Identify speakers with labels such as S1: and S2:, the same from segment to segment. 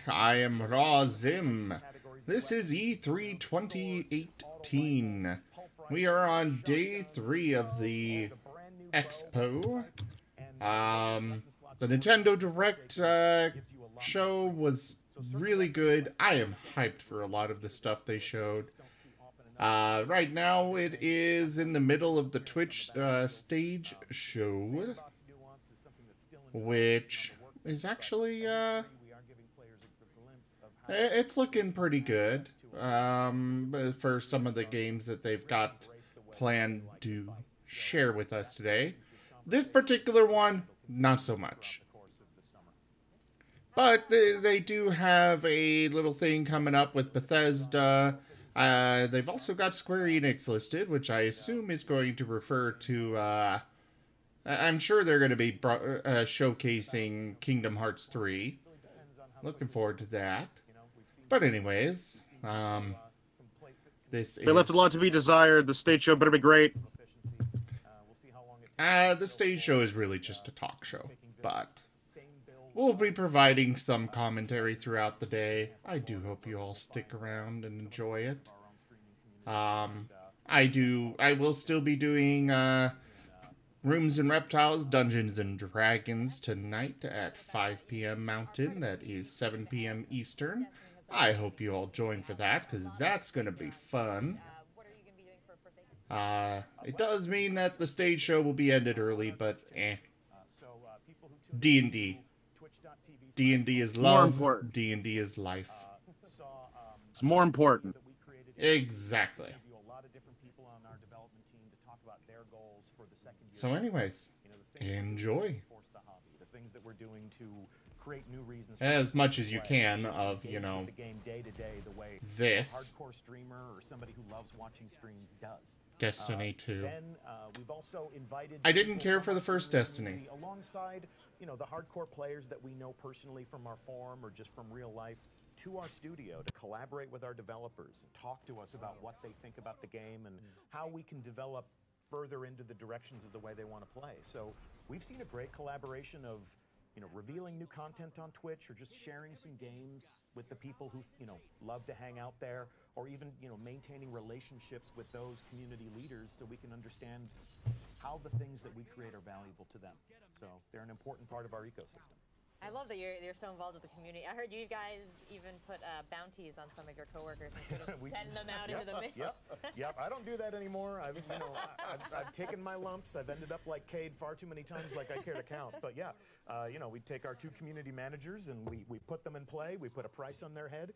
S1: I am Raw Zim. This is E3 2018. We are on day 3 of the Expo. The Nintendo Direct show was really good. I am hyped for a lot of the stuff they showed. Right now it is in the middle of the Twitch stage show, which is actually it's looking pretty good for some of the games that they've got planned to share with us today. This particular one, not so much. But they do have a little thing coming up with Bethesda. They've also got Square Enix listed, which I assume is going to refer to, I'm sure they're going to be showcasing Kingdom Hearts 3. Looking forward to that. But anyways,
S2: They left a lot to be desired. The stage show better be great.
S1: The stage show is really just a talk show, but we'll be providing some commentary throughout the day. I do hope you all stick around and enjoy it. I will still be doing Rooms and Reptiles, Dungeons and Dragons tonight at 5 p.m. Mountain. That is 7 p.m. Eastern. I hope you all join for that, because that's going to be fun. It does mean that the stage show will be ended early, but D&D. D&D is love. D&D is life.
S2: It's more important.
S1: Exactly. So anyways, enjoy. As much as you can of, you know, this. Destiny 2. I didn't care for the first Destiny.
S3: Alongside, you know, the hardcore players that we know personally from our forum or just from real life, to our studio to collaborate with our developers and talk to us about what they think about the game and how we can develop further into the directions of the way they want to play. So we've seen a great collaboration of, you know, revealing new content on Twitch or just sharing some games with the people who, you know, love to hang out there, or even, you know, maintaining relationships with those community leaders so we can understand how the things that we create are valuable to them. So they're an important part of our ecosystem.
S4: I love that you're so involved with the community. I heard you guys even put bounties on some of your coworkers and sort of send them out into the mail.
S3: Yep. I don't do that anymore. I've taken my lumps. I've ended up like Cade far too many times, like I care to count. But yeah, you know, we take our 2 community managers and we put them in play. We put a price on their head.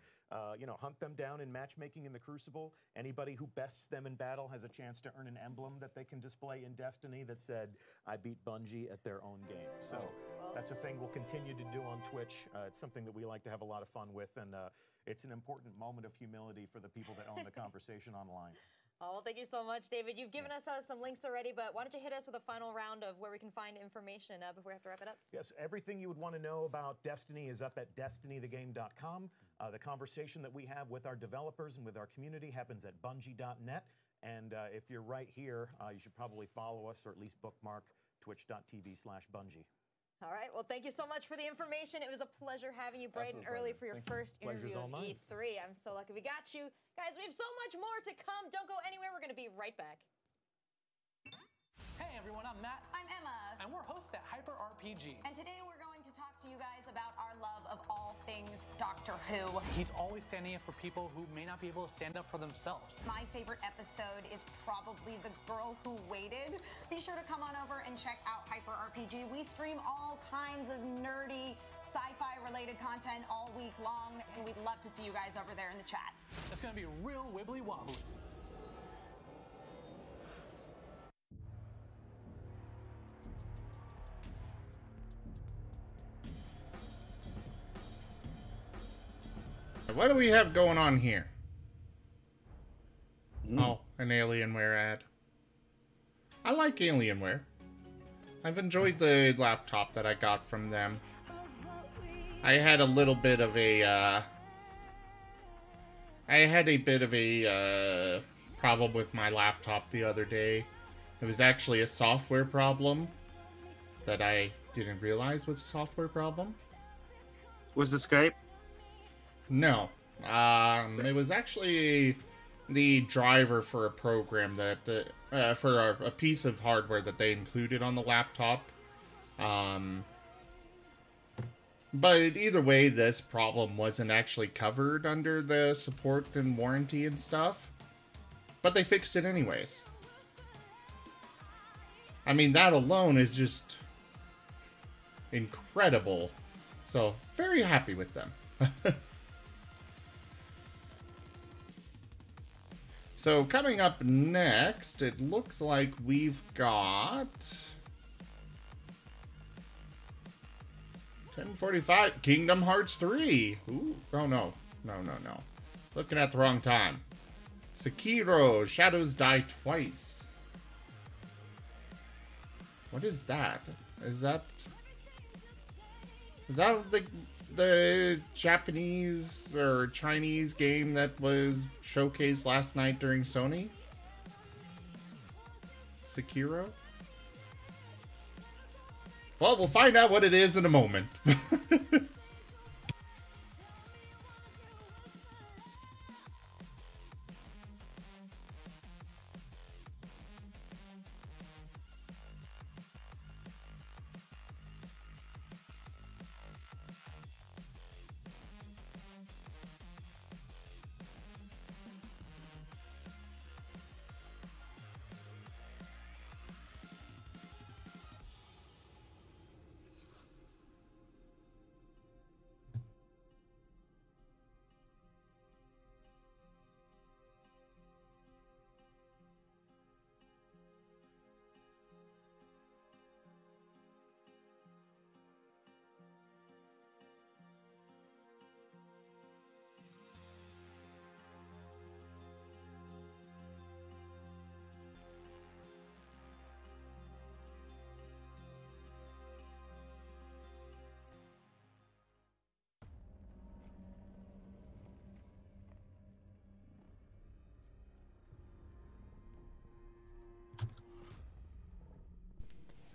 S3: You know, hunt them down in matchmaking in the Crucible. Anybody who bests them in battle has a chance to earn an emblem that they can display in Destiny that said, "I beat Bungie at their own game." So that's a thing we'll continue to do on Twitch. It's something that we like to have a lot of fun with, and it's an important moment of humility for the people that own the conversation online.
S4: Oh, well, thank you so much, David. You've given us some links already, but why don't you hit us with a final round of where we can find information before we have to wrap it up?
S3: Yes, everything you would want to know about Destiny is up at destinythegame.com. The conversation that we have with our developers and with our community happens at bungie.net. And if you're right here, you should probably follow us or at least bookmark twitch.tv/Bungie.
S4: All right. Well, thank you so much for the information. It was a pleasure having you bright and early for your first interview of E3. I'm so lucky we got you. Guys, we have so much more to come. Don't go anywhere. We're going to be right back.
S5: Hey everyone, I'm Matt.
S6: I'm Emma.
S5: And we're hosts at Hyper RPG.
S6: And today we're going to talk to you guys about our love of all things Doctor Who.
S5: He's always standing up for people who may not be able to stand up for themselves.
S6: My favorite episode is probably The Girl Who Waited. Be sure to come on over and check out Hyper RPG. We stream all kinds of nerdy sci-fi related content all week long, and we'd love to see you guys over there in the chat.
S5: It's going to be real wibbly wobbly.
S1: What do we have going on here? Oh, an Alienware ad. I like Alienware. I've enjoyed the laptop that I got from them. I had a little bit of a, problem with my laptop the other day. It was actually a software problem that I didn't realize was a software problem.
S2: Was it Skype?
S1: No. It was actually the driver for a program that for a piece of hardware that they included on the laptop. But either way, this problem wasn't actually covered under the support and warranty and stuff. But they fixed it anyways. I mean, that alone is just incredible. So, very happy with them. So, coming up next, it looks like we've got 10:45, Kingdom Hearts 3. Ooh, oh no. No. Looking at the wrong time. Sekiro, Shadows Die Twice. What is that? Is that the Japanese or Chinese game that was showcased last night during Sony? Sekiro? Well, we'll find out what it is in a moment.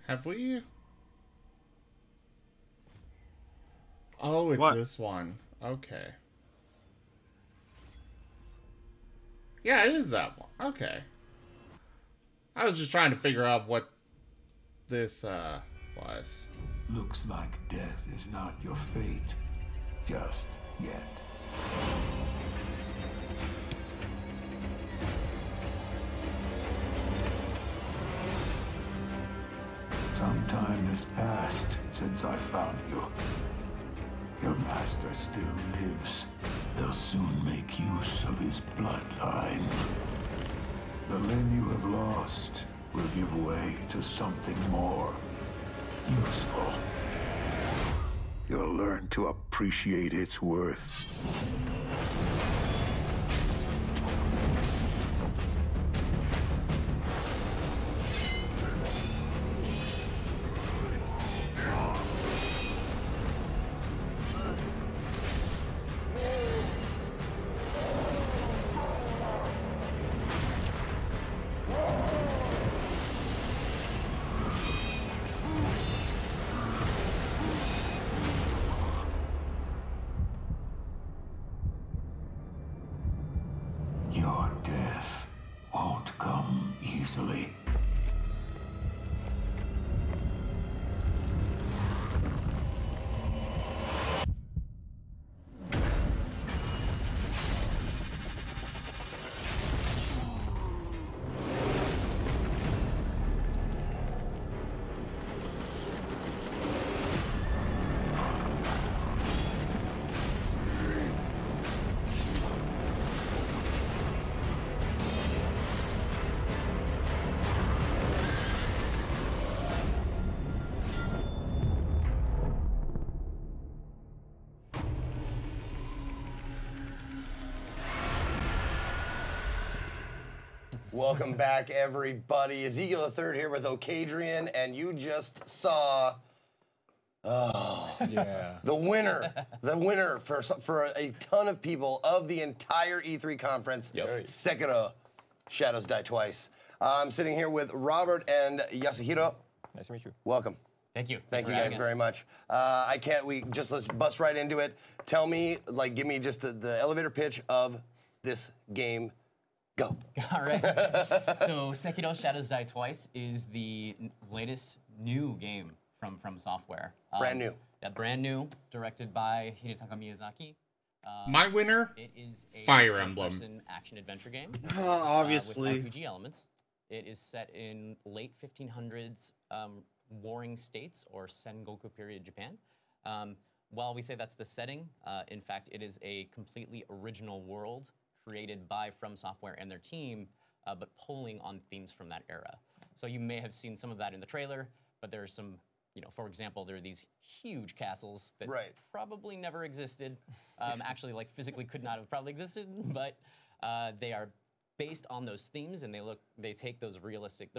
S1: Have we? Oh, it's
S2: What?
S1: this one. Okay. Yeah, it is that one. Okay. I was just trying to figure out what this, was.
S7: Looks like death is not your fate. Just yet. Some time has passed since I found you. Your master still lives. They'll soon make use of his bloodline. The limb you have lost will give way to something more useful. You'll learn to appreciate its worth. Your death won't come easily.
S8: Welcome back, everybody. Ezekiel III here with Ocadrian, and you just saw,
S9: Yeah.
S8: the winner for a ton of people of the entire E3 conference,
S9: Yep.
S8: Sekiro, Shadows Die Twice. I'm sitting here with Robert and Yasuhiro.
S9: Nice to meet you.
S8: Welcome.
S9: Thank you.
S8: Thank you guys very much. Let's bust right into it. Tell me, give me just the elevator pitch of this game. Go.
S9: All right. So Sekiro Shadows Die Twice is the latest new game from From Software.
S8: Brand new.
S9: Yeah, brand new, directed by Hidetaka Miyazaki.
S1: My winner,
S9: it is a
S1: Fire Emblem.
S9: first-person action-adventure game.
S2: Obviously.
S9: With RPG elements. It is set in late 1500s warring states or Sengoku period Japan. While we say that's the setting, in fact, it is a completely original world created by From Software and their team, but pulling on themes from that era. So you may have seen some of that in the trailer, but there are some, for example, there are these huge castles that probably never existed. Actually, physically could not have probably existed, but they are based on those themes, and they take the realistic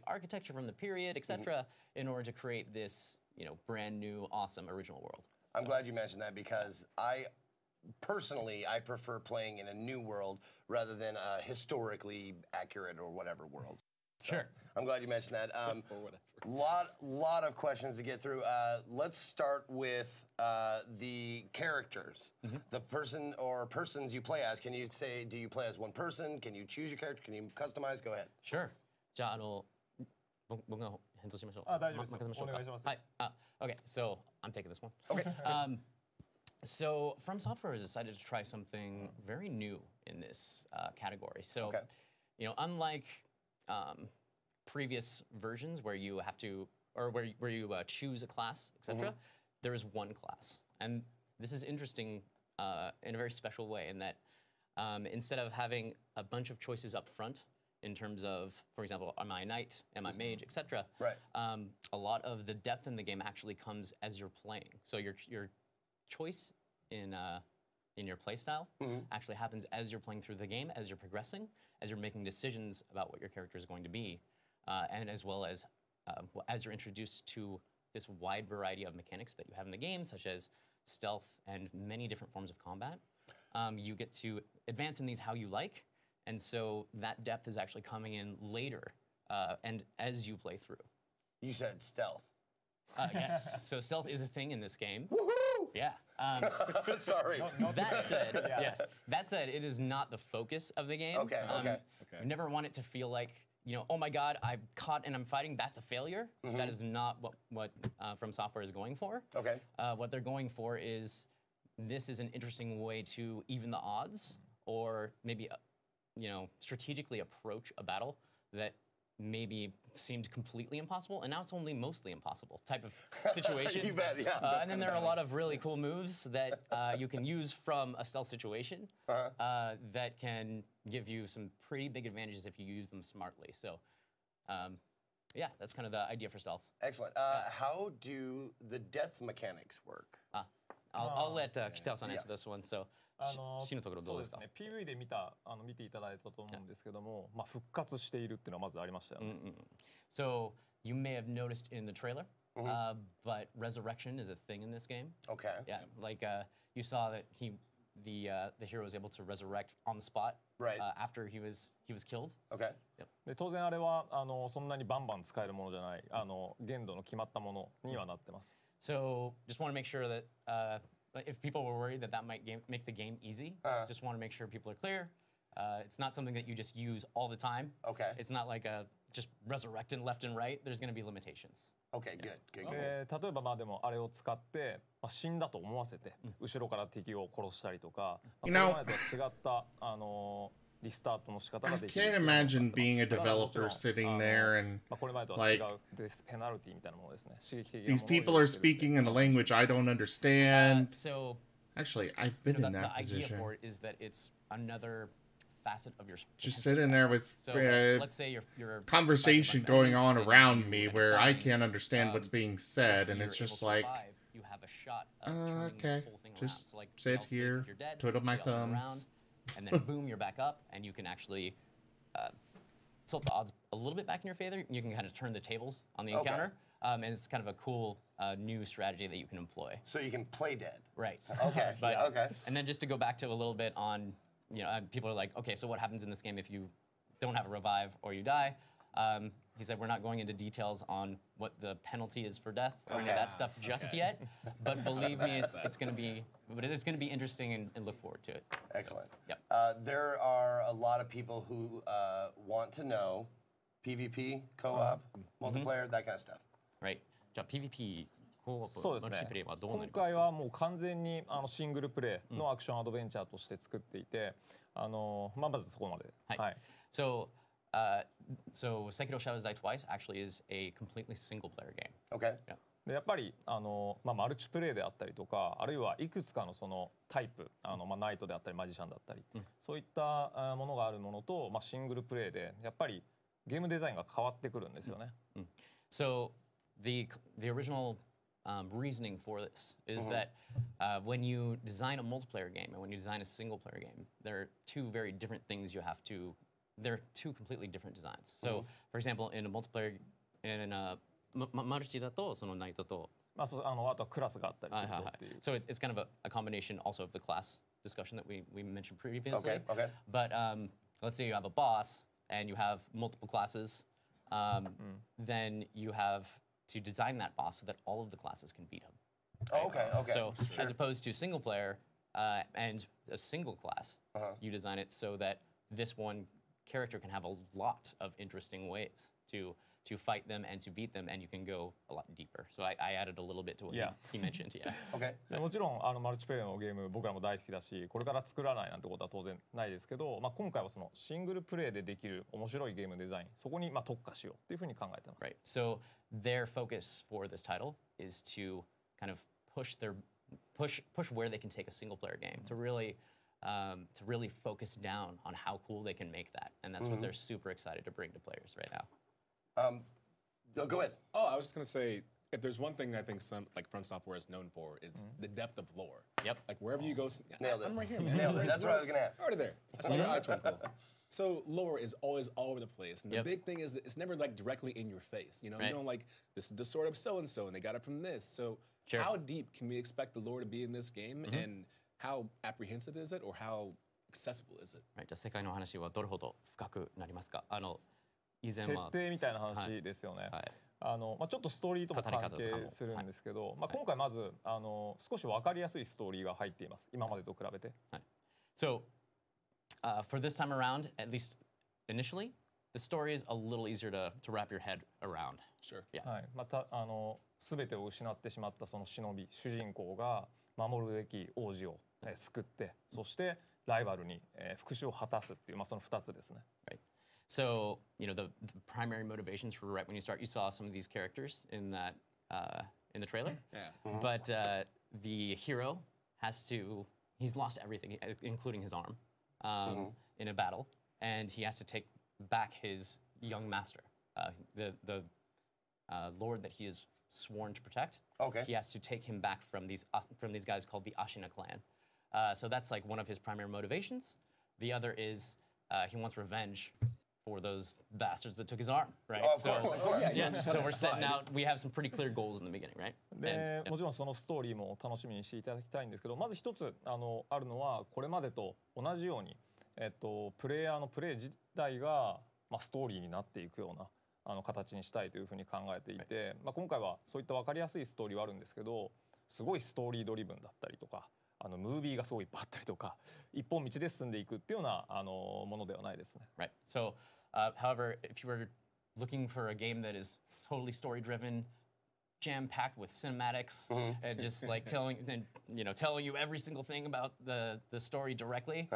S9: architecture from the period, etc., in order to create this, brand new, awesome original world.
S8: I'm glad you mentioned that because personally, I prefer playing in a new world rather than a historically accurate or whatever world. So
S9: sure.
S8: I'm glad you mentioned that.
S10: Or whatever.
S8: Lot of questions to get through. Let's start with the characters. The person or persons you play as. Can you say, do you play as one person? Can you choose your character? Can you customize? Go ahead.
S9: Sure. じゃあ僕が返答しましょう。
S10: 大丈夫です。
S9: 任せましょうか。
S10: お願いします。
S9: はい。Okay, so I'm taking this one.
S8: Okay.
S9: So From Software has decided to try something very new in this category. So, unlike previous versions where you have to, or where you choose a class, etc., there is one class, and this is interesting in a very special way in that instead of having a bunch of choices up front in terms of, for example, am I a knight, am I mage, etc.
S8: Right.
S9: A lot of the depth in the game actually comes as you're playing. So your choice in your playstyle actually happens as you're playing through the game, as you're progressing, as you're making decisions about what your character is going to be, and as well as you're introduced to this wide variety of mechanics that you have in the game, such as stealth and many different forms of combat. You get to advance in these how you like, and so that depth is actually coming in later and as you play through.
S8: You said stealth.
S9: Yes, so stealth is a thing in this game.
S8: Woohoo!
S9: Yeah.
S8: Sorry.
S9: That said, it is not the focus of the game.
S8: Okay.
S9: You never want it to feel like, oh my God, I'm caught and I'm fighting. That's a failure. That is not what From Software is going for.
S8: Okay.
S9: What they're going for is this is an interesting way to even the odds, or maybe strategically approach a battle that maybe seemed completely impossible, and now it's only mostly impossible type of situation.
S8: You bet, yeah.
S9: And then there are a lot of really cool moves that you can use from a stealth situation that can give you some pretty big advantages if you use them smartly. So, yeah, that's kind of the idea for stealth.
S8: Excellent. How do the death mechanics work?
S9: I'll let Kitao-san answer this one. So, 死ぬところどうですか?
S10: PV で見ていただいたと思うんですけども、復活しているっていうのはまずありましたよね。
S9: So you may have noticed in the trailer, but resurrection is a thing in this game.
S8: Okay.
S9: Yeah, you saw that the hero was able to resurrect on the spot after he was killed.
S8: Okay.
S10: Yep. で当然あれはそんなにバンバン使えるものじゃない限度の決まったものにはなってます。
S9: So just want to make sure that if people were worried that might make the game easy, just want to make sure people are clear. It's not something that you just use all the time.
S8: Okay.
S9: It's not like just resurrecting left and right. There's going to be limitations.
S8: Okay, good.
S10: 例えばでもあれを使って死んだと思わせて後ろから敵を殺したりとか、これまでとは違ったリスタートの仕方ができる。
S1: I can't imagine being a developer sitting there and like these people are speaking in a language I don't understand.
S9: So
S1: actually, I've been in that position.
S9: The idea for it is that it's another facet of your
S1: just sitting there with
S9: let's say your
S1: conversation going on around me where I can't understand what's being said, and it's just like,
S9: you have a shot of
S1: okay, just
S9: so
S1: sit here, twiddle my thumbs.
S9: And then boom, you're back up, and you can actually tilt the odds a little bit back in your favor. You can kind of turn the tables on the encounter, and it's kind of a cool new strategy that you can employ.
S8: So you can play dead.
S9: Right.
S8: Okay. Okay.
S9: And then just to go back to a little bit on, people are like, okay, so what happens in this game if you don't have a revive or you die? he said we're not going into details on what the penalty is for death or any of that stuff just yet. But believe me, it's going to be interesting and look forward to it.
S8: Excellent.
S9: So, yep.
S8: There are a lot of people who want to know PvP, co-op, multiplayer, that kind of stuff.
S9: Right. じゃあ PvP
S10: そうですね。今回はもう完全にシングルプレイのアクションアドベンチャーとして作っていて、まずそこまで。はい。
S9: So Sekiro Shadows Die Twice actually is a completely single player game.
S8: Okay.
S9: Yeah.
S10: でやっぱりマルチプレイであったりとか、あるいはいくつかのそのタイプ、ナイトであったりマジシャンだったり、そういったものがあるものと、シングルプレイでやっぱりゲームデザインが変わってくるんですよね。
S9: So the original reasoning for this is that when you design a multiplayer game and when you design a single player game, there are two very different things you have to. They're two completely different designs. So, for example, in a multiplayer, in a マルチだとそのナイトと、
S10: あとはクラスがあったりするっていう。
S9: So it's kind of a combination also of the class discussion that we mentioned previously.
S8: Okay.
S9: But let's say you have a boss and you have multiple classes, then you have to design that boss so that all of the classes can beat him.
S8: Oh, okay.
S9: So as opposed to single player and a single class, you design it so that this one character can have a lot of interesting ways to fight them and to beat them, and you can go a lot deeper. So I added a little bit to what he mentioned. Yeah.
S8: Okay.
S10: もちろんマルチプレイのゲーム僕らも大好きだし、これから作らないなんてことは当然ないですけど、今回はそのシングルプレイでできる面白いゲームデザイン、そこに特化しようっていうふうに考えてます。
S9: Right. So their focus for this title is to kind of push where they can take a single player game to really focus down on how cool they can make that, and that's what they're super excited to bring to players right now.
S8: Go ahead.
S11: Oh, I was just gonna say, if there's one thing I think From Software is known for, it's the depth of lore.
S9: Yep.
S11: Like wherever you go,
S8: Nailed it.
S11: I'm right here, man.
S8: Nailed it. That's what I was gonna ask.
S11: Already there. I saw your eye twinkle. So lore is always all over the place, and the big thing is it's never like directly in your face. You know, you don't like this is the sword of so and so, and they got it from this. So how deep can we expect the lore to be in this game, and how apprehensive is it, or how accessible is it?
S9: Right. じゃあ世界の話はどれほど深くなりますか？以前は
S10: 設定みたいな話ですよね。ちょっとストーリーとも関係するんですけど、今回まず少し分かりやすいストーリーが入っています。今までと比べて。
S9: So for this time around, at least initially, the story is a little easier to wrap your head around.
S11: Sure.
S9: Yeah.
S10: はい。また全てを失ってしまったその忍び主人公が守るべき王子を救って、そしてライバルに復讐を果たすっていうその2つですね。
S9: Right. So, you know, the primary motivations for right when you start, you saw some of these characters in that in the trailer.
S11: Yeah.
S9: But the hero he's lost everything, including his arm, in a battle, and he has to take back his young master, the lord that he is sworn to protect.
S8: Okay.
S9: He has to take him back from these guys called the Ashina clan. So that's like one of his primary motivations. The other is he wants revenge for those bastards that took his arm, right?
S8: Oh, of course.
S9: Yeah. So we're setting out. We have some pretty clear goals in the beginning, right?
S10: で、もちろんそのストーリーも楽しみにしていただきたいんですけど、まず一つあるのはこれまでと同じように、プレイヤーのプレイ自体がストーリーになっていくような形にしたいというふうに考えていて、今回はそういった分かりやすいストーリーはあるんですけど、すごいストーリードリブンだったりとか。ムービーがすごいいっぱいあったりとか、一本道で進んでいくっていうようなものではないですね。
S9: Right. So, however, if you were looking for a game that is totally story-driven, jam-packed with cinematics, and just like telling you every single thing about the story directly,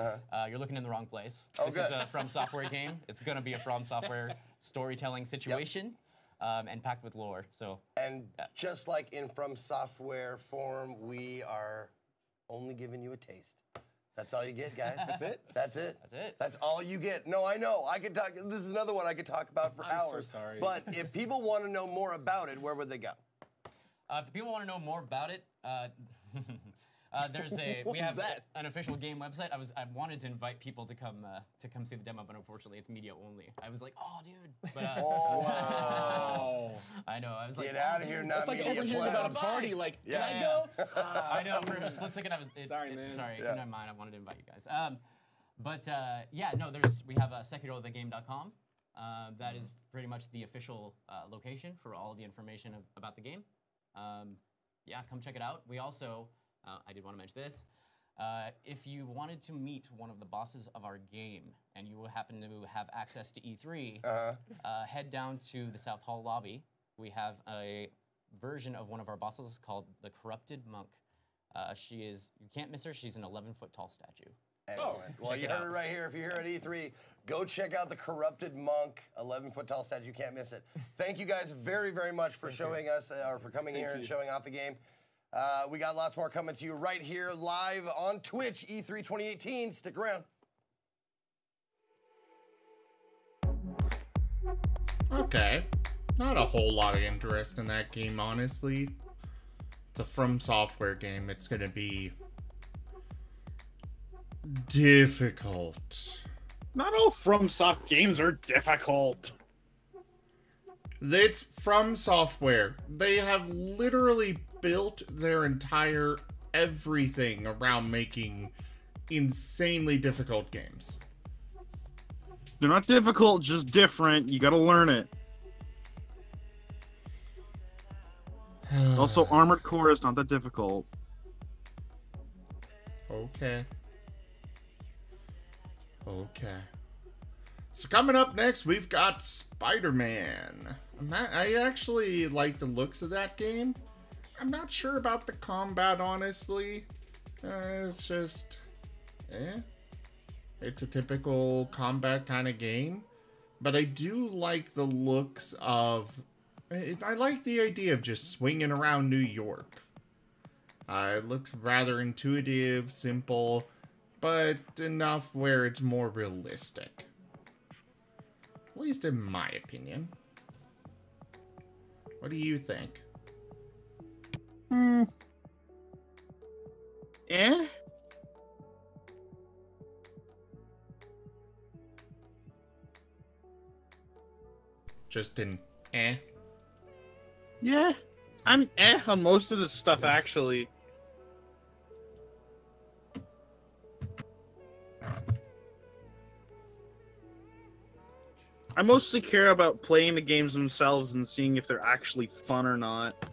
S9: you're looking in the wrong place. This is a From Software game. It's going to be a From Software storytelling situation. And packed with lore. So.
S8: And just like in From Software form, we are only giving you a taste. That's all you get, guys.
S11: That's it?
S8: That's it.
S9: That's it.
S8: That's all you get. No, I know. I could talk. This is another one I could talk about for hours.
S11: I'm so sorry.
S8: But if people want to know more about it, where would they go?
S9: If people want to know more about it, we have an official game website. I wanted to invite people to come see the demo, but unfortunately it's media only. I was like, oh dude, but
S8: wow.
S9: I know. I was like,
S8: get out of here, not
S11: It's like over here about a party. Like, can I go?
S9: I know. For a split second, I was
S11: sorry, man.
S9: Sorry, keep in mind. I wanted to invite you guys. We have sekirothegame.com. That is pretty much the official location for all the information about the game. Yeah, come check it out. We also, I did want to mention this, if you wanted to meet one of the bosses of our game and you happen to have access to E3, head down to the South Hall lobby. We have a version of one of our bosses called the Corrupted Monk. You can't miss her, she's an 11-foot tall statue.
S8: Excellent. Well, you heard it right here. If you're here at E3, go check out the Corrupted Monk, 11-foot tall statue. You can't miss it. Thank you guys very, very much for showing us, or for coming here and showing off the game. We got lots more coming to you right here live on Twitch, E3 2018. Stick around.
S1: Okay. Not a whole lot of interest in that game, honestly. It's a From Software game. It's going to be difficult.
S2: Not all FromSoft games are difficult.
S1: It's From Software. They have literally built their entire everything around making insanely difficult games.
S2: They're not difficult, just different. You gotta learn it. Also, Armored Core is not that difficult.
S1: Okay. Okay. So coming up next, we've got Spider-Man. I actually like the looks of that game. I'm not sure about the combat, honestly. It's just... It's a typical combat kind of game. But I do like the looks of... I like the idea of just swinging around New York. It looks rather intuitive, simple, but enough where it's more realistic. At least in my opinion. What do you think? Just an
S2: Yeah, I'm on most of this stuff, actually. I mostly care about playing the games themselves and seeing if they're actually fun or not.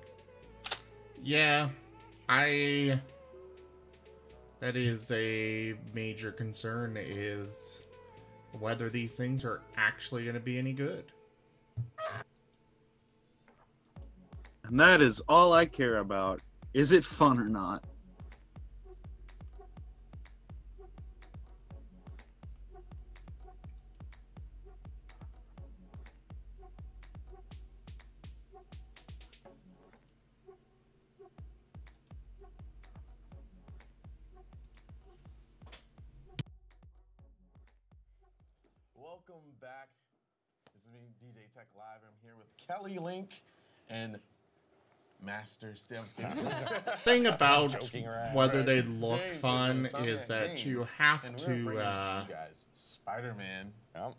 S1: Yeah, that is a major concern, is whether these things are actually going to be any good.
S2: And that is all I care about. Is it fun or not?
S12: Welcome back. This is me, DJ Tech Live. I'm here with Kelly Link and Master Stemsky.
S1: Thing about whether they look fun is that you have to.
S12: Spider-Man,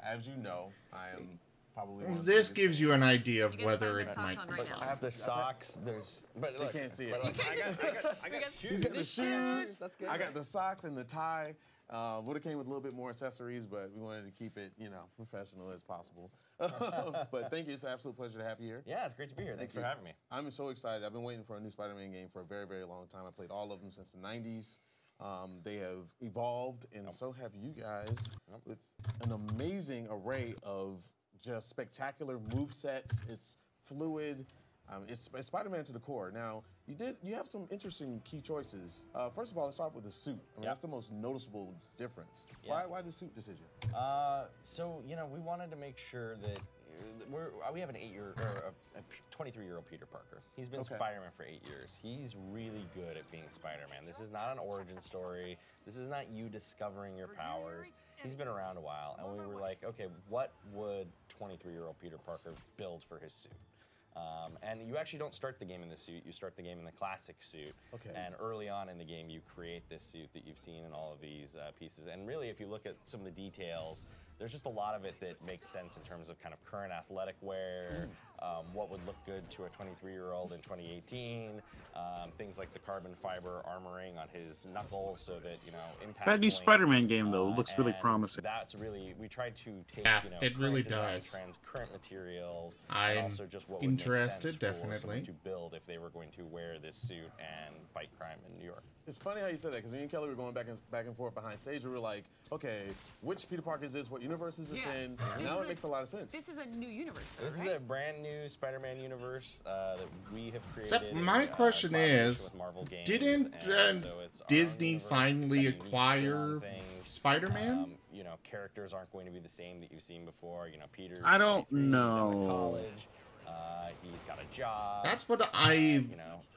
S12: as you know, I am probably.
S1: This gives you an idea of whether it might be
S13: I have the socks. There's, but
S12: you can't see it.
S13: I got shoes.
S12: He's got the shoes.
S13: That's good.
S12: I got the socks and the tie. Would have came with a little bit more accessories, but we wanted to keep it, professional as possible. But thank you. It's an absolute pleasure to have you here.
S13: Yeah, it's great to be here. Thanks for having me.
S12: I'm so excited. I've been waiting for a new Spider-Man game for a very, very long time. I played all of them since the 90s. They have evolved, and so have you guys, with an amazing array of just spectacular movesets. It's fluid. It's Spider-Man to the core. Now, you have some interesting key choices. First of all, let's start with the suit. I mean, that's the most noticeable difference.
S13: Yeah.
S12: Why the suit decision?
S13: So, we wanted to make sure that we have an 23-year-old Peter Parker. He's been Spider-Man for 8 years. He's really good at being Spider-Man. This is not an origin story. This is not you discovering your powers. He's been around a while, and we were like, okay, what would 23-year-old Peter Parker build for his suit? And you actually don't start the game in the suit, you start the game in the classic suit.
S12: Okay.
S13: And early on in the game, you create this suit that you've seen in all of these pieces. And really, if you look at some of the details, there's just a lot of it that makes sense in terms of kind of current athletic wear, what would look good to a 23-year-old in 2018. Things like the carbon fiber armoring on his knuckles, so that impact.
S2: That new Spider-Man game though looks really promising.
S13: That's really we tried to take
S1: it really does.
S13: Trends, current materials,
S1: I'm
S13: and also just what
S1: interested,
S13: would make sense
S1: definitely.
S13: for to build if they were going to wear this suit and fight crime in New York.
S12: It's funny how you said that, because me and Kelly were going back and forth behind stage. We were like, okay, which Peter Parker is this? What universe is this in? And now it makes a lot of sense.
S14: This is a new universe, though,
S13: This is a brand new Spider-Man universe that we have created.
S1: Except my question is, didn't Disney finally acquire Spider-Man?
S13: Characters aren't going to be the same that you've seen before. Peter's
S2: I don't
S13: 23, he's out of
S2: know.
S13: college. He's got a job.
S1: That's what I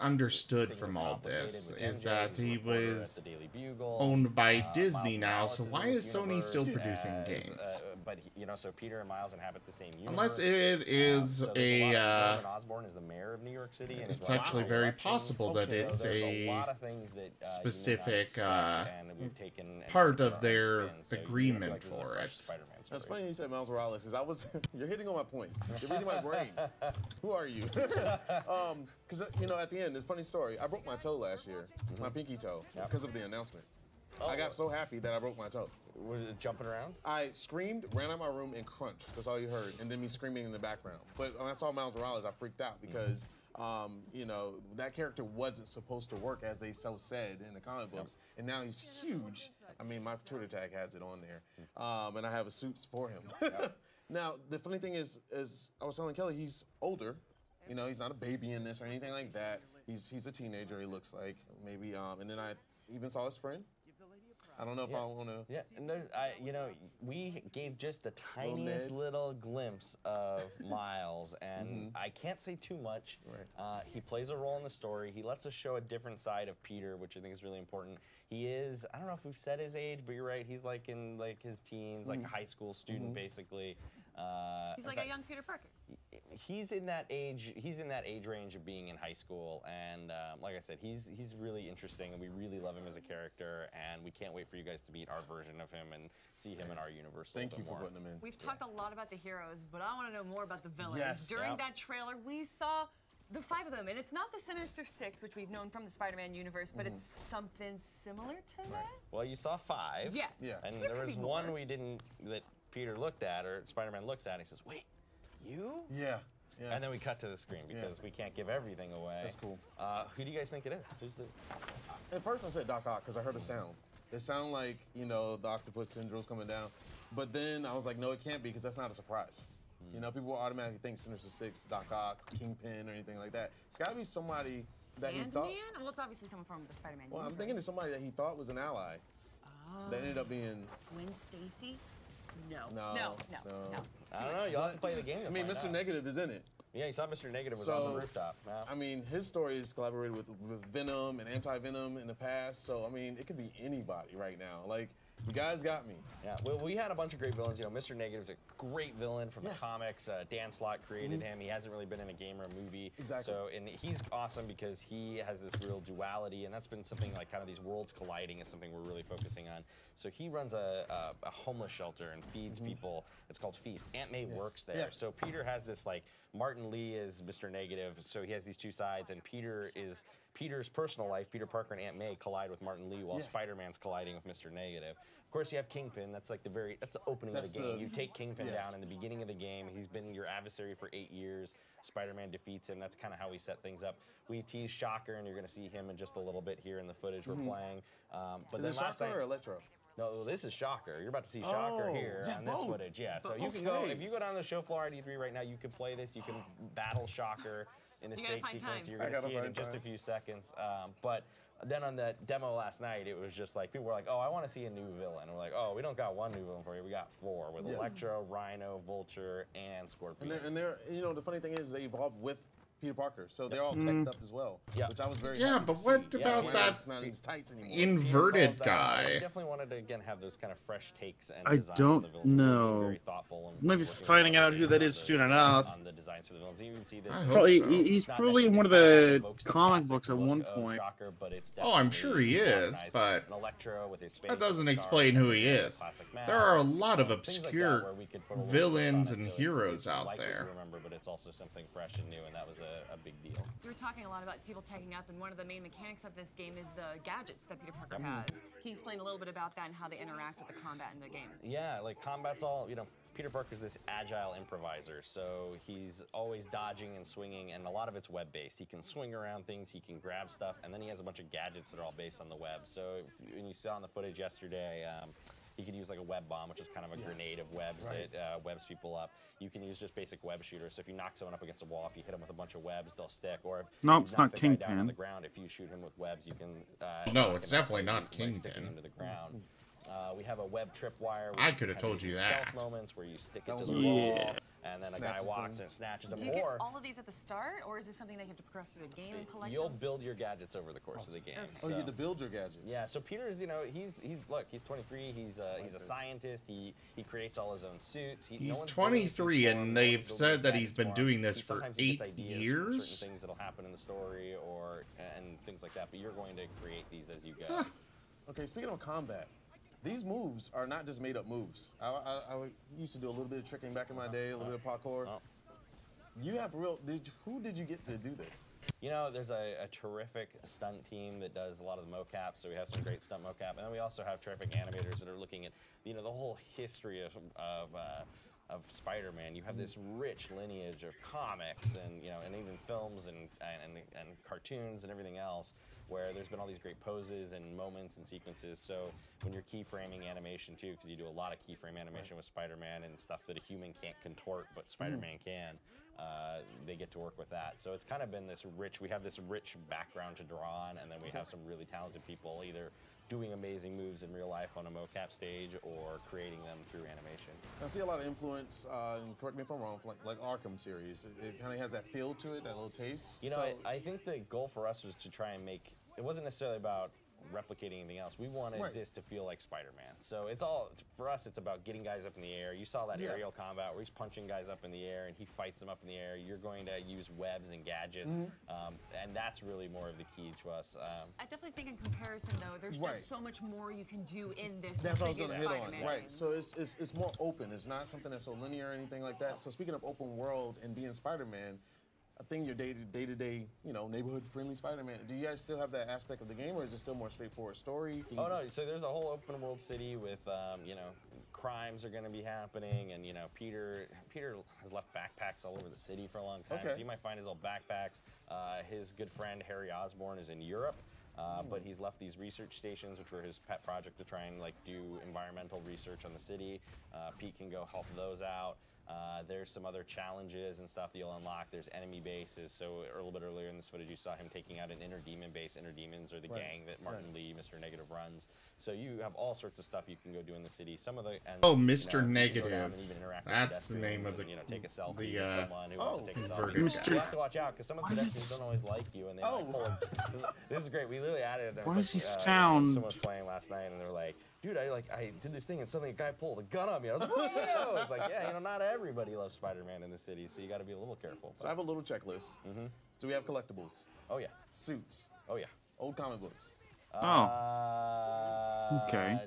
S1: understood from all this, is that he was owned by Disney now, so why is Sony still producing games?
S13: But so Peter and Miles inhabit the same universe.
S1: Unless it is
S13: Norman Osborn is the mayor of New York City, and
S1: it's actually very possible that it's a specific part of their agreement for it.
S12: That's funny you said Miles Morales, because you're hitting on my points. You're reading my brain. Who are you? Because, at the end, it's a funny story. I broke my toe last year, my pinky toe, because of the announcement. I got so happy that I broke my toe.
S13: Was it jumping around?
S12: I screamed, ran out of my room, and crunched. That's all you heard. And then me screaming in the background. But when I saw Miles Morales, I freaked out because, that character wasn't supposed to work as they so said in the comic books. And now he's huge. I mean, my Twitter tag has it on there. And I have a suits for him. Now, the funny thing is I was telling Kelly, he's older. He's not a baby in this or anything like that. He's a teenager, he looks like. Maybe, and then I even saw his friend. I don't know if I want to.
S13: Yeah, and we gave just the tiniest little glimpse of Miles, and I can't say too much. Right. He plays a role in the story. He lets us show a different side of Peter, which I think is really important. He is, I don't know if we've said his age, but you're right. He's like in his teens, like a high school student, basically.
S14: He's like a young Peter Parker.
S13: He's in that age. He's in that age range of being in high school, and like I said, he's really interesting, and we really love him as a character, and we can't wait for you guys to meet our version of him and see him in our universe.
S12: Thank you for putting him in.
S14: We've talked a lot about the heroes, but I want to know more about the villains.
S12: Yes.
S14: During that trailer, we saw the 5 of them, and it's not the Sinister Six, which we've known from the Spider-Man universe, but it's something similar to that.
S13: Well, you saw 5.
S14: Yes.
S13: Yeah. And there was one that Peter looked at, or Spider-Man looks at, and he says, "Wait, you?"
S12: Yeah.
S13: And then we cut to the screen because we can't give everything away.
S12: That's cool.
S13: Who do you guys think it is? Who's the?
S12: At first, I said Doc Ock because I heard a sound. It sounded like the octopus syndrome's coming down, but then I was like, no, it can't be because that's not a surprise. People will automatically think Sinister Six, Doc Ock, Kingpin, or anything like that. It's got to be somebody that he thought.
S14: Well, it's obviously someone from the Spider-Man
S12: Well,
S14: universe.
S12: I'm thinking it's somebody that he thought was an ally. That ended up being.
S14: Gwen Stacy? No.
S12: No.
S13: I don't know. You'll have to play the game.
S12: I mean, Mr. Negative is in it.
S13: Yeah, you saw Mr. Negative was on the rooftop. Yeah.
S12: I mean, his story is collaborated with Venom and Anti-Venom in the past, so I mean, it could be anybody right now. Like, you guys got me.
S13: Yeah, well, we had a bunch of great villains. Mr. Negative's a great villain from the comics. Dan Slott created him. He hasn't really been in a game or a movie.
S12: Exactly.
S13: So, and he's awesome because he has this real duality, and that's been something like kind of these worlds colliding is something we're really focusing on. So he runs a homeless shelter and feeds people. It's called Feast. Aunt May works there. So Peter has this like, Martin Lee is Mr. Negative, so he has these two sides, and Peter's personal life, Peter Parker and Aunt May collide with Martin Lee while Spider-Man's colliding with Mr. Negative. Of course, you have Kingpin. That's like that's the opening of the game. You take Kingpin down in the beginning of the game. He's been your adversary for 8 years. Spider-Man defeats him. That's kind of how we set things up. We tease Shocker, and you're going to see him in just a little bit here in the footage we're playing. But
S12: is it Shocker or Electro?
S13: No, this is Shocker. You're about to see Shocker here on this footage. Yeah, so you can go, if you go down to the show floor at E3 right now, you can play this. You can battle Shocker in this big sequence. You're going to see it in just a few seconds. But then on the demo last night, it was just like, people were like, oh, I want to see a new villain. And we're like, oh, we don't got one new villain for you. We got 4 with Electro, Rhino, Vulture, and Scorpion.
S12: And they're the funny thing is they evolved with Peter Parker, so they're all teched up as well.
S13: Yeah,
S12: which I was very
S1: yeah.
S12: happy
S1: But
S12: to
S1: what
S12: see.
S1: about that
S12: not in his tights anymore.
S1: inverted
S13: We
S1: guy?
S13: definitely wanted to again have those kind of fresh takes and
S2: I
S13: designs
S2: don't
S13: for the villains.
S2: know.
S13: Very thoughtful. And
S2: Maybe
S13: working
S2: finding
S13: with
S2: out who that is soon enough.
S13: On the designs for the villains, you can see this.
S2: Probably,
S1: so.
S2: he's
S13: Not
S2: probably in
S13: necessarily
S2: one of the
S13: evokes the
S2: comic
S13: classic
S2: books at
S13: look
S2: one
S13: of
S2: point.
S13: Shocker, but it's
S1: Oh, I'm sure he is,
S13: modernized.
S1: but
S13: An Electro with his face
S1: that doesn't
S13: scar,
S1: explain who he is.
S13: classic mask,
S1: There are a lot of
S13: things like that
S1: obscure
S13: where we could put a little
S1: villains
S13: twist on
S1: and
S13: it, so
S1: heroes
S13: it's
S1: out
S13: like what
S1: there.
S13: you remember, but it's also something fresh and new, and that was a big deal.
S14: You were talking a lot about people tagging up, and one of the main mechanics of this game is the gadgets that Peter Parker has. Can you explain a little bit about that and how they interact with the combat in the game?
S13: Yeah, like combat's all, Peter Parker's this agile improviser, so he's always dodging and swinging, and a lot of it's web-based. He can swing around things, he can grab stuff, and then he has a bunch of gadgets that are all based on the web. So when you saw in the footage yesterday, he could use like a web bomb, which is kind of a grenade of webs that webs people up. You can use just basic web shooters. So if you knock someone up against a wall, if you hit them with a bunch of webs, they'll stick. Or if
S2: No,
S13: you
S2: it's
S13: knock
S2: not
S13: the guy down on
S2: Kingpin.
S13: the ground, if you shoot him with webs, you can.
S1: No,
S13: knock
S1: it's
S13: him out
S1: definitely
S13: by
S1: not
S13: sticking
S1: Kingpin.
S13: him into the ground. We have a web tripwire.
S1: I could have told you
S13: stealth
S1: that.
S13: moments where you stick it
S12: That
S13: to
S12: was
S13: the
S12: really
S13: wall,
S12: cool.
S13: and then a
S12: Snatches
S13: guy walks
S12: them.
S13: and snatches them.
S14: Do you get
S13: Or
S14: all of these at the start, or is this something they have to progress through the game and collect
S13: you'll
S14: them?
S13: build your gadgets over the course of the game.
S12: Oh, you get to build your gadgets.
S13: Yeah, so Peter's, he's 23. He's a scientist. He creates all his own suits. No
S1: He's
S13: one's
S1: 23,
S13: building
S1: and
S13: suits for him, no
S1: they've
S13: one's building
S1: said
S13: his
S1: that he's
S13: gadgets
S1: been
S13: for him.
S1: doing this
S13: He
S1: for
S13: sometimes gets
S1: 8
S13: ideas from
S1: years.
S13: certain things that'll happen in the story and things like that. But you're going to create these as you go.
S12: Okay, speaking of combat, these moves are not just made-up moves. I used to do a little bit of tricking back in my day, a little bit of parkour. You have who did you get to do this?
S13: There's a terrific stunt team that does a lot of the mocap, so we have some great stunt mocap, and then we also have terrific animators that are looking at, the whole history of Spider-Man. You have this rich lineage of comics and and even films and cartoons and everything else, where there's been all these great poses and moments and sequences. So when you're keyframing animation too, because you do a lot of keyframe animation with Spider-Man and stuff that a human can't contort, but Spider-Man can, they get to work with that. So it's kind of been this rich, we have this rich background to draw on, and then we have some really talented people either doing amazing moves in real life on a mocap stage or creating them through animation.
S12: I see a lot of influence, and correct me if I'm wrong, like Arkham series. It kind of has that feel to it, that little taste.
S13: I think the goal for us was to try and make, it wasn't necessarily about replicating anything else. We wanted this to feel like Spider-Man. So it's all, for us, it's about getting guys up in the air. You saw that aerial combat where he's punching guys up in the air and he fights them up in the air. You're going to use webs and gadgets, and that's really more of the key to us.
S14: I definitely think in comparison, though, there's just so much more you can do in this.
S12: That's what I was
S14: going
S12: going to hit on. Right. So it's more open. It's not something that's so linear or anything like that. So speaking of open world and being Spider-Man, I think your day-to-day, neighborhood-friendly Spider-Man. Do you guys still have that aspect of the game, or is it still more straightforward story?
S13: Oh no! So there's a whole open world city with, crimes are going to be happening, and Peter has left backpacks all over the city for a long time. So you might find his old backpacks. His good friend Harry Osborn is in Europe. But he's left these research stations, which were his pet project to try and do environmental research on the city. Pete can go help those out. There's some other challenges and stuff that you'll unlock. There's enemy bases. So a little bit earlier in this footage, you saw him taking out an Inner Demon base. Inner Demons are the gang that Martin Lee, Mr. Negative, runs. So you have all sorts of stuff you can go do in the city. Some of the
S1: Mr. Negative. That's the name of the
S13: take a selfie with someone who wants to take a selfie.
S1: Mr.
S13: You have to watch out because some of the pedestrians don't always like you, and they this is great. We literally added.
S2: Why does he sound?
S13: Someone was playing last night, and they're like, dude, I did this thing and suddenly a guy pulled a gun on me. I was like, whoa! It's like, yeah, not everybody loves Spider-Man in the city, so you got to be a little careful.
S12: So I have a little checklist. Do we have collectibles?
S13: Oh yeah.
S12: Suits?
S13: Oh yeah.
S12: Old comic books?
S2: Okay.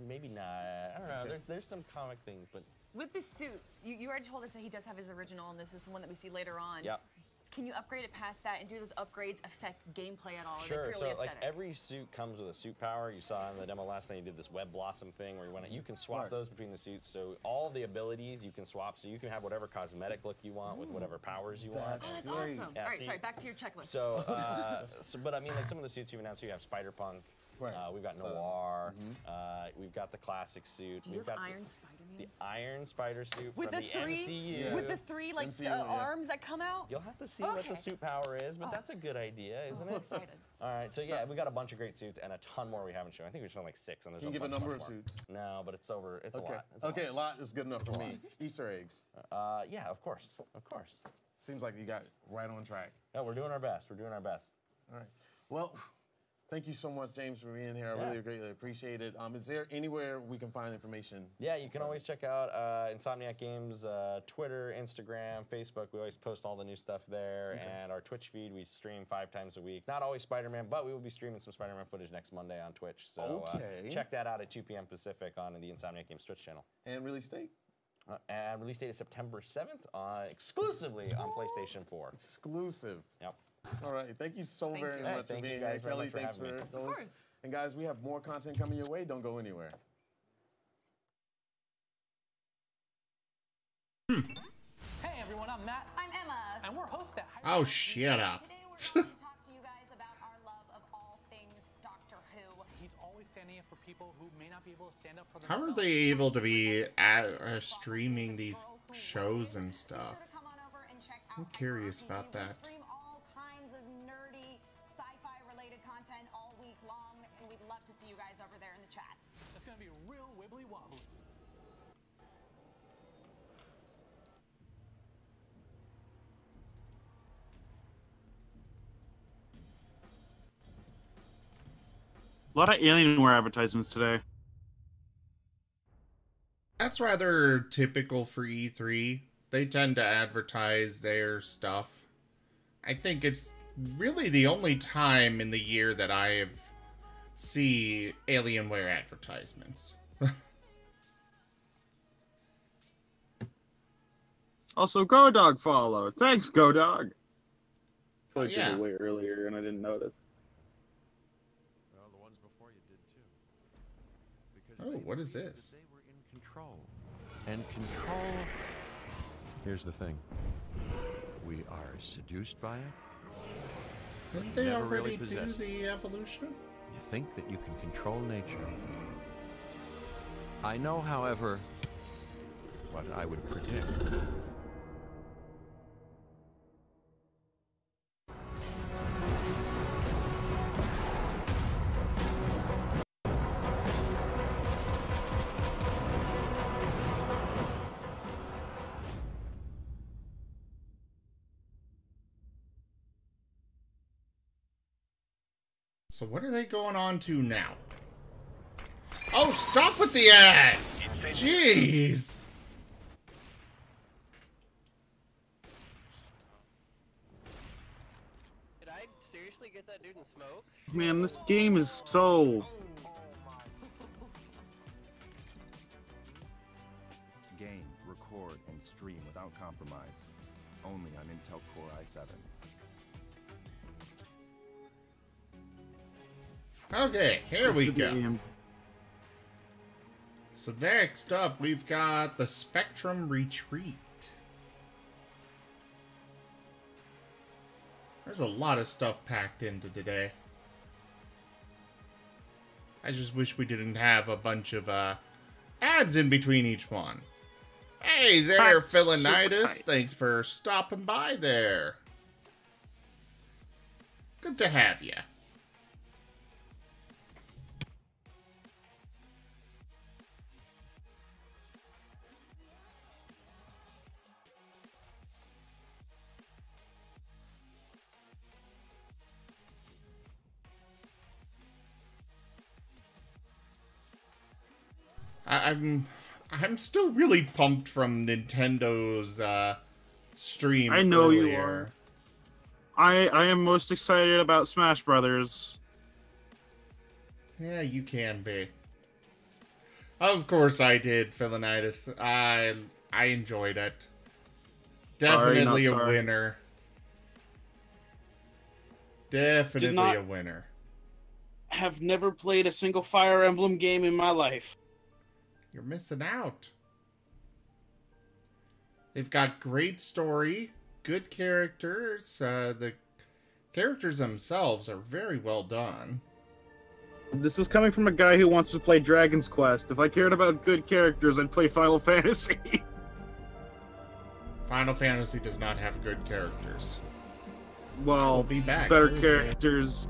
S13: Maybe not. I don't know. There's some comic things, but
S14: with the suits, you already told us that he does have his original, and this is the one that we see later on.
S13: Yep.
S14: Can you upgrade it past that, and do those upgrades affect gameplay at all?
S13: Sure. So
S14: aesthetic?
S13: every suit comes with a suit power. You saw in the demo last night, you did this web blossom thing where you can swap those between the suits. So all the abilities you can swap. So you can have whatever cosmetic look you want with whatever powers you want.
S14: Oh, that's awesome. Yeah, all right, sorry, back to your checklist.
S13: So, but I mean, some of the suits you've announced, you have Spider-Punk. We've got Noir. We've got the classic suit.
S14: Do you have Iron Spider-Man?
S13: The Iron Spider suit
S14: with
S13: from
S14: the
S13: MCU.
S14: With the three arms that come out?
S13: You'll have to see what the suit power is, but that's a good idea, isn't it?
S14: I'm excited.
S13: All right, so yeah, we got a bunch of great suits and a ton more we haven't shown. I think we've shown like 6, and there's
S12: Can you give a number of suits?
S13: No, but it's over. It's a lot.
S12: A lot is good enough for me. Easter eggs.
S13: Yeah, of course.
S12: seems like you got right on track.
S13: Yeah, we're doing our best. We're doing our best.
S12: All right. Well, thank you so much, James, for being here. I really greatly appreciate it. Is there anywhere we can find information?
S13: Yeah, you can always check out Insomniac Games, Twitter, Instagram, Facebook. We always post all the new stuff there. And our Twitch feed, we stream 5 times a week. Not always Spider-Man, but we will be streaming some Spider-Man footage next Monday on Twitch. So check that out at 2 p.m. Pacific on the Insomniac Games Twitch channel.
S12: And release date?
S13: And release date is September 7th, exclusively on PlayStation 4.
S12: Exclusive.
S13: Yep.
S12: All right. Thank you so very much for being here. Kelly, thanks for those. And guys, we have more content coming your way. Don't go anywhere.
S5: Hey everyone, I'm Matt.
S6: I'm Emma.
S5: And we're hosts at
S1: Oh, shut up.
S5: He's always standing up for people who may not be able to stand up for
S1: How
S5: themselves.
S1: are they able to be streaming these shows and stuff? I'm curious about that.
S6: Stream all kinds of nerdy sci-fi related content all week long, and we'd love to see you guys over there in the chat.
S5: It's gonna be real wibbly wobbly.
S2: A lot of Alienware advertisements today.
S1: That's rather typical for E3. They tend to advertise their stuff. I think it's really the only time in the year that I see Alienware advertisements.
S2: Also, GoDog followed. Thanks, GoDog. Probably
S1: yeah.
S2: did it way earlier and I didn't notice.
S15: Well, the ones before you did too.
S1: Oh, what is this?
S15: They were in control. And control. Here's the thing. We are seduced by it.
S1: Didn't they already do the evolution?
S15: You think that you can control nature. I know, however, what I would predict.
S1: So what are they going on to now? Oh, stop with the ads! Jeez!
S16: Did I seriously get that dude in smoke?
S2: Man, this game is so...
S17: Game, record, and stream without compromise. Only on Intel Core i7.
S1: Okay, here we go. So next up, we've got the Spectrum Retreat. There's a lot of stuff packed into today. I just wish we didn't have a bunch of ads in between each one. Hey there, Philonitis. Thanks for stopping by there. Good to have you. I'm still really pumped from Nintendo's stream.
S2: I know
S1: earlier.
S2: you are. I am most excited about Smash Brothers.
S1: Yeah, you can be. Of course I did, Philonitis. I enjoyed it. Definitely a winner. Definitely a winner.
S18: Have never played a single Fire Emblem game in my life.
S1: You're missing out. They've got great story, good characters. The characters themselves are very well done.
S2: This is coming from a guy who wants to play Dragon's Quest. If I cared about good characters, I'd play Final Fantasy.
S1: Final Fantasy does not have good characters.
S2: Well,
S1: we'll be back.
S2: Better characters.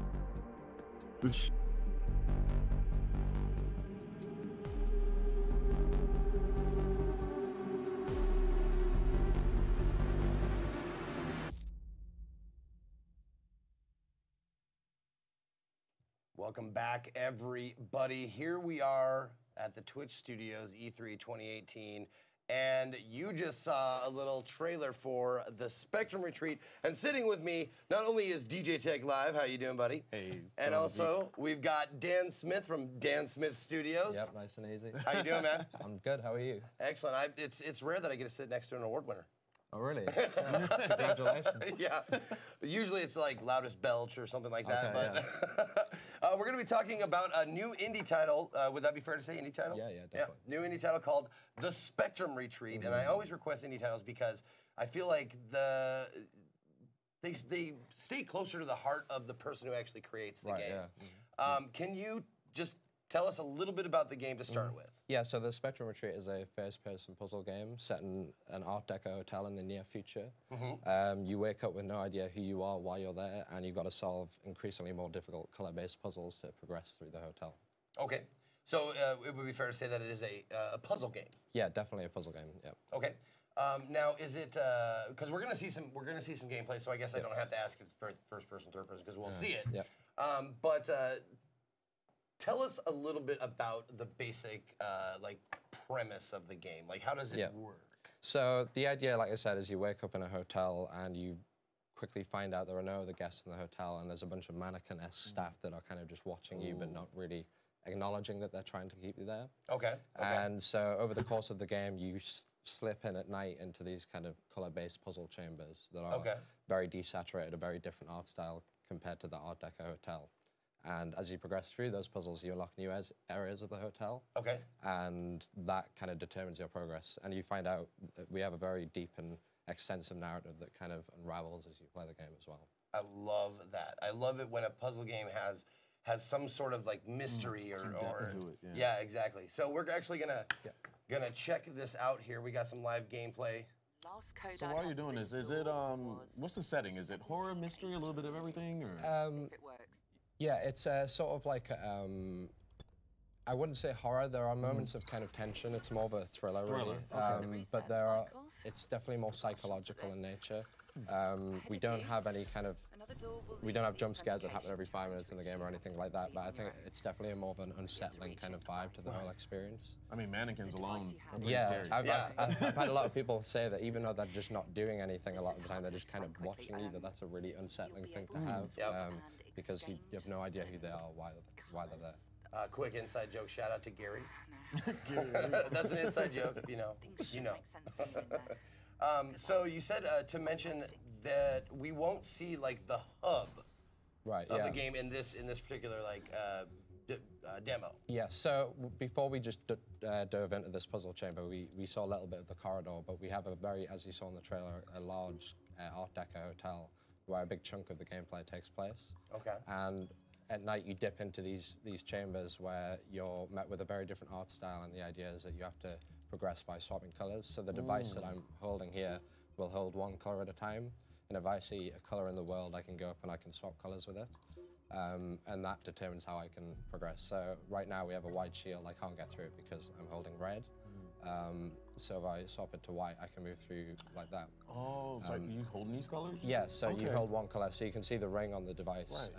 S8: Welcome back, everybody. Here we are at the Twitch Studios E3 2018, and you just saw a little trailer for the Spectrum Retreat. And sitting with me, not only is DJ Tech Live, how you doing, buddy?
S19: Hey.
S8: And also, we've got Dan Smith from Dan Smith Studios.
S19: Yep, nice and easy.
S8: How you doing, man?
S19: I'm good. How are you?
S8: Excellent. It's rare that I get to sit next to an award winner.
S19: Oh, really? Congratulations.
S8: Yeah. Usually it's like Loudest Belch or something like that.
S19: Okay,
S8: but we're going to be talking about a new indie title. Would that be fair to say, indie title?
S19: Yeah, definitely.
S8: New indie title called The Spectrum Retreat. And I always request indie titles because I feel like they stay closer to the heart of the person who actually creates the game. Can you just tell us a little bit about the game to start with?
S19: Yeah, so the Spectrum Retreat is a first-person puzzle game set in an Art Deco hotel in the near future. You wake up with no idea who you are, why you're there, and you've got to solve increasingly more difficult color-based puzzles to progress through the hotel.
S8: Okay, so it would be fair to say that it is a puzzle game.
S19: Yeah, definitely a puzzle game. Yeah.
S8: Okay. Now, is it because we're gonna see some gameplay? So I guess I don't have to ask if it's first person, third person, because we'll see it.
S19: Yeah.
S8: But tell us a little bit about the basic like premise of the game. Like, how does it work?
S19: So the idea, like I said, is you wake up in a hotel and you quickly find out there are no other guests in the hotel, and there's a bunch of mannequin-esque staff that are kind of just watching you, but not really acknowledging that they're trying to keep you there.
S8: Okay.
S19: And so over the course of the game, you slip in at night into these kind of color-based puzzle chambers that are very desaturated, a very different art style compared to the Art Deco hotel. And as you progress through those puzzles, you unlock new areas of the hotel.
S8: Okay.
S19: And that kind of determines your progress. And you find out that we have a very deep and extensive narrative that kind of unravels as you play the game as well.
S8: I love that. I love it when a puzzle game has some sort of like mystery or yeah, exactly. So we're actually gonna check this out here. We got some live gameplay.
S12: So while you're doing this, is it what's the setting? Is it horror, mystery, a little bit of everything, or?
S19: Yeah, it's sort of like I wouldn't say horror. There are moments of kind of tension. It's more of a thriller, really. But it's definitely more psychological in nature. We don't have any kind of jump scares that happen every 5 minutes in the game or anything like that. But I think it's definitely more of an unsettling kind of vibe to the whole experience.
S12: I mean, mannequins alone are pretty
S19: yeah,
S12: scary.
S19: I've had a lot of people say that even though they're just not doing anything a lot of the time, they're just kind of watching you. That's a really unsettling thing to have. Because you have no idea who they are, why they're there.
S8: Quick inside joke, shout out to Gary. That's an inside joke, if you know, you know. So you said to mention that we won't see like the hub of the game in this particular like demo.
S19: Yeah, so before we just dove into this puzzle chamber, we saw a little bit of the corridor, but we have a very, as you saw in the trailer, a large Art Deco hotel where a big chunk of the gameplay takes place.
S8: Okay.
S19: And at night you dip into these chambers where you're met with a very different art style, and the idea is that you have to progress by swapping colors. So the device that I'm holding here will hold one color at a time, and if I see a color in the world, I can go up and I can swap colors with it. And that determines how I can progress. So right now we have a white shield. I can't get through it because I'm holding red. So if I swap it to white, I can move through like that.
S12: Oh, so you holding these colors?
S19: Yeah, so you hold one color, so you can see the ring on the device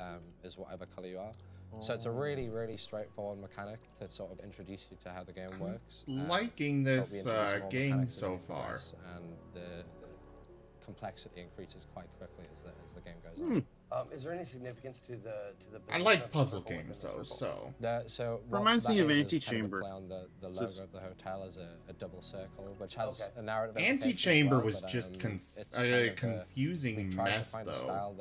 S19: is whatever color you are. So it's a really, really straightforward mechanic to sort of introduce you to how the game works.
S1: Liking this game so far.
S19: And the complexity increases quite quickly as the game goes on.
S8: Is there any significance to the?
S1: I like puzzle games, so.
S2: Reminds me of Antichamber.
S19: Play on the logo of the hotel is a double circle, which has a narrative.
S1: Antichamber was just a confusing mess, though.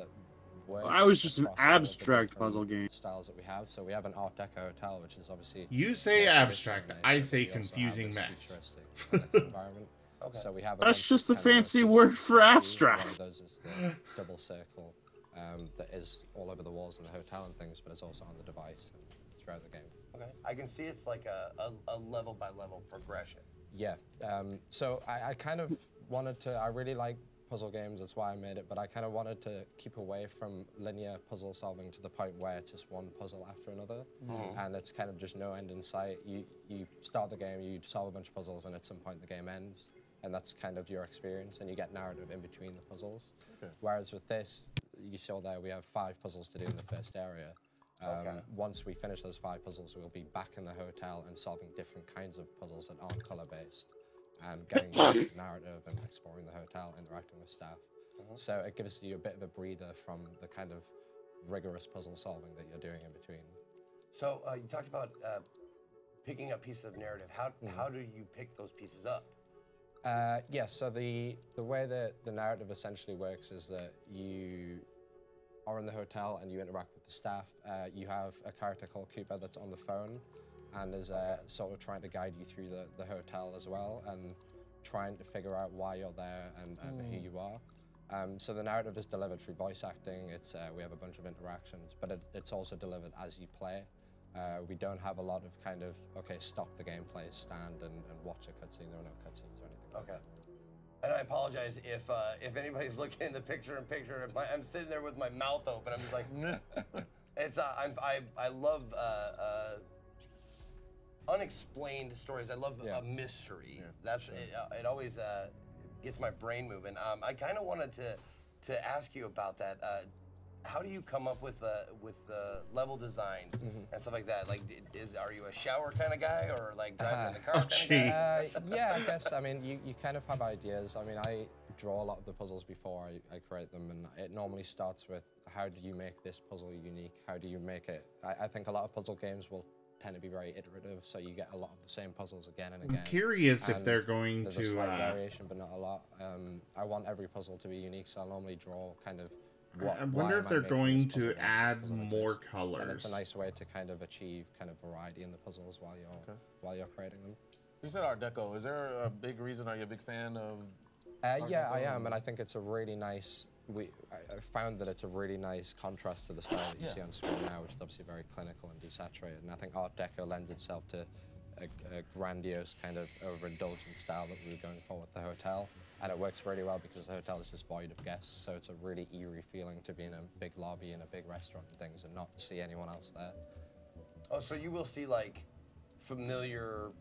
S2: I was just an abstract puzzle game.
S19: Styles that we have, so we have an Art Deco hotel, which is obviously.
S1: You say abstract, I say confusing mess.
S19: So we have.
S2: That's just the fancy word for abstract.
S19: One of those is the double circle. That is all over the walls in the hotel and things, but it's also on the device and throughout the game.
S8: Okay, I can see it's like a level by level progression.
S19: Yeah, so I kind of wanted to, I really like puzzle games, that's why I made it, but I kind of wanted to keep away from linear puzzle solving to the point where it's just one puzzle after another, and it's kind of just no end in sight. You start the game, you solve a bunch of puzzles, and at some point the game ends, and that's kind of your experience, and you get narrative in between the puzzles. Whereas with this, you saw there, we have 5 puzzles to do in the first area, Once we finish those 5 puzzles, we'll be back in the hotel and solving different kinds of puzzles that aren't color-based, and getting the narrative and exploring the hotel, interacting with staff. So it gives you a bit of a breather from the kind of rigorous puzzle solving that you're doing in between.
S8: So you talked about picking up pieces of narrative. How do you pick those pieces up?
S19: Yes, so the way that the narrative essentially works is that you are in the hotel and you interact with the staff. You have a character called Cooper that's on the phone and is sort of trying to guide you through the hotel as well, and trying to figure out why you're there and who you are. So the narrative is delivered through voice acting. We have a bunch of interactions, but it's also delivered as you play. We don't have a lot of kind of, okay, stop the gameplay, stand and watch a cutscene. There are no cutscenes or anything like that.
S8: And I apologize if anybody's looking in the picture-in-picture. I'm sitting there with my mouth open. I'm just like, it's I love unexplained stories. I love a mystery. That's it always gets my brain moving. I kind of wanted to ask you about that. How do you come up with the level design and stuff like that? Like, are you a shower kind of guy, or like driving in the car kind of guy?
S19: Yeah, I guess. I mean, you kind of have ideas. I mean, I draw a lot of the puzzles before I create them, and it normally starts with, how do you make this puzzle unique? How do you make it? I think a lot of puzzle games will tend to be very iterative, so you get a lot of the same puzzles again and again.
S1: I'm curious if they're going
S19: there's
S1: to...
S19: a slight variation, but not a lot. I want every puzzle to be unique, so I'll normally draw kind of
S1: I wonder if they're going to add more colors.
S19: And it's a nice way to kind of achieve kind of variety in the puzzles while you're creating them.
S12: You said Art Deco. Is there a big reason? Are you a big fan of?
S19: Yeah, I am, and I think it's a really nice. I found that it's a really nice contrast to the style that you see on screen now, which is obviously very clinical and desaturated. And I think Art Deco lends itself to a grandiose kind of overindulgent style that we were going for with the hotel. And it works really well because the hotel is just void of guests, so it's a really eerie feeling to be in a big lobby in a big restaurant and things, and not to see anyone else there.
S8: Oh, so you will see like familiar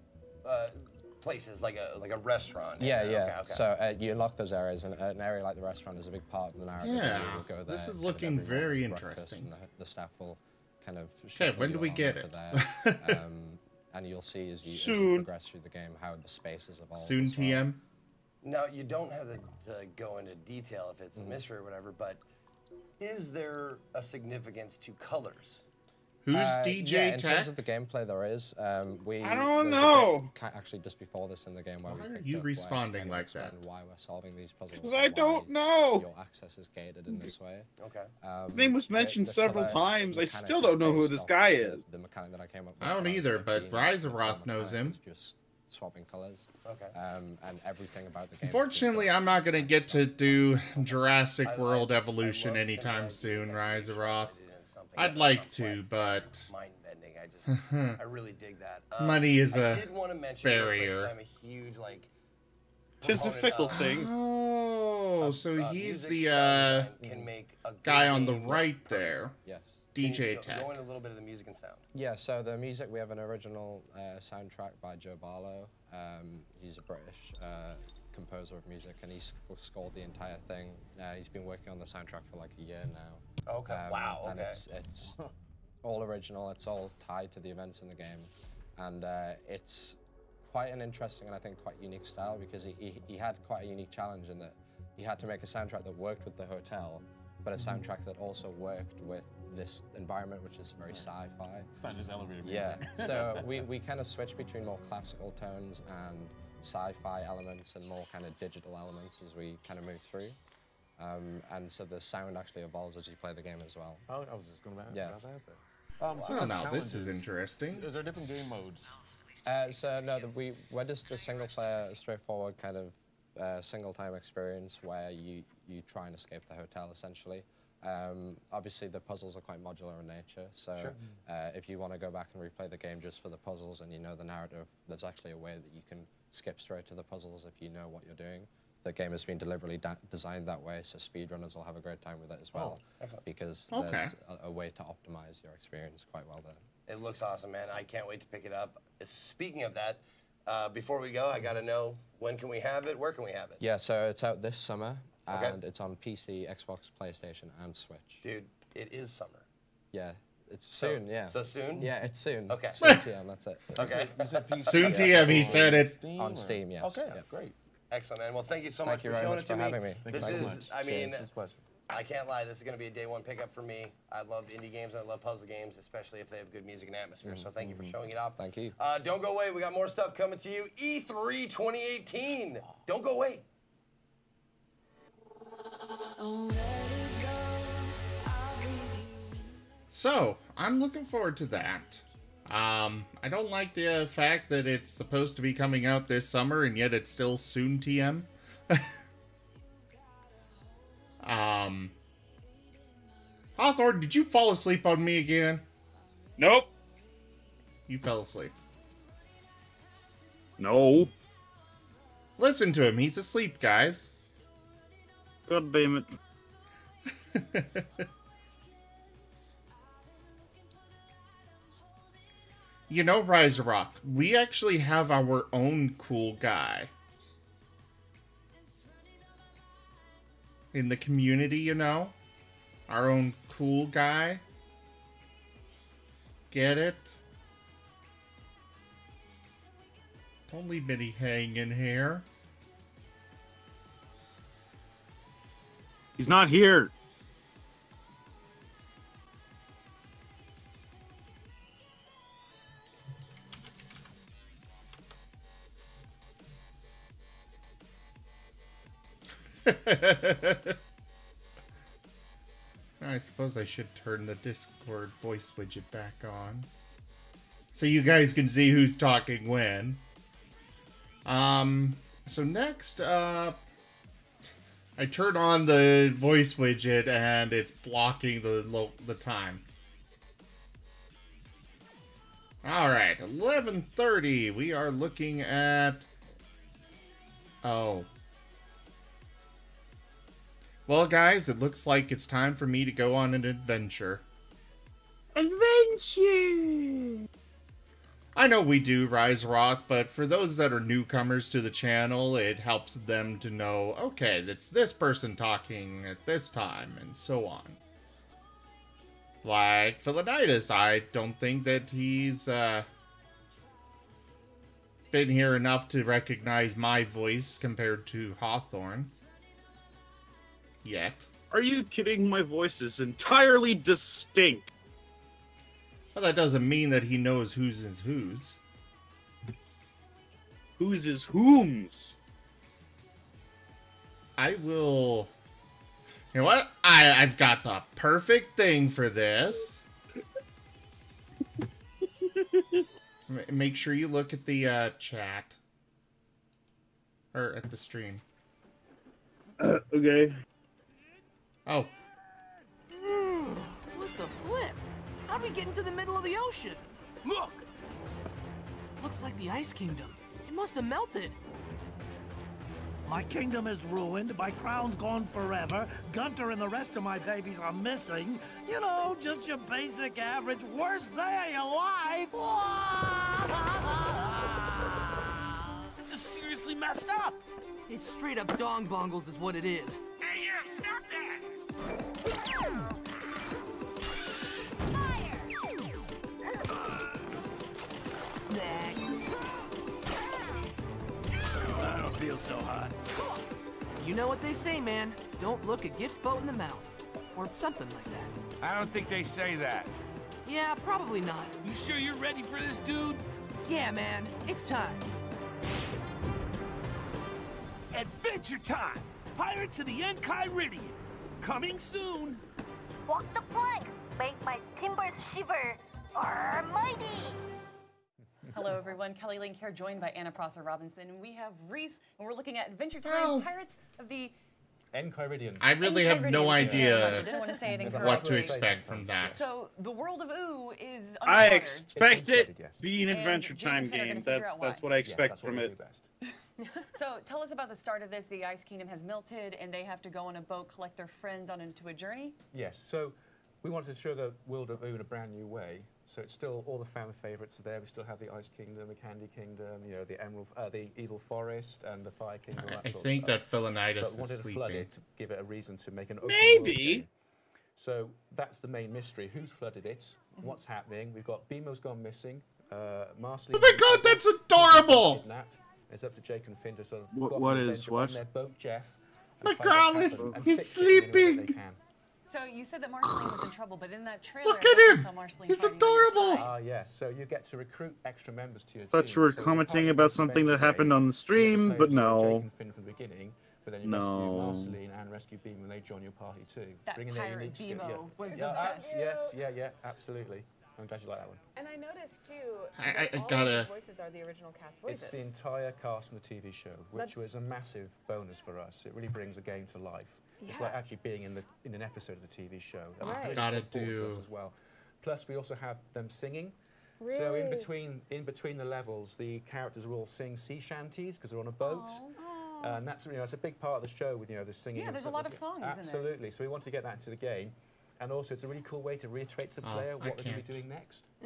S8: places, like a restaurant.
S19: Yeah, yeah.
S8: Okay.
S19: So you unlock those areas, and an area like the restaurant is a big part of the narrative.
S1: Yeah,
S19: you'll go there,
S1: this is looking very interesting.
S19: And the staff will kind of.
S1: Okay, when do we get it?
S19: And you'll see as you progress through the game how the spaces evolve.
S1: Soon, TM.
S8: Now, you don't have to go into detail if it's a mystery or whatever, but is there a significance to colors?
S1: Who's DJ
S19: yeah, in
S1: Tech?
S19: terms of the gameplay, there is.
S18: I don't know.
S19: Actually, just before this in the game, where
S1: why
S19: we
S1: are you responding like that?
S19: Why we're solving these puzzles?
S18: Because I don't know.
S19: Your access is gated in this way.
S8: Okay.
S18: His name was mentioned several times. I still don't know who this guy is.
S19: The mechanic that I came up with.
S1: I don't either, but Rizeroth knows him.
S19: Just swapping colors.
S8: Okay.
S19: And everything about the game.
S1: Unfortunately, I'm not going to get to do Jurassic World Evolution anytime soon, Rizeroth. I'd like to, but
S8: mind bending. I really dig that.
S1: Money is a
S8: did want to mention
S1: barrier.
S8: I'm a huge like.
S18: Tis a fickle thing.
S1: Oh, so he's the guy on the right there.
S19: Yes.
S1: DJ Tech.
S8: Go into a little bit of the music and sound.
S19: Yeah, so the music, we have an original soundtrack by Joe Barlow. He's a British composer of music, and he scored the entire thing. He's been working on the soundtrack for like a year now.
S8: Okay. Wow. Okay.
S19: And it's all original. It's all tied to the events in the game, and it's quite an interesting and I think quite unique style because he had quite a unique challenge in that he had to make a soundtrack that worked with the hotel, but a soundtrack that also worked with this environment, which is very sci-fi.
S12: It's not just elevator music.
S19: Yeah, so we kind of switch between more classical tones and sci-fi elements and more kind of digital elements as we kind of move through. And so the sound actually evolves as you play the game as well.
S12: Oh, I was just going to ask that.
S1: Well, now this is interesting.
S12: Is there different game modes?
S19: So no, we're just a single-player, straightforward kind of single-time experience where you try and escape the hotel essentially. Obviously, the puzzles are quite modular in nature, so if you want to go back and replay the game just for the puzzles and you know the narrative, there's actually a way that you can skip straight to the puzzles if you know what you're doing. The game has been deliberately designed that way, so speedrunners will have a great time with it as well, because there's a way to optimize your experience quite well there.
S8: It looks awesome, man. I can't wait to pick it up. Speaking of that, before we go, I got to know, when can we have it? Where can we have it?
S19: Yeah, so it's out this summer. And it's on PC, Xbox, PlayStation, and Switch.
S8: Dude, it is summer.
S19: Yeah. It's soon, yeah.
S8: So soon?
S19: Yeah, it's soon.
S8: Okay.
S19: Soon TM, that's it.
S8: Okay.
S12: You said PC.
S1: Soon TM, he said it.
S12: Steam,
S19: On Steam, yes.
S12: Okay,
S19: Yeah.
S12: great.
S8: Excellent, man. Well, thank you so
S19: Thank
S8: much
S19: you
S8: for
S19: very
S8: showing
S19: much
S8: it to
S19: for
S8: me.
S19: having me.
S12: Thank you
S8: This
S12: so
S8: is,
S12: much.
S8: I mean,
S19: Cheers, it's a pleasure.
S8: I can't lie. This is going to be a day one pickup for me. I love indie games. I love puzzle games, especially if they have good music and atmosphere. So thank you for showing it off.
S19: Thank you.
S8: Don't go away. We got more stuff coming to you. E3 2018. Don't go away.
S1: So, I'm looking forward to that. I don't like the fact that it's supposed to be coming out this summer and yet it's still soon TM. Hawthorne, did you fall asleep on me again?
S18: Nope.
S1: You fell asleep.
S18: No.
S1: Listen to him. He's asleep, guys.
S18: God damn it.
S1: You know, Riseroth, we actually have our own cool guy. In the community, you know? Our own cool guy. Get it? Don't leave Minnie hanging here.
S18: He's not here.
S1: I suppose I should turn the Discord voice widget back on, so you guys can see who's talking when. So next up, I turn on the voice widget and it's blocking the time. All right, 11:30. We are looking at. Oh. Well, guys, it looks like it's time for me to go on an adventure.
S18: Adventure!
S1: I know we do, Riseroth, but for those that are newcomers to the channel, it helps them to know, okay, it's this person talking at this time, and so on. Like Philonitis, I don't think that he's been here enough to recognize my voice compared to Hawthorne. Yet.
S18: Are you kidding? My voice is entirely distinct.
S1: Well, that doesn't mean that he knows whose is whose.
S18: Whose is whom's?
S1: I will... You know what? I've got the perfect thing for this. Make sure you look at the chat. Or at the stream.
S18: Okay.
S1: Oh.
S20: What the flip? How'd we get into the middle of the ocean? Look! Looks like the Ice Kingdom. It must have melted.
S21: My kingdom is ruined, my crown's gone forever, Gunter and the rest of my babies are missing. You know, just your basic average worst day of your life. This is seriously messed up.
S20: It's straight up dong bongles is what it is.
S21: Hey, you, stop that!
S20: Snack.
S21: I don't feel so hot.
S20: You know what they say, man. Don't look a gift boat in the mouth. Or something like that.
S21: I don't think they say that.
S20: Yeah, probably not.
S21: You sure you're ready for this, dude?
S20: Yeah, man. It's time.
S21: Adventure time! Pirates of the Enchiridion. Coming soon.
S22: Walk the plank. Make my timbers shiver. Almighty.
S14: Hello, everyone. Kelly Link here, joined by Anna Prosser Robinson. We have Reese, and we're looking at Adventure Time, Pirates of the
S13: Enchiridion.
S1: I really have no idea
S14: I didn't want to say it
S1: what to
S14: incorrectly.
S1: expect from that.
S14: So, the world of Ooh is underwater.
S18: I expect it to be an
S14: And
S18: Adventure
S14: Jake
S18: Time
S14: and Finn are
S18: game.
S14: gonna figure out
S18: That's
S14: why.
S18: what I expect from it.
S14: So, tell us about the start of this. The Ice Kingdom has melted, and they have to go on a boat, collect their friends into a journey.
S23: Yes, so we wanted to show the world of Ooh in a brand new way. So it's still all the fan favorites are there. We still have the Ice Kingdom, the Candy Kingdom, you know, the Emerald, the Evil Forest, and the Fire Kingdom.
S1: I think that Philonitis
S23: but
S1: is
S23: wanted to flood
S1: sleeping.
S23: it to give it a reason to make an open
S18: Maybe.
S23: world game. So that's the main mystery. Who's flooded it? What's happening? We've got BMO's gone missing. Marceline.
S1: Oh my God, that's adorable!
S23: Kidnapped. It's up to Jake and Finn to sort of
S2: What is what?
S23: Their boat, Jeff.
S1: He's sleeping.
S14: So you said that Marceline was in trouble, but in that trailer,
S1: Look at him!
S14: He's
S1: adorable!
S23: Yes, so you get to recruit extra members to your
S2: Thought
S23: team.
S2: you were
S23: So
S2: commenting about something that happened on the stream, but
S23: Jake
S2: no.
S23: and Finn from the beginning, but then you rescue Marceline and rescue Beam when they join your party too.
S14: That
S23: Bringing
S14: pirate
S23: their unique
S14: BMO was the
S23: yeah,
S14: best.
S23: yeah, absolutely. I'm glad you like that one.
S3: And I noticed too,
S1: I
S3: that all
S1: gotta-
S3: the voices are the original cast voices.
S23: It's the entire cast from the TV show, which
S3: That's-
S23: was a massive bonus for us. It really brings the game to life. It's
S3: Yeah.
S23: like actually being in an episode of the TV show. That was
S3: Right.
S23: really
S1: Gotta
S23: important to us
S1: do-
S23: as well. Plus, we also have them singing. So
S3: Really?
S23: in between the levels, the characters will all sing sea shanties because they're on a boat. And that's that's a big part of the show with the singing.
S14: Yeah,
S23: and
S14: there's a
S23: stuff
S14: lot
S23: like
S14: of
S23: that.
S14: songs in there.
S23: Absolutely. So we want to get that into the game. And also, it's a really cool way to reiterate to the
S1: Oh,
S23: player
S1: I
S23: what they're going to
S1: can't.
S23: be doing next.
S3: Oh,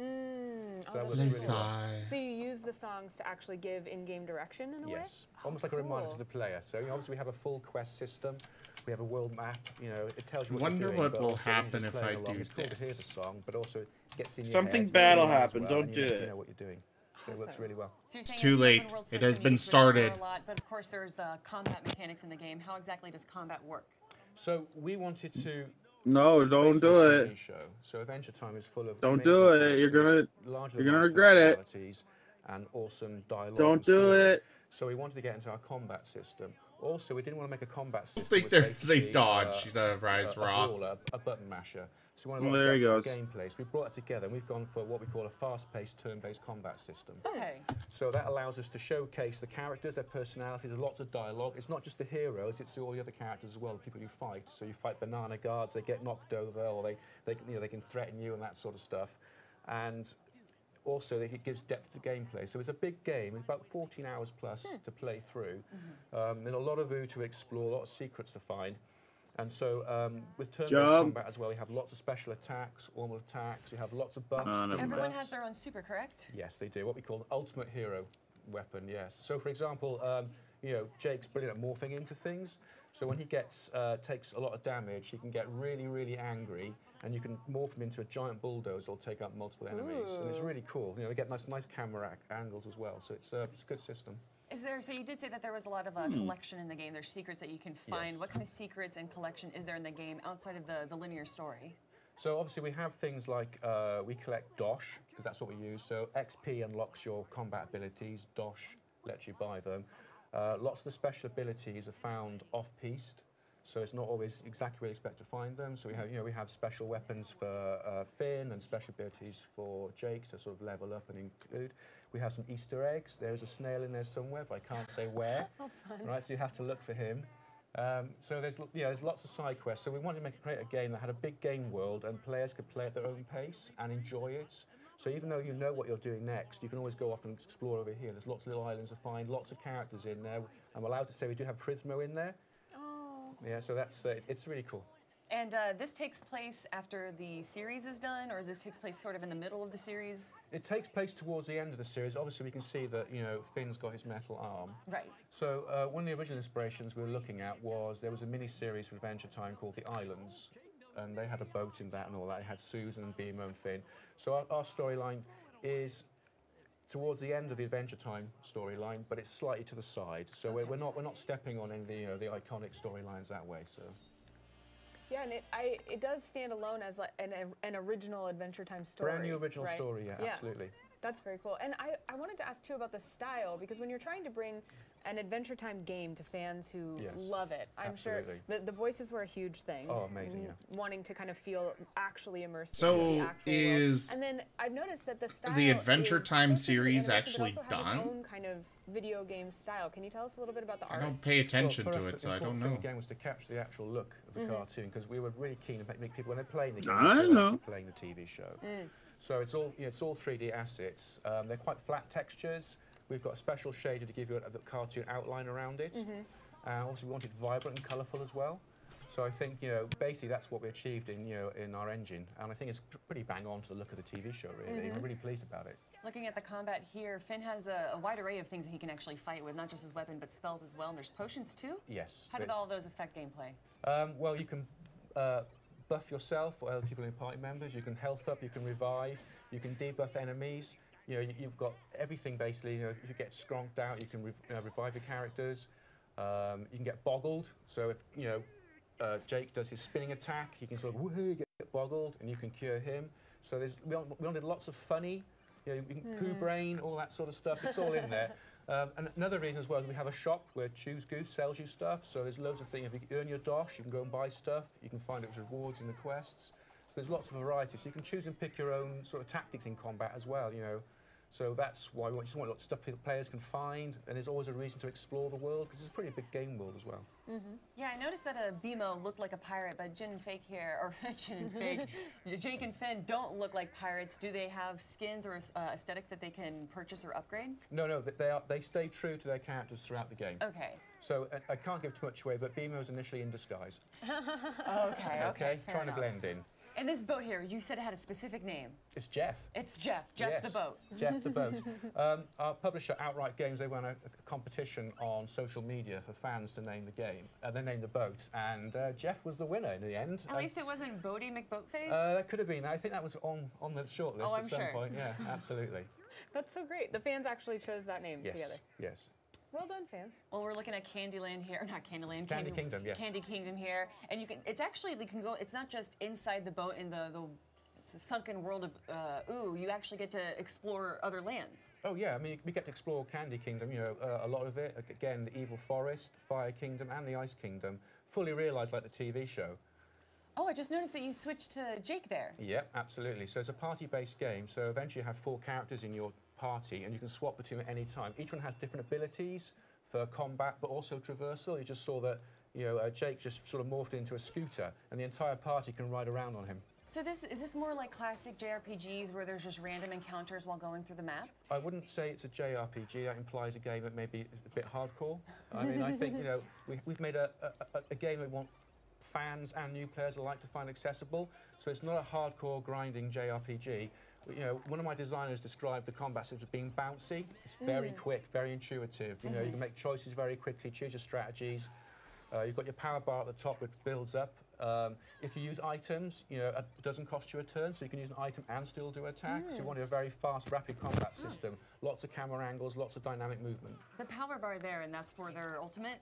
S23: So
S3: that's
S23: was
S3: really
S23: really
S3: cool.
S23: well.
S3: So you use the songs to actually give in-game direction in a way?
S23: Yes, almost like a reminder to the player. So obviously we have a full quest system. We have a world map. It tells you what
S1: Wonder
S23: you're doing.
S1: what
S23: but
S1: will
S23: also when you're
S1: happen
S23: just
S1: if
S23: playing
S1: I
S23: along,
S1: do
S23: it's cool to hear
S1: this.
S23: the song, but also it gets in your
S18: Something
S23: head
S18: bad will
S23: as
S18: happen,
S23: well,
S18: don't
S23: and you
S18: do
S23: actually
S18: it.
S23: know what you're doing. So it works really well.
S14: So you're saying
S1: Too
S14: it's
S1: late.
S14: open world
S1: It
S14: system,
S1: has
S14: you
S1: been
S14: need to explore
S1: started.
S14: A lot, but of course there's the combat mechanics in the game. How exactly does combat work?
S23: So we wanted to.
S2: No, don't do it.
S23: TV show. So Adventure Time is full of.
S2: Don't do
S23: amazing
S2: it. You're
S23: characters,
S2: gonna
S23: larger-than-life
S2: regret it.
S23: personalities, and awesome dialogue.
S2: Don't
S23: and
S2: do
S23: story.
S2: it.
S23: So we wanted to get into our combat system. Also, we didn't want to make a combat system.
S1: think
S23: with
S1: there's a
S23: basically,
S1: dodge, Rise
S23: a
S1: Roth.
S23: brawler, a button masher. So we wanted
S2: Well,
S23: a lot
S2: there
S23: of
S2: he
S23: depth
S2: goes.
S23: to gameplay. So we brought it together, and we've gone for what we call a fast-paced, turn-based combat system.
S14: Okay.
S23: So that allows us to showcase the characters, their personalities. There's lots of dialogue. It's not just the heroes; it's all the other characters as well. The people you fight. So you fight banana guards; they get knocked over, or they can threaten you and that sort of stuff. And also, it gives depth to gameplay. So it's a big game. It's about 14 hours plus to play through. There's a lot of OO to explore, a lot of secrets to find. And so with turn-based
S2: Jump.
S23: combat as well, we have lots of special attacks, normal attacks. We have lots of buffs.
S14: Everyone has their own super, correct?
S23: Yes, they do. What we call an ultimate hero weapon, yes. So, for example, Jake's brilliant at morphing into things. So when he takes a lot of damage, he can get really, really angry, and you can morph him into a giant bulldozer or take out multiple enemies. And it's really cool. You get nice camera angles as well. So it's a good system.
S14: So you did say that there was a lot of collection in the game. There's secrets that you can find.
S23: Yes.
S14: What kind of secrets and collection is there in the game outside of the linear story?
S23: So obviously we have things like we collect Dosh, because that's what we use. So XP unlocks your combat abilities. Dosh lets you buy them. Lots of the special abilities are found off-piste, so it's not always exactly where you expect to find them. So we have special weapons for Finn and special abilities for Jake to sort of level up and include. We have some Easter eggs. There's a snail in there somewhere, but I can't say where. Right, so you have to look for him. So there's lots of side quests. So we wanted to create a game that had a big game world and players could play at their own pace and enjoy it. So even though you know what you're doing next, you can always go off and explore over here. There's lots of little islands to find, lots of characters in there. I'm allowed to say we do have Prismo in there.
S14: Oh.
S23: Yeah, so that's it's really cool.
S14: And this takes place after the series is done, or this takes place sort of in the middle of the series?
S23: It takes place towards the end of the series. Obviously, we can see that Finn's got his metal arm.
S14: Right.
S23: So one of the original inspirations we were looking at was there was a mini-series for Adventure Time called The Islands, and they had a boat in that and all that. It had Susan, BMO, and Finn. So our storyline is towards the end of the Adventure Time storyline, but it's slightly to the side. So we're not stepping on any of the iconic storylines that way. So.
S3: Yeah, and it does stand alone as like an original Adventure Time story.
S23: Brand new original
S3: right?
S23: story, yeah, absolutely.
S3: That's very cool. And I wanted to ask too about the style, because when you're trying to bring an Adventure Time game to fans who love it, I'm
S23: absolutely.
S3: sure the voices were a huge thing.
S23: Oh, amazing, yeah.
S3: Wanting to kind of feel actually immersed
S1: So
S3: in the actual
S1: is
S3: world. And then I've noticed that the style
S1: the Adventure
S3: is
S1: Time
S3: so similar to
S1: series
S3: animation,
S1: actually
S3: but also has its
S1: done?
S3: own kind of video game style. Can you tell us a little bit about the art?
S1: I don't pay attention
S23: Well, for
S1: to
S23: us,
S1: it,
S23: the
S1: so I don't
S23: important thing
S1: know.
S23: again was to capture the actual look of the
S3: Mhm.
S23: cartoon, because we were really keen to make people, when they're playing the game,
S2: I
S23: feel
S2: know.
S23: actually playing the TV show. So it's all 3D assets. They're quite flat textures. We've got a special shader to give you a cartoon outline around it. Also, we wanted vibrant and colourful as well. So I think basically that's what we achieved in our engine, and I think it's pretty bang on to the look of the TV show. Really, I'm really pleased about it.
S14: Looking at the combat here, Finn has a wide array of things that he can actually fight with, not just his weapon, but spells as well. And there's potions too?
S23: Yes.
S14: How did all of those affect gameplay?
S23: Well, you can buff yourself or other people in party members. You can health up, you can revive, you can debuff enemies. You know, you've got everything basically. You know, if you get scronked out, you can revive your characters. You can get boggled. So if Jake does his spinning attack, he can sort of get boggled, and you can cure him. So we wanted lots of funny, you can poo brain, all that sort of stuff. It's all in there. And another reason as well is we have a shop where Choose Goose sells you stuff. So there's loads of things. If you earn your dosh, you can go and buy stuff. You can find it as rewards in the quests. So there's lots of variety. So you can choose and pick your own sort of tactics in combat as well. So that's why we just want lots of stuff players can find, and there's always a reason to explore the world, because it's a pretty big game world as well.
S14: Yeah, I noticed that BMO looked like a pirate, but Jin and Fake here, or Jin and Fake, Jake and Finn don't look like pirates. Do they have skins or aesthetics that they can purchase or upgrade?
S23: No, they stay true to their characters throughout the game.
S14: Okay.
S23: So I can't give too much away, but BMO was initially in disguise.
S14: Okay.
S23: Trying to blend in.
S14: And this boat here, you said it had a specific name.
S23: It's Jeff.
S14: It's Jeff. Jeff the boat.
S23: Jeff the boat. Our publisher, Outright Games, they ran a competition on social media for fans to name the game. They named the boat, and Jeff was the winner in the end.
S14: At least it wasn't Bodie McBoatface?
S23: That could have been. I think that was on the shortlist at some point. Yeah, absolutely.
S3: That's so great. The fans actually chose that name together.
S23: Yes.
S3: Well done, fans.
S14: Well, we're looking at Candyland here, not Candyland.
S23: Candy Kingdom, yes.
S14: Candy Kingdom here, and you can. It's actually you can go. It's not just inside the boat in the sunken world of Ooh. You actually get to explore other lands.
S23: Oh yeah, I mean we get to explore Candy Kingdom. A lot of it. Again, the Evil Forest, Fire Kingdom, and the Ice Kingdom, fully realised like the TV show.
S14: Oh, I just noticed that you switched to Jake there.
S23: Yep, absolutely. So it's a party-based game. So eventually you have 4 characters in your party, and you can swap between them at any time. Each one has different abilities for combat, but also traversal. You just saw that, Jake just sort of morphed into a scooter, and the entire party can ride around on him.
S14: So is this more like classic JRPGs where there's just random encounters while going through the map?
S23: I wouldn't say it's a JRPG. That implies a game that maybe is a bit hardcore. I mean, I think, we've made a game that we want fans and new players alike to find accessible. So it's not a hardcore grinding JRPG. One of my designers described the combat as being bouncy. It's very quick, very intuitive. You can make choices very quickly, choose your strategies. You've got your power bar at the top, which builds up. If you use items, it doesn't cost you a turn, so you can use an item and still do attack. So you want a very fast, rapid combat system. Lots of camera angles, lots of dynamic movement.
S14: The power bar there, and that's for their ultimate?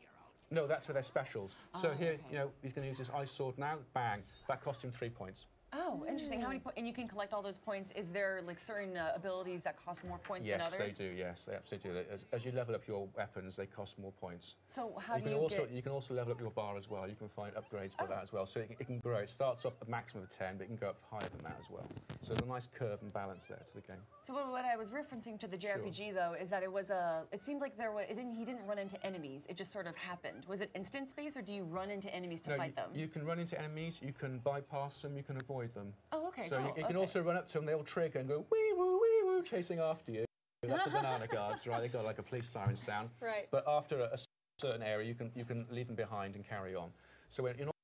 S23: No, that's for their specials. So here, he's going to use this ice sword now. Bang. That cost him 3 points.
S14: Oh, interesting. How many points? And you can collect all those points. Is there like certain abilities that cost more points than others?
S23: Yes, they do. Yes, they absolutely do. As you level up your weapons, they cost more points.
S14: So how do you get?
S23: You can also level up your bar as well. You can find upgrades for that as well. So it can grow. It starts off a maximum of 10, but it can go up higher than that as well. So there's a nice curve and balance there to the game.
S14: So what I was referencing to the JRPG though is that it seemed like he didn't run into enemies. It just sort of happened. Was it instant space, or do you run into enemies to fight them?
S23: You can run into enemies. You can bypass them. You can avoid them.
S14: Oh, okay.
S23: So you can also run up to them, they'll trigger and go wee woo, chasing after you. That's the banana guards, right? They've got like a police siren sound.
S3: Right.
S23: But after a certain area, you can leave them behind and carry on. So you're not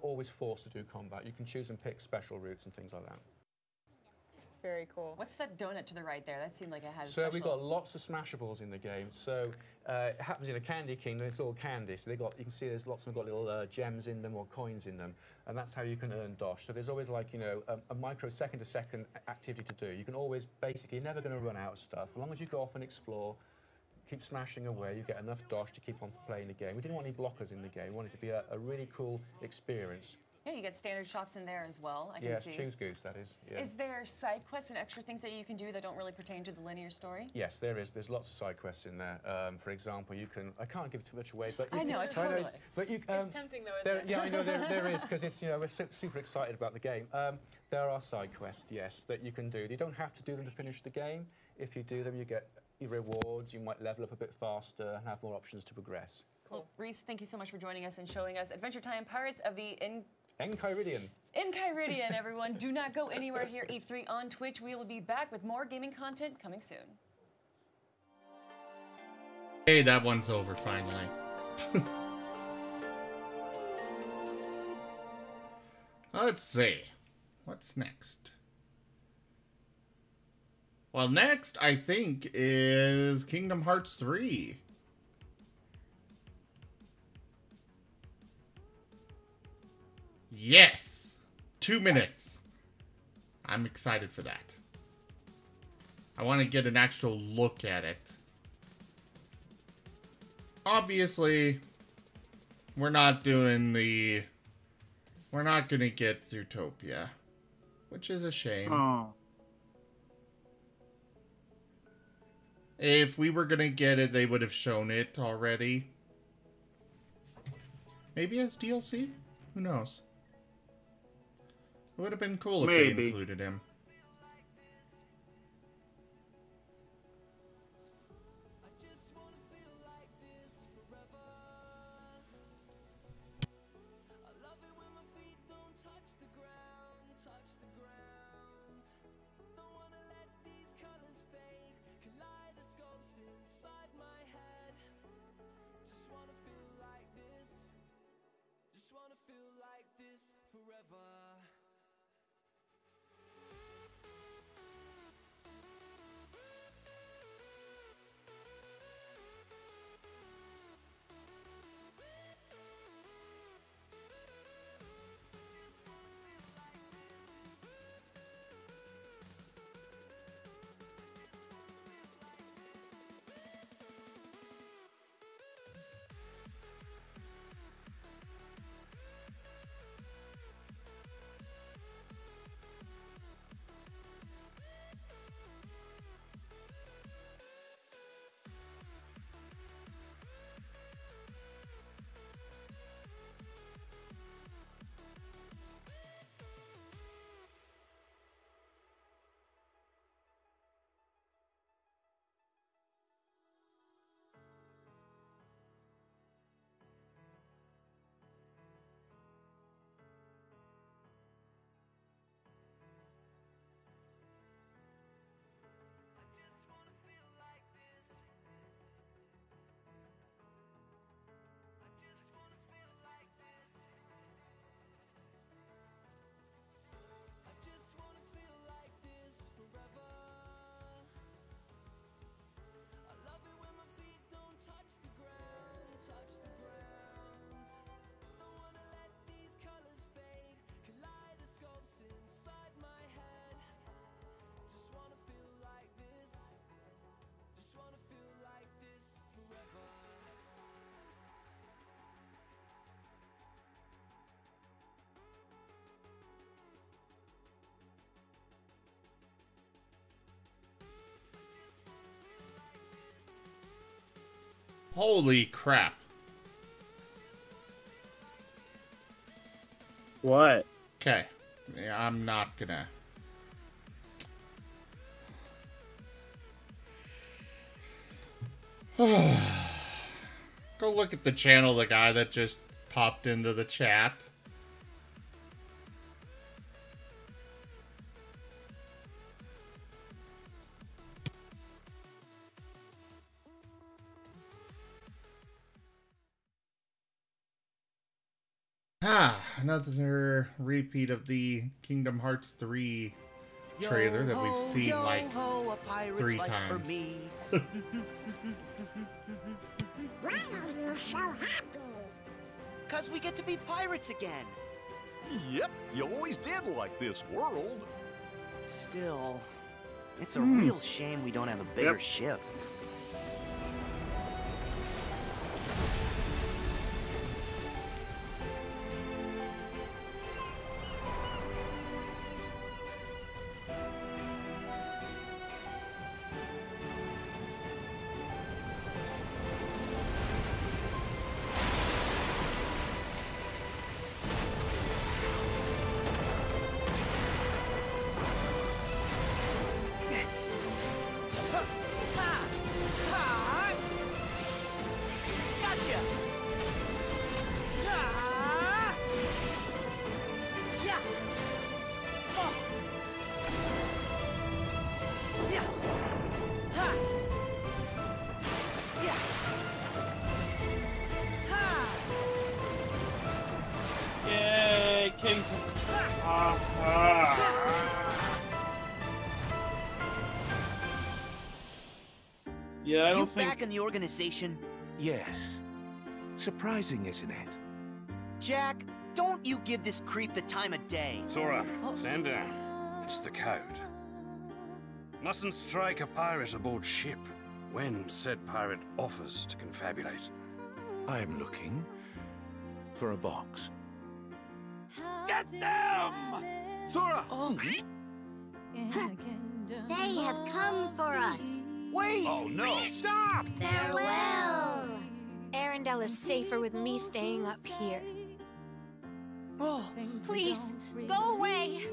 S23: always forced to do combat. You can choose and pick special routes and things like that.
S3: Very cool.
S14: What's that donut to the right there? That seemed like it had.
S23: So we've got lots of smashables in the game. So it happens in a Candy Kingdom. It's all candy. So you can see there's lots of them got little gems in them or coins in them, and that's how you can earn dosh. So there's always like a micro second-to-second activity to do. You can always basically you're never going to run out of stuff as long as you go off and explore. Keep smashing away. You get enough dosh to keep on playing the game. We didn't want any blockers in the game. We wanted it to be a really cool experience.
S14: Yeah, you get standard shops in there as well. I can see.
S23: Yes, Choose Goose, that is. Yeah.
S14: Is there side quests and extra things that you can do that don't really pertain to the linear story?
S23: Yes, there is. There's lots of side quests in there. For example, I can't give too much away, but
S14: I know, totally.
S23: But
S3: it's tempting though, isn't it?
S23: Yeah, I know there is, because it's we're super excited about the game. There are side quests, yes, that you can do. You don't have to do them to finish the game. If you do them, you get your rewards. You might level up a bit faster and have more options to progress.
S14: Cool. Reese, thank you so much for joining us and showing us Adventure Time Pirates of the
S23: Enchiridion.
S14: Enchiridion, everyone. Do not go anywhere here, E3 on Twitch. We will be back with more gaming content coming soon.
S1: Hey, that one's over finally. Let's see. What's next? Well, next, I think, is Kingdom Hearts 3. Yes! 2 minutes. I'm excited for that. I want to get an actual look at it. Obviously, we're not doing the... We're not going to get Zootopia, which is a shame.
S2: Oh.
S1: If we were going to get it, they would have shown it already. Maybe as DLC? Who knows? It would have been cool if they included him. Holy crap.
S2: What?
S1: Okay. Yeah, I'm not gonna... Go look at the channel, the guy that just popped into the chat. Another repeat of the Kingdom Hearts 3 trailer that we've seen like 3 times.
S4: Why are you so happy? 'Cause we get to be pirates again.
S7: Yep, you always did like this world.
S4: Still, it's a real shame we don't have a bigger ship. Yeah, I don't think... back in the organization?
S10: Yes. Surprising, isn't it?
S4: Jack, Don't you give this creep the time of day.
S9: Sora, stand down. It's the code. Mustn't strike a pirate aboard ship when said pirate offers to confabulate.
S10: I'm looking for a box.
S9: Get them!
S10: Sora!
S22: They have come for us.
S4: Wait!
S10: Oh no!
S9: Stop!
S22: Farewell. Arendelle is safer with me staying up here.
S4: Oh,
S22: Please, go away.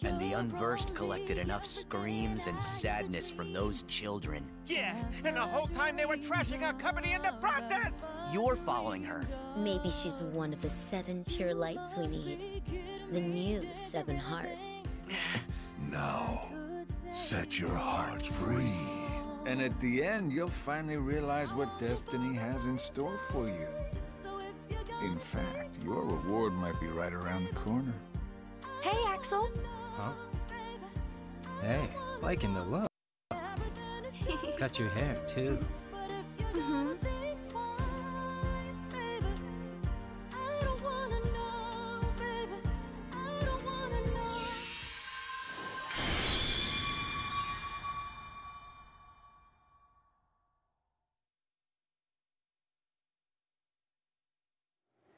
S4: And the unversed collected enough screams and sadness from those children.
S11: Yeah, and the whole time they were trashing our company in the process!
S4: You're following her.
S22: Maybe she's one of the 7 pure lights we need. The new 7 hearts.
S10: Now, set your heart free. And at the end, you'll finally realize what destiny has in store for you. In fact, your reward might be right around the corner.
S22: Hey, Axel.
S24: Huh? Hey, liking the look. Cut your hair, too.
S22: Mm-hmm.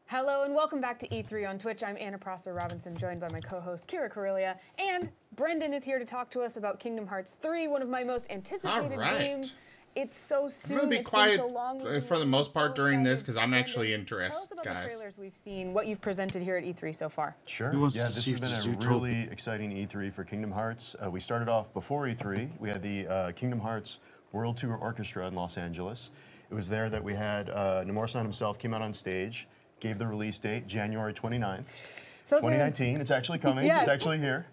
S3: Hello and welcome back to E3 on Twitch. I'm Anna Prosser Robinson, joined by my co-host Kira Corellia, and Brendan is here to talk to us about Kingdom Hearts 3, one of my most anticipated games. It's so soon.
S1: I'm gonna be
S3: it's
S1: quiet
S3: been so long
S1: for the most part during this because I'm actually interested,
S3: Tell us about the
S1: guys.
S3: trailers we've seen, what you've presented here at E3 so far.
S25: Sure.
S1: Who wants
S25: Yeah,
S1: to
S25: this
S1: see
S25: has been
S1: if
S25: a
S1: it's
S25: really exciting E3 for Kingdom Hearts. We started off before E3. We had the Kingdom Hearts World Tour Orchestra in Los Angeles. It was there that we had Nomura-san himself came out on stage, gave the release date, January 29th, 2019. It's actually coming.
S3: Yes.
S25: It's actually here.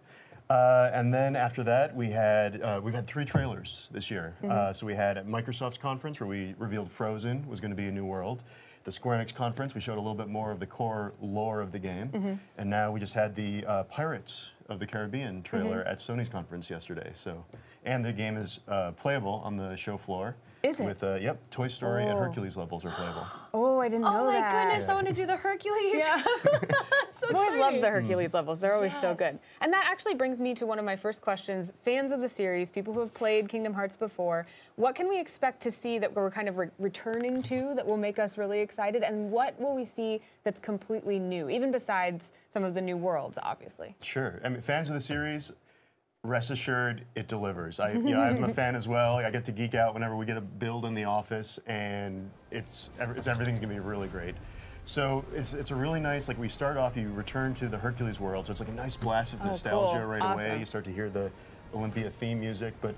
S25: And then after that, we've had 3 trailers this year. So we had at Microsoft's conference where we revealed Frozen was going to be a new world. The Square Enix conference, we showed a little bit more of the core lore of the game. And now we just had the Pirates of the Caribbean trailer at Sony's conference yesterday. So, and the game is playable on the show floor.
S3: Is it?
S25: With, yep, Toy Story and Hercules levels are playable.
S3: Oh, I didn't know that.
S14: Oh my goodness, I want to do the Hercules.
S3: Yeah.
S14: So
S3: I've always
S14: exciting.
S3: loved the Hercules levels. They're always so good. And that actually brings me to one of my first questions. Fans of the series, people who have played Kingdom Hearts before, what can we expect to see that we're kind of returning to that will make us really excited? And what will we see that's completely new, even besides some of the new worlds, obviously?
S25: Sure. I mean, fans of the series, rest assured, it delivers. I'm a fan as well. I get to geek out whenever we get a build in the office, and it's everything's gonna be really great. So it's a really nice, like we start off, you return to the Hercules world, so it's like a nice blast of nostalgia right away. You start to hear the Olympia theme music, but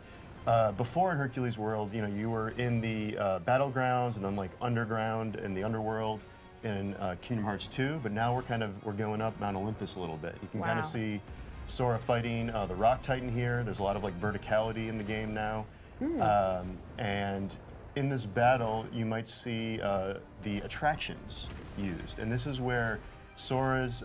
S25: before in Hercules world, you know, you were in the battlegrounds and then like underground and the underworld in Kingdom Hearts 2, but now we're going up Mount Olympus a little bit. You can kind of see Sora fighting the Rock Titan here. There's a lot of like verticality in the game now. And in this battle, you might see the attractions used. And this is where Sora's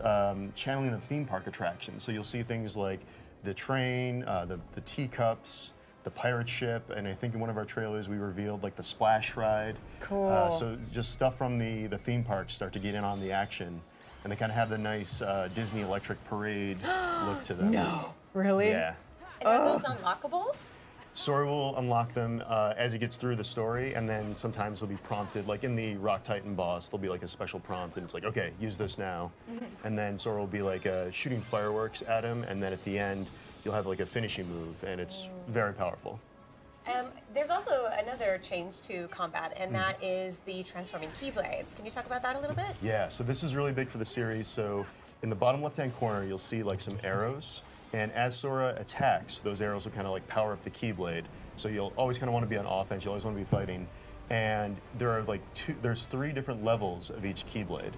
S25: channeling the theme park attractions. So you'll see things like the train, the teacups, the pirate ship, and I think in one of our trailers we revealed like the splash ride.
S3: Cool.
S25: So just stuff from the theme parks start to get in on the action. And they kind of have the nice Disney Electric Parade look to them.
S3: No. Really?
S25: Yeah.
S14: And are those unlockable?
S25: Sora will unlock them as he gets through the story, and then sometimes he'll be prompted, like in the Rock Titan boss, there'll be like a special prompt, and it's like, okay, use this now. And then Sora will be like shooting fireworks at him, and then at the end, you'll have like a finishing move, and it's very powerful.
S14: There's also another change to combat, and that is the transforming Keyblades. Can you talk about that a little bit?
S25: Yeah, so this is really big for the series. So in the bottom left-hand corner, you'll see like some arrows. And as Sora attacks, those arrows will kind of like power up the Keyblade. So you'll always kind of want to be on offense. You always want to be fighting. And there are like there's 3 different levels of each Keyblade.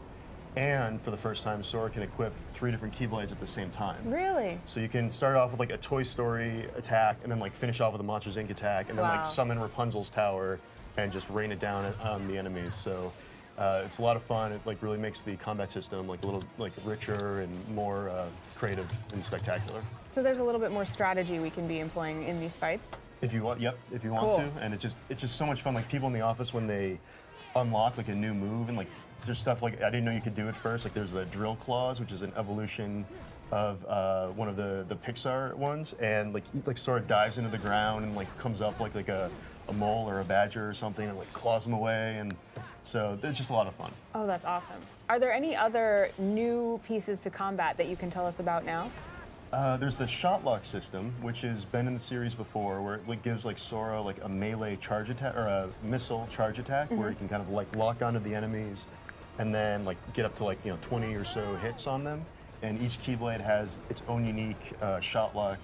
S25: And for the first time, Sora can equip 3 different Keyblades at the same time.
S3: Really?
S25: So you can start off with like a Toy Story attack, and then like finish off with a Monsters Inc. attack, and then like summon Rapunzel's tower, and just rain it down on the enemies. So it's a lot of fun. It like really makes the combat system like a little like richer and more creative and spectacular.
S3: So there's a little bit more strategy we can be employing in these fights?
S25: If you want, yep, if you want
S3: Cool.
S25: to, and it's just so much fun. Like people in the office when they unlock like a new move, and like there's stuff like I didn't know you could do it first. Like there's the drill claws, which is an evolution of one of the Pixar ones, and like he like sort of dives into the ground and like comes up like a mole or a badger or something, and like claws them away, and so it's just a lot of fun.
S3: Oh, that's awesome. Are there any other new pieces to combat that you can tell us about now?
S25: There's the shot lock system, which has been in the series before, where it like, gives like Sora like a melee charge attack or a missile charge attack, where he can kind of like lock onto the enemies, and then like get up to like 20 or so hits on them. And each Keyblade has its own unique shot lock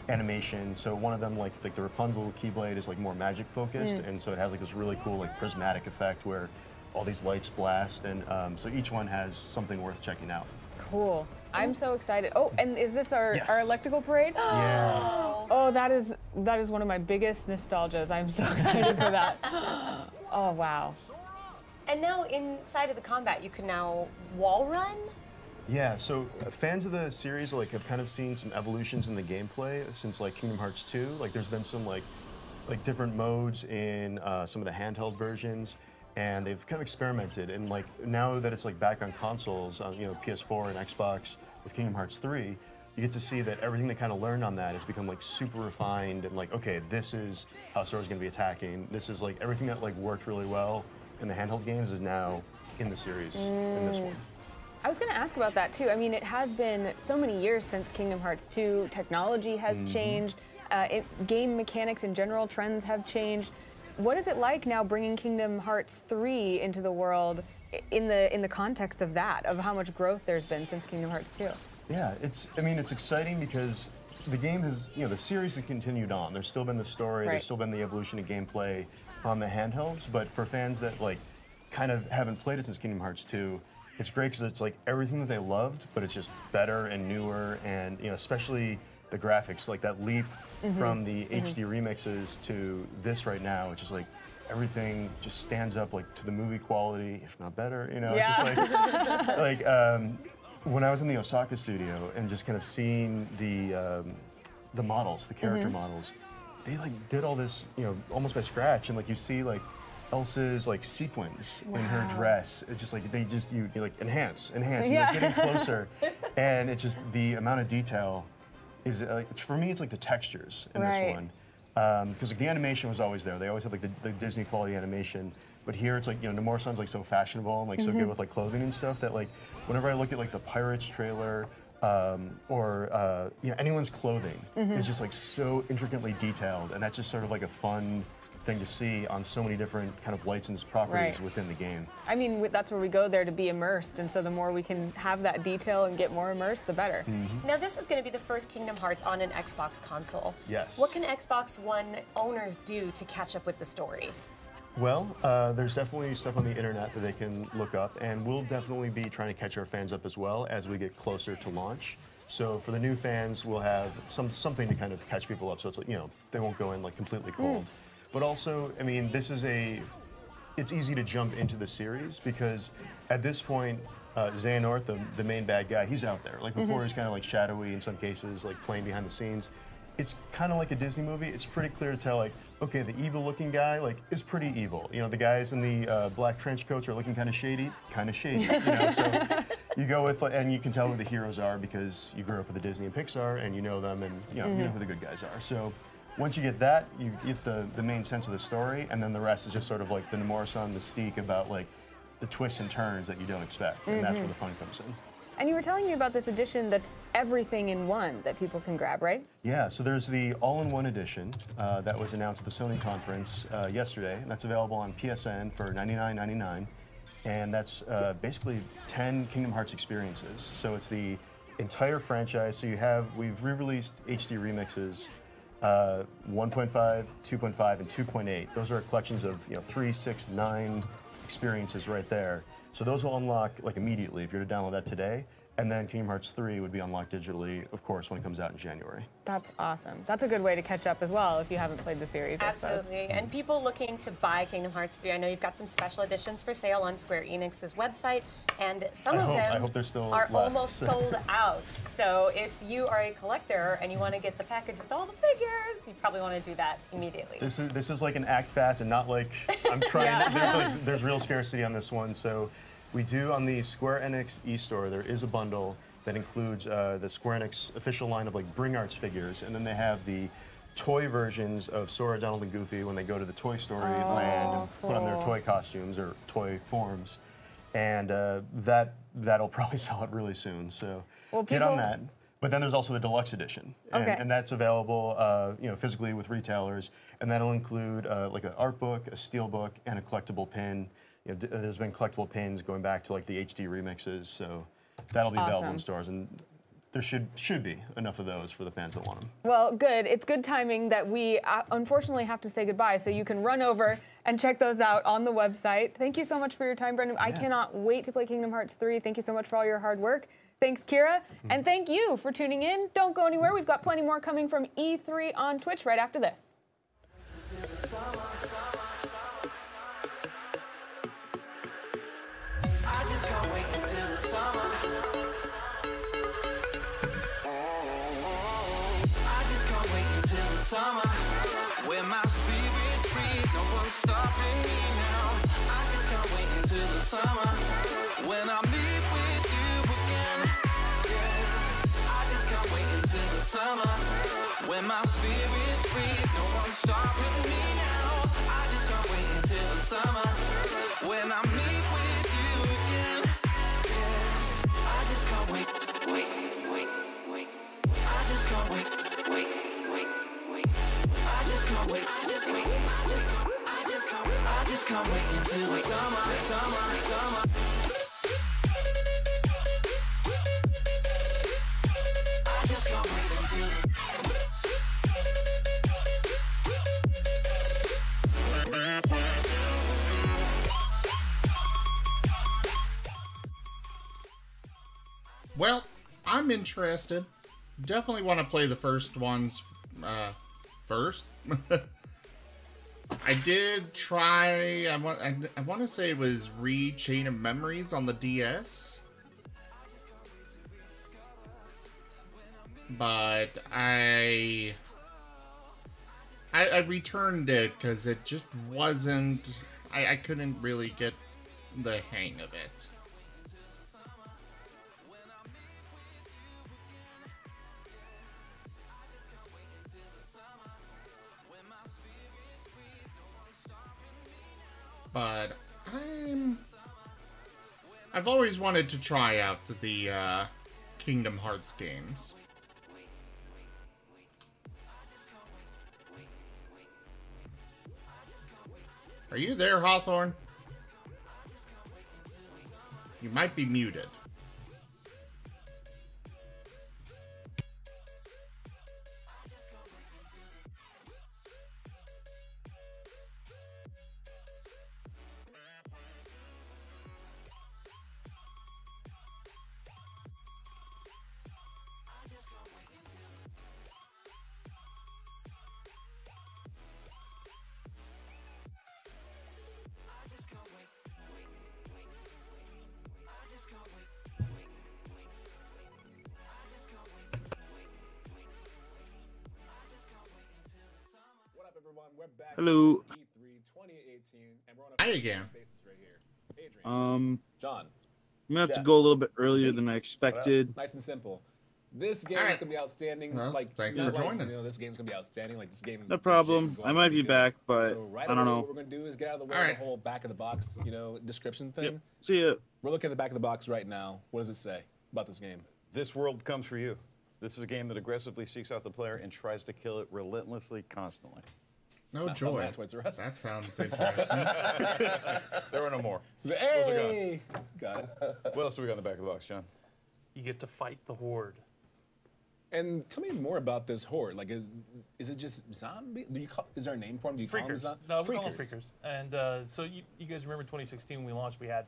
S25: animation. So one of them, like the Rapunzel Keyblade, is like more magic focused, and so it has like this really cool like prismatic effect where all these lights blast, and so each one has something worth checking out.
S3: Cool. I'm so excited. Oh, and is this our electrical parade?
S25: Yeah.
S3: Oh, that is one of my biggest nostalgias. I'm so excited for that. Oh, wow.
S5: And now inside of the combat, you can now wall run?
S25: Yeah, so fans of the series like have kind of seen some evolutions in the gameplay since like Kingdom Hearts 2. Like there's been some like different modes in some of the handheld versions, and they've kind of experimented. And like now that it's like back on consoles, on PS4 and Xbox with Kingdom Hearts 3, you get to see that everything they kind of learned on that has become like super refined, and like, okay, this is how Sora's going to be attacking. This is like everything that like worked really well in the handheld games is now in the series in this one.
S3: I was going to ask about that too. I mean, it has been so many years since Kingdom Hearts 2. Technology has changed. Game mechanics in general, trends have changed. What is it like now bringing Kingdom Hearts 3 into the world in the context of that, of how much growth there's been since Kingdom Hearts 2?
S25: Yeah, it's exciting because the game has, the series has continued on. There's still been the story,
S3: Right.
S25: there's still been the evolution of gameplay on the handhelds, but for fans that like kind of haven't played it since Kingdom Hearts 2, it's great because it's like everything that they loved, but it's just better and newer, and especially the graphics, like that leap from the HD remixes to this right now, which is like everything just stands up like to the movie quality, if not better.
S3: Yeah.
S25: Just like when I was in the Osaka studio and just kind of seeing the models, the character models, they like did all this almost by scratch, and like you see like Elsa's like sequins in her dress. It's just like you like enhance, and like getting closer, and it's just the amount of detail is like, for me it's like the textures in this one, because like the animation was always there. They always had like the Disney quality animation, but here it's like Nomura-san's like so fashionable and like so good with like clothing and stuff that like whenever I look at like the Pirates trailer or anyone's clothing is just like so intricately detailed, and that's just sort of like a fun thing to see on so many different kind of licensed properties within the game.
S3: I mean, that's where we go there to be immersed, and so the more we can have that detail and get more immersed, the better.
S5: Now, this is going to be the first Kingdom Hearts on an Xbox console.
S25: Yes.
S5: What can Xbox One owners do to catch up with the story?
S25: Well, there's definitely stuff on the internet that they can look up, and we'll definitely be trying to catch our fans up as well as we get closer to launch. So for the new fans, we'll have something to kind of catch people up, so it's like, they won't go in like completely cold. But also, I mean, it's easy to jump into the series because at this point, Xehanort, the main bad guy, he's out there. Like before, he's kind of like shadowy in some cases, like playing behind the scenes. It's kind of like a Disney movie. It's pretty clear to tell, like, okay, the evil-looking guy, like, is pretty evil. The guys in the black trench coats are looking kind of shady. So you go with, and you can tell who the heroes are because you grew up with the Disney and Pixar, and you know them, and you know who the good guys are. So once you get that, you get the main sense of the story, and then the rest is just sort of like the Nomura-san mystique about like the twists and turns that you don't expect, and that's where the fun comes in.
S3: And you were telling me about this edition that's everything in one that people can grab, right?
S25: Yeah, so there's the all-in-one edition that was announced at the Sony conference yesterday, and that's available on PSN for $99.99, and that's basically 10 Kingdom Hearts experiences. So it's the entire franchise. So we've re-released HD remixes. 1.5, 2.5, and 2.8. Those are collections of 3, 6, 9 experiences right there. So those will unlock like immediately if you're to download that today. And then Kingdom Hearts 3 would be unlocked digitally, of course, when it comes out in January.
S3: That's awesome. That's a good way to catch up as well if you haven't played the series.
S5: Absolutely. And people looking to buy Kingdom Hearts 3, I know you've got some special editions for sale on Square Enix's website, and some of them are almost sold out. So if you are a collector and you want to get the package with all the figures, you probably want to do that immediately.
S25: This is like an act fast and not like I'm trying. There's real scarcity on this one. So we do on the Square Enix eStore, there is a bundle that includes the Square Enix official line of like Bring Arts figures, and then they have the toy versions of Sora, Donald, and Goofy when they go to the Toy Story land and put on their toy costumes or toy forms. And that'll probably sell out really soon. So get on that. But then there's also the deluxe edition, and that's available, physically with retailers, and that'll include like an art book, a steel book, and a collectible pin. There's been collectible pins going back to like the HD remixes, so that'll be available in stores, and there should be enough of those for the fans that want them.
S3: Well, good. It's good timing that we unfortunately have to say goodbye, so you can run over and check those out on the website. Thank you so much for your time, Brendan. I cannot wait to play Kingdom Hearts 3. Thank you so much for all your hard work. Thanks, Kira. And thank you for tuning in. Don't go anywhere. We've got plenty more coming from E3 on Twitch right after this.
S6: Summer, where my spirit's free, no one's stopping me now. I just can't wait until the summer, when I meet with you again. Yeah. I just can't wait until the summer, when my spirit's free, no one's stopping me now. I just can't wait until the summer, when I meet with you again. Yeah. I just can't wait. I just can't wait. I just can't wait until the summer. I just can't wait until
S1: Well, I'm interested. Definitely want to play the first ones first. I did try, I want to say it was Chain of Memories on the DS. But I returned it because it just wasn't, I couldn't really get the hang of it. But I've always wanted to try out the Kingdom Hearts games. Are you there, Hawthorne? You might be muted.
S2: Hello.
S1: Hi again.
S2: John. I'm gonna have to
S12: Jeff.
S2: go a little bit earlier than I expected.
S12: Nice and simple. This game is gonna be outstanding.
S2: Well,
S12: like
S2: thanks
S12: not
S2: for
S12: like,
S2: joining.
S12: You know, this game's gonna be outstanding. Like this game.
S2: No problem. I might be back, but
S12: So right
S2: I don't
S12: away,
S2: know.
S12: What we're gonna do is get out of the way of the whole back of the box, description thing.
S2: Yep. See ya.
S12: We're looking at the back of the box right now. What does it say about this game?
S15: This world comes for you. This is a game that aggressively seeks out the player and tries to kill it relentlessly, constantly.
S1: No
S12: That's not
S1: joy.
S12: bad, Toys R Us.
S1: That sounds interesting.
S15: There are no more.
S12: Hey! Got it.
S15: What else do we got in the back of the box, John?
S12: You get to fight the Horde. And tell me more about this Horde. Like, is it just zombie? Is there a name for them? Do you call them
S16: Freakers.
S12: zombies?
S16: No, we call them Freakers. And so you guys remember 2016 when we launched, we had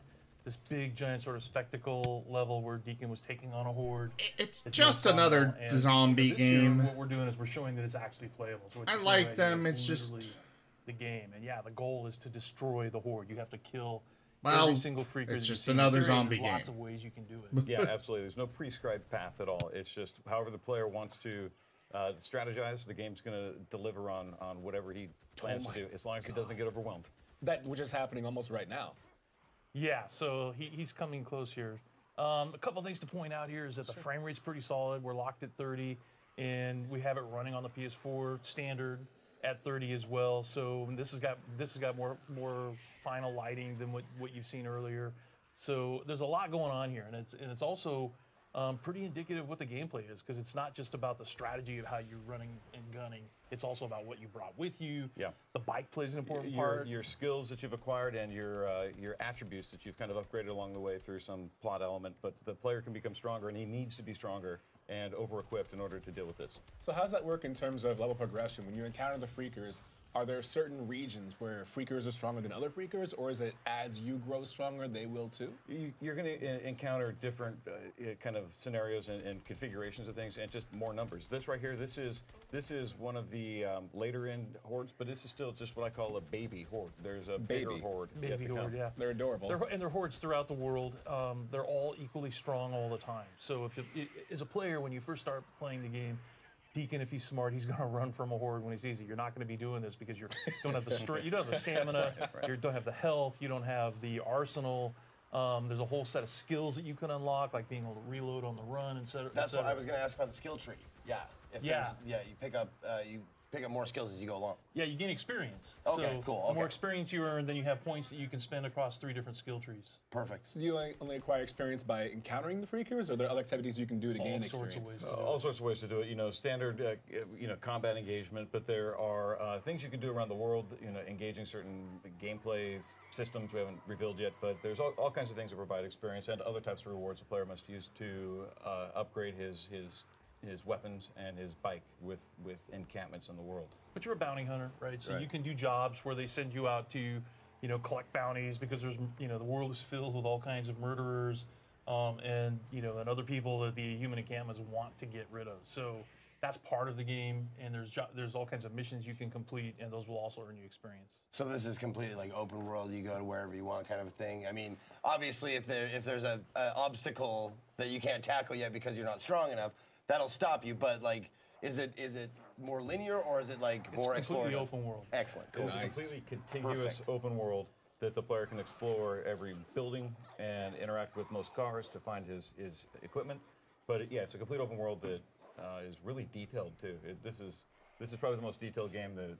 S8: this big giant sort of spectacle level where Deacon was taking on a horde.
S1: It's just another zombie game.
S8: Year, what we're doing is we're showing that it's actually playable. So
S1: I like them. It's just
S8: the game, and yeah, the goal is to destroy the horde. You have to kill
S1: well,
S8: every single freaker.
S1: It's just another zombie
S8: game.
S1: game.
S8: Lots of ways you can do it.
S15: Yeah, absolutely. There's no prescribed path at all. It's just however the player wants to strategize. The game's going to deliver on whatever he plans to do, as long as he doesn't get overwhelmed.
S12: That which is happening almost right now.
S8: Yeah, so he's coming close here. A couple things to point out here is that the frame rate's pretty solid. We're locked at 30, and we have it running on the PS4 standard at 30 as well. So this has got more final lighting than what you've seen earlier. So there's a lot going on here, and it's also pretty indicative of what the gameplay is, because it's not just about the strategy of how you're running and gunning. It's also about what you brought with you.
S15: Yeah.
S8: The bike plays an important part.
S15: Your skills that you've acquired and your attributes that you've kind of upgraded along the way through some plot element. But the player can become stronger, and he needs to be stronger and over-equipped in order to deal with this.
S12: So how does that work in terms of level progression? When you encounter the freakers, are there certain regions where freakers are stronger than other freakers, or is it as you grow stronger, they will too?
S15: You're going to encounter different kind of scenarios and configurations of things, and just more numbers. This right here, this is one of the later end hordes, but this is still just what I call a baby horde. There's a bigger horde.
S8: Baby horde, yeah.
S12: They're adorable.
S8: They're hordes throughout the world. They're all equally strong all the time. So as a player, when you first start playing the game, Deacon, if he's smart, he's going to run from a horde when he sees it. You're not going to be doing this because you don't have the strength, you don't have the stamina, you don't have the health, you don't have the arsenal. There's a whole set of skills that you can unlock, like being able to reload on the run, etc.
S16: That's what I was going to ask about the skill tree. Yeah. You pick up more skills as you go along.
S8: Yeah, you gain experience.
S16: Okay,
S8: so
S16: cool.
S8: The more experience you earn, then you have points that you can spend across 3 different skill trees.
S16: Perfect.
S12: So do you only acquire experience by encountering the freakers, or are there other activities you can do to gain experience?
S15: All sorts of ways to do it. Standard, combat engagement, but there are things you can do around the world. Engaging certain gameplay systems we haven't revealed yet, but there's all kinds of things that provide experience and other types of rewards a player must use to upgrade his weapons and his bike with encampments in the world.
S8: But you're a bounty hunter, right? So you can do jobs where they send you out to, collect bounties, because there's, the world is filled with all kinds of murderers, and other people that the human encampments want to get rid of. So that's part of the game, and there's all kinds of missions you can complete, and those will also earn you experience.
S16: So this is completely like open world. You go to wherever you want, kind of a thing. I mean, obviously, if there's an obstacle that you can't tackle yet because you're not strong enough, that'll stop you. But like, is it more linear, or is it like more explorative?
S8: It's completely open world.
S16: Excellent. Cool.
S15: It's a completely contiguous open world that the player can explore every building and interact with most cars to find his equipment. But it's a complete open world that is really detailed too. This is probably the most detailed game that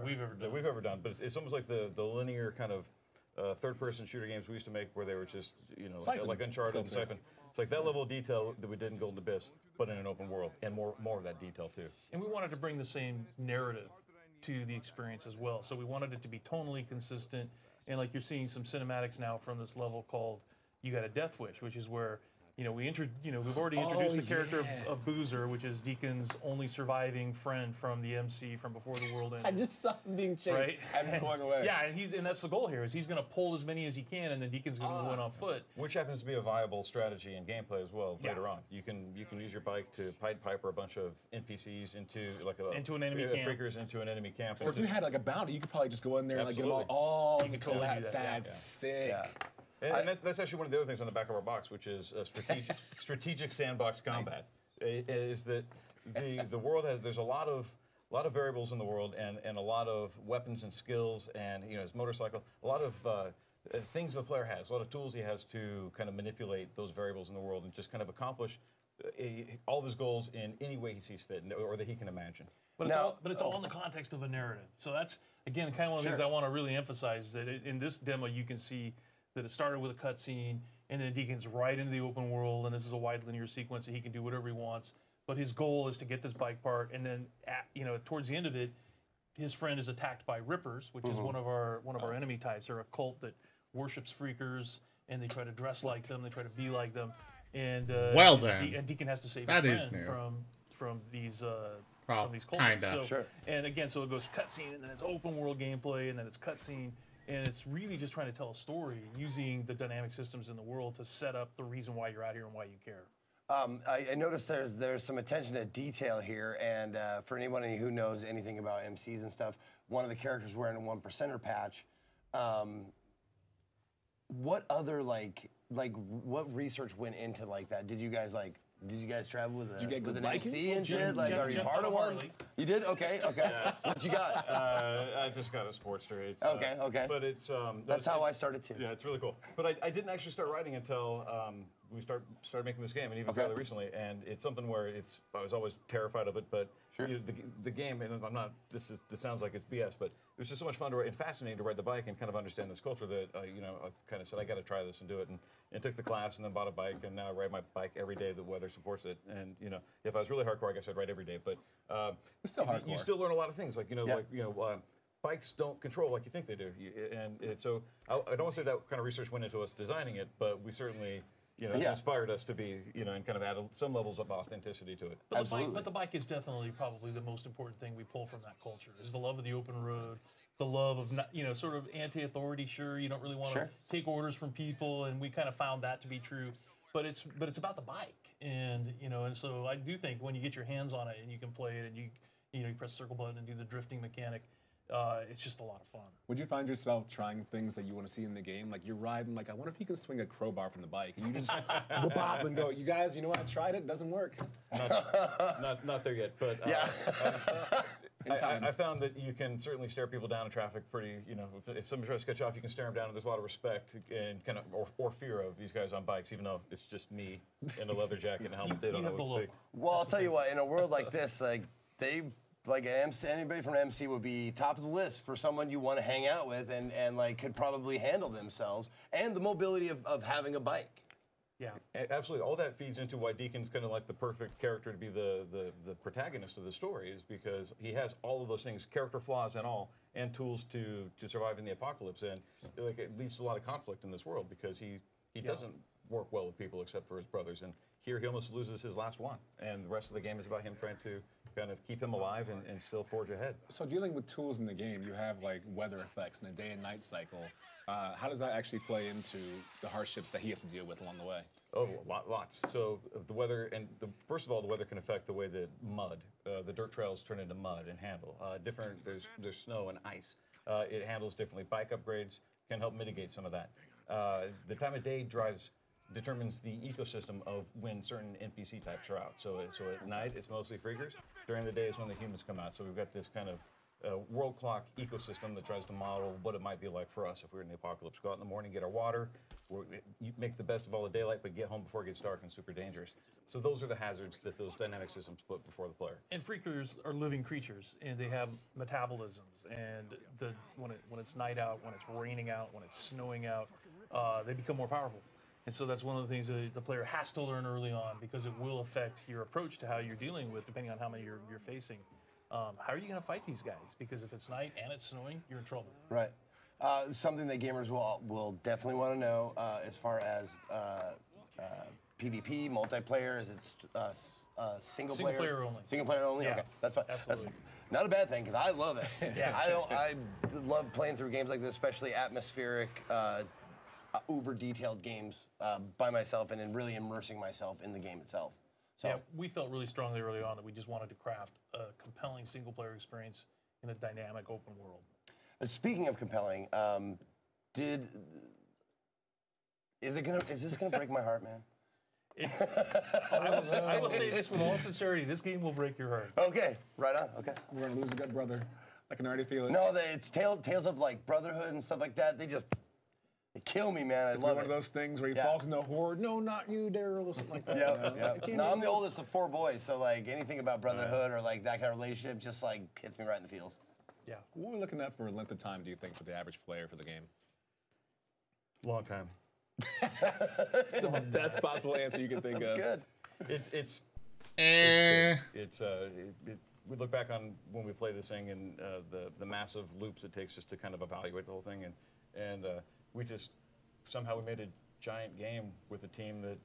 S15: we've ever done. But it's almost like the linear kind of third-person shooter games we used to make, where they were just like Uncharted and Siphon. It's like that level of detail that we did in Golden Abyss, but in an open world, and more of that detail too.
S8: And we wanted to bring the same narrative to the experience as well. So we wanted it to be tonally consistent, and like you're seeing some cinematics now from this level called "You Got a Death Wish," which is where we've already introduced the character of Boozer, which is Deacon's only surviving friend from the MC from before the world ended.
S12: I just saw him being chased.
S8: Right?
S12: I'm going away.
S8: Yeah, and that's the goal here, is he's going to pull as many as he can, and then Deacon's going to go in on foot.
S15: Which happens to be a viable strategy in gameplay as well later on. You can use your bike to Pied Piper a bunch of NPCs into
S8: an enemy camp.
S15: Freakers into an enemy camp.
S12: So if you had like a bounty, you could probably just go in there and like, get them all. You can totally do that. That's sick.
S15: Yeah. And that's actually one of the other things on the back of our box, which is strategic sandbox combat. Nice. Is that the world there's a lot of variables in the world, and a lot of weapons and skills, and his motorcycle, a lot of things the player has, a lot of tools he has to kind of manipulate those variables in the world and just kind of accomplish all of his goals in any way he sees fit, or that he can imagine.
S8: But it's all in the context of a narrative. So that's, again, kind of one of the things I want to really emphasize, is that in this demo you can see that it started with a cutscene, and then Deacon's right into the open world, and this is a wide linear sequence, and he can do whatever he wants. But his goal is to get this bike part, and then towards the end of it, his friend is attacked by Rippers, which is one of our enemy types. They're a cult that worships freakers, and they try to dress like them, they try to be like them, and and Deacon has to save his friend from these cults.
S1: Kinda.
S8: And again, so it goes cutscene, and then it's open world gameplay, and then it's cutscene. And it's really just trying to tell a story using the dynamic systems in the world to set up the reason why you're out here and why you care.
S16: I noticed there's some attention to detail here, and for anybody who knows anything about MCs and stuff, one of the characters wearing a 1%er patch. What other what research went into like that? Did you guys travel with, with an MC and shit? Like, are you part of one? You did? Okay, okay. What you got?
S15: I just got a Sportster. It's,
S16: okay, okay.
S15: But it's
S16: that's how I started too.
S15: Yeah, it's really cool. But I didn't actually start writing until we started making this game, and even fairly recently. And it's something where I was always terrified of it, but you know, the game, and I'm not. This sounds like it's BS, but it was just so much fun to write and fascinating to ride the bike and kind of understand this culture that you know, I kind of said I got to try this and do it, and took the class and then bought a bike, and now I ride my bike every day. The weather supports it, and you know, if I was really hardcore, I guess I'd ride every day. But
S12: it's still hardcore.
S15: You still learn a lot of things, like bikes don't control like you think they do, and so I don't want to say that kind of research went into us designing it, but we certainly. You know, it's inspired us to be, you know, and kind of add some levels of authenticity to it.
S8: But the bike is definitely probably the most important thing we pull from that culture, is the love of the open road, the love of, you know, sort of anti-authority. Sure, you don't really want to take orders from people, and we kind of found that to be true. But it's about the bike, and you know, and so I do think when you get your hands on it and you can play it, and you press the circle button and do the drifting mechanic. It's just a lot of fun.
S12: Would you find yourself trying things that you want to see in the game? Like you're riding, like I wonder if you can swing a crowbar from the bike. And you just bop and go, you guys, you know what? I tried it doesn't work.
S15: Not there yet, but I found that you can certainly stare people down in traffic pretty, you know, if somebody tries to sketch off, you can stare them down, and there's a lot of respect and kind of, or fear of these guys on bikes, even though it's just me in a leather jacket and a helmet. They don't know what's big.
S16: Well, I'll tell you what, in a world like this, anybody from MC would be top of the list for someone you want to hang out with and like could probably handle themselves, and the mobility of having a bike.
S15: Yeah, absolutely. All that feeds into why Deacon's kind of like the perfect character to be the protagonist of the story, is because he has all of those things, character flaws and all, and tools to survive in the apocalypse. And like it leads to a lot of conflict in this world because he doesn't work well with people except for his brothers. And here he almost loses his last one, and the rest of the game is about him trying to kind of keep him alive and still forge ahead.
S12: So dealing with tools in the game, you have like weather effects and a day and night cycle. How does that actually play into the hardships that he has to deal with along the way?
S15: Oh, lots. So the weather, and first of all, the weather can affect the way that the dirt trails turn into mud and handle. There's snow and ice. It handles differently. Bike upgrades can help mitigate some of that. The time of day determines the ecosystem of when certain NPC types are out. So at night, it's mostly freakers. During the day is when the humans come out. So we've got this kind of world clock ecosystem that tries to model what it might be like for us if we were in the apocalypse. Go out in the morning, get our water, you make the best of all the daylight, but get home before it gets dark and super dangerous. So those are the hazards that those dynamic systems put before the player.
S8: And freakers are living creatures, and they have metabolisms. And when it's night out, when it's raining out, when it's snowing out, they become more powerful. And so that's one of the things that the player has to learn early on, because it will affect your approach to how you're dealing with, depending on how many you're facing. How are you going to fight these guys? Because if it's night and it's snowing, you're in trouble.
S16: Right. Something that gamers will definitely want to know as far as PvP, multiplayer, is it single player?
S8: Single player only.
S16: Single player only?
S8: Yeah.
S16: Okay, that's fine.
S8: Absolutely.
S16: That's not a bad thing, because I love it. I love playing through games like this, especially atmospheric, uber detailed games by myself, and then really immersing myself in the game itself. So.
S8: Yeah, we felt really strongly early on that we just wanted to craft a compelling single-player experience in a dynamic open world.
S16: Speaking of compelling, is this gonna break my heart, man?
S8: I will say this with all sincerity: this game will break your heart.
S16: Okay, right on. Okay,
S12: we're gonna lose a good brother. I can already feel it.
S16: No, it's tales of like brotherhood and stuff like that. They kill me, man. I love it.
S12: It's one of those things where he falls into a horde. No, not you, Daryl, or something like that.
S16: Yeah. No, I'm the oldest of 4 boys, so like anything about brotherhood or like that kind of relationship just like hits me right in the feels.
S12: Yeah. What are we looking at for length of time, do you think, for the average player for the game?
S15: Long time.
S12: That's the best possible answer you can think of.
S16: That's
S15: good. We look back on when we play this thing and the massive loops it takes just to kind of evaluate the whole thing, and we just somehow we made a giant game with a team that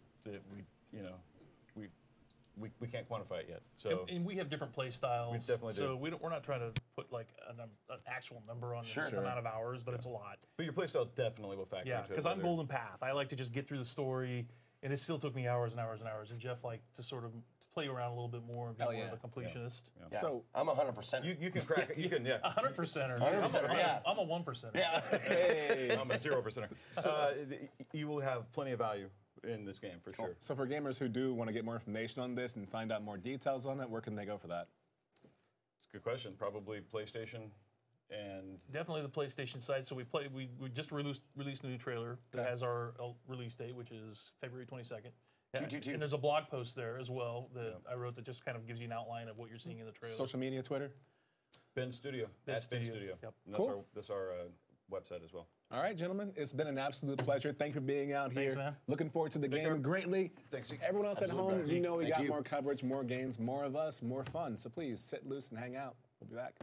S15: we we can't quantify it yet. So
S8: and we have different play styles.
S15: We definitely do.
S8: So we're not trying to put like an actual number on the amount of hours, but it's a lot.
S15: But your play style definitely will factor into it.
S8: Yeah, because I'm Golden Path. I like to just get through the story, and it still took me hours and hours and hours. And Jeff liked to sort of play around a little bit more and be more of a completionist.
S16: Yeah. So I'm 100%.
S15: You can crack it. You can
S8: 100%er. I'm a 1%er.
S16: Yeah.
S15: Hey, I'm a 0%er. So you will have plenty of value in this game for sure.
S12: So for gamers who do want to get more information on this and find out more details on it, where can they go for that?
S15: It's a good question. Probably PlayStation and
S8: definitely the PlayStation side. So we just released a new trailer that has our release date, which is February 22nd. Yeah. And there's a blog post there as well that I wrote that just kind of gives you an outline of what you're seeing in the trailer.
S12: Social media, Twitter?
S15: Ben Studio. That's Ben Studio.
S8: Yep.
S15: And that's our website as well.
S12: All right, gentlemen. It's been an absolute pleasure. Thank you for being out here.
S8: Man.
S12: Looking forward to the game greatly.
S15: Thanks.
S12: Everyone else at home, you know we got more coverage, more games, more of us, more fun. So please sit loose and hang out. We'll be back.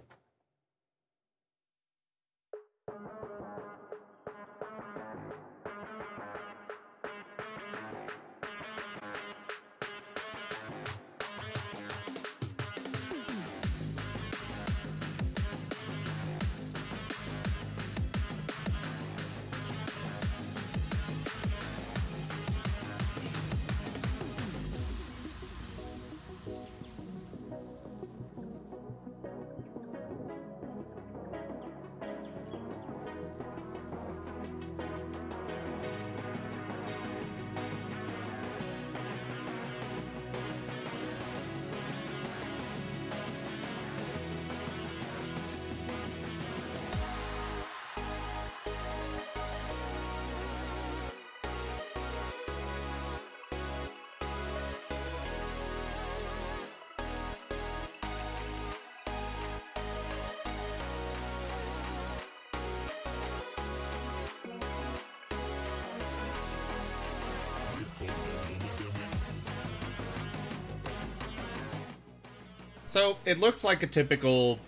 S1: So it looks like a typical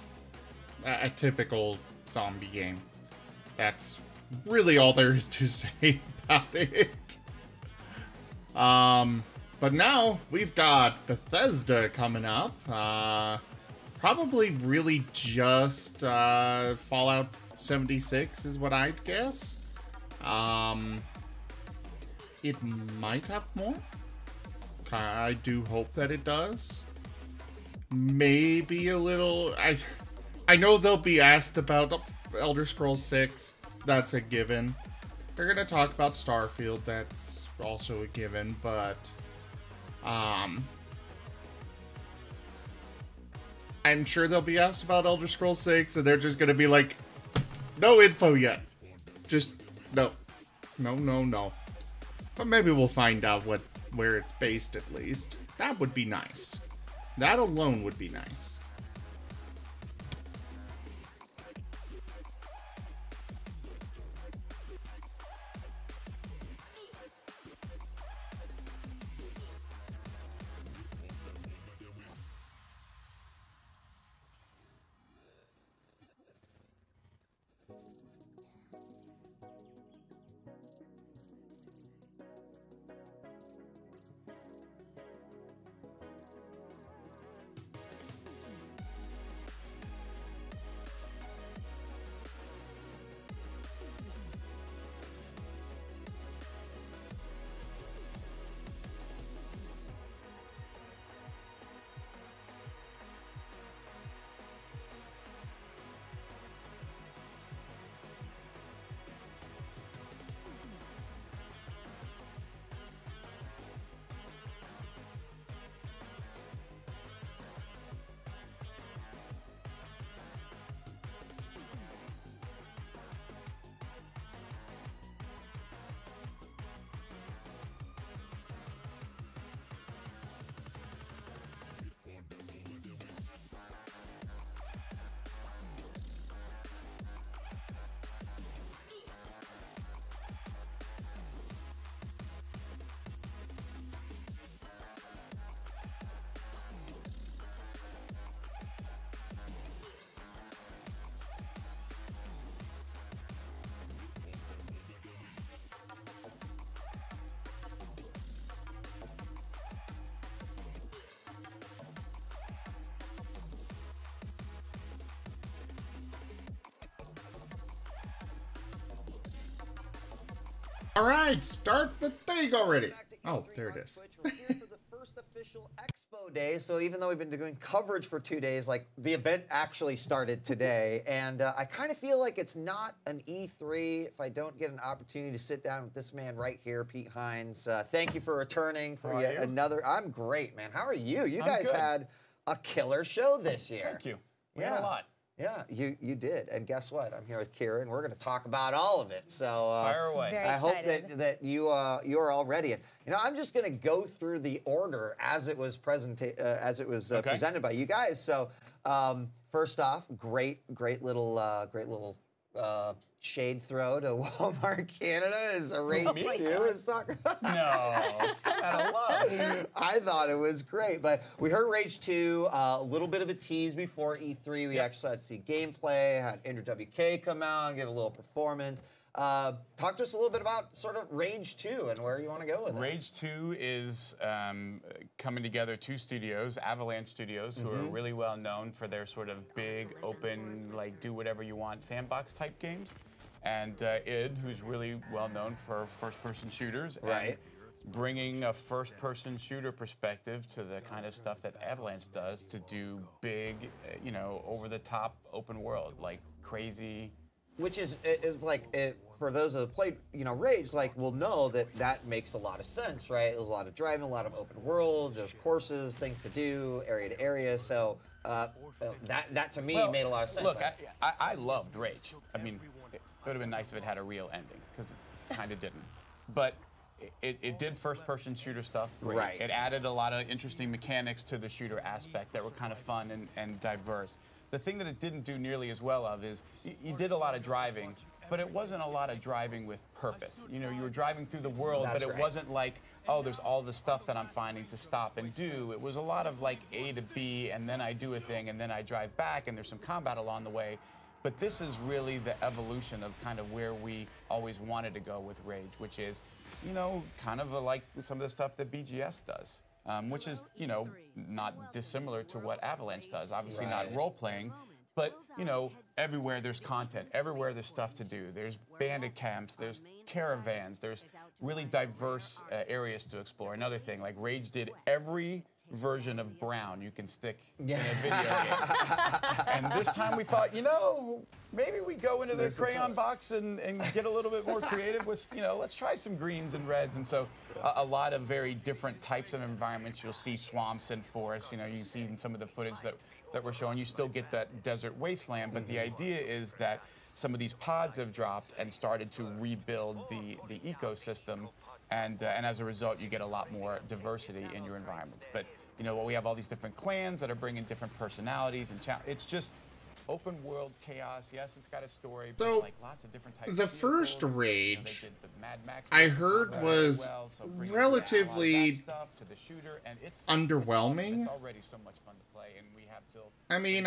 S1: zombie game. That's really all there is to say about it. But now we've got Bethesda coming up. Probably really just Fallout 76 is what I'd guess. It might have more. I do hope that it does. Maybe a little. I know they'll be asked about Elder Scrolls 6. That's a given. They're gonna talk about Starfield. That's also a given. But I'm sure they'll be asked about Elder Scrolls 6, and they're just gonna be like, no info yet. Just no. But maybe we'll find out where it's based at least. That would be nice. That alone would be nice. All right, start the thing already. Oh, there it is.
S13: Official Expo Day, so even though we've been doing coverage for 2 days, like the event actually started today, and I kind of feel like it's not an E3 if I don't get an opportunity to sit down with this man right here, Pete Hines. Thank you for returning for yet another. I'm great, man. How are you? You guys had a killer show this year.
S17: Thank you. We had a lot.
S13: Yeah, you did. And guess what? I'm here with Kira, and we're going to talk about all of it. So
S17: fire away.
S13: I hope that you are all ready. And I'm just going to go through the order as it was presented by you guys. So first off, great little shade throw to Walmart Canada is a Rage 2 is talking.
S17: No, it's out of love.
S13: I thought it was great, but we heard Rage 2, a little bit of a tease before E3. We actually had to see gameplay, had Andrew WK come out and give a little performance. Talk to us a little bit about sort of Rage 2 and where you want to go with it.
S17: Rage 2 is coming together two studios, Avalanche Studios, who are really well known for their sort of big, open, like do whatever you want sandbox type games. And id, who's really well known for first-person shooters.
S13: Right.
S17: And bringing a first-person shooter perspective to the kind of stuff that Avalanche does to do big, over-the-top open world, like crazy.
S13: Which is like, for those who have played, Rage, will know that makes a lot of sense, right? There's a lot of driving, a lot of open world, there's courses, things to do, area to area. So that to me made a lot of sense.
S17: Look, I loved Rage. I mean, it would have been nice if it had a real ending, because it kind of didn't. But it did first-person shooter stuff. Great.
S13: Right.
S17: It added a lot of interesting mechanics to the shooter aspect that were kind of fun and diverse. The thing that it didn't do nearly as well of is you did a lot of driving, but it wasn't a lot of driving with purpose. You were driving through the world, but it wasn't like, oh, there's all the stuff that I'm finding to stop and do. It was a lot of like A to B, and then I do a thing, and then I drive back, and there's some combat along the way. But this is really the evolution of kind of where we always wanted to go with Rage, which is, kind of like some of the stuff that BGS does. Which is, not dissimilar to what Avalanche does. Obviously not role-playing, but, everywhere there's content, everywhere there's stuff to do. There's bandit camps, there's caravans, there's really diverse areas to explore. Another thing, like Rage did every version of Brown you can stick in a video game. And this time we thought, maybe we go into the crayon box and get a little bit more creative with, let's try some greens and reds. And so a lot of very different types of environments. You'll see swamps and forests. You see in some of the footage that we're showing, you still get that desert wasteland. But the idea is that some of these pods have dropped and started to rebuild the ecosystem. And as a result, you get a lot more diversity in your environments. But we have all these different clans that are bringing different personalities and it's just open world chaos. Yes, it's got a story, but
S1: So,
S17: like lots of different types.
S1: The
S17: of
S1: first
S17: vehicles.
S1: Rage,
S17: They did the Mad Max
S1: I heard was
S17: so bringing
S1: relatively
S17: stuff to the shooter, and it's
S1: underwhelming.
S17: It's already so much fun to play, and we have till.
S1: I mean,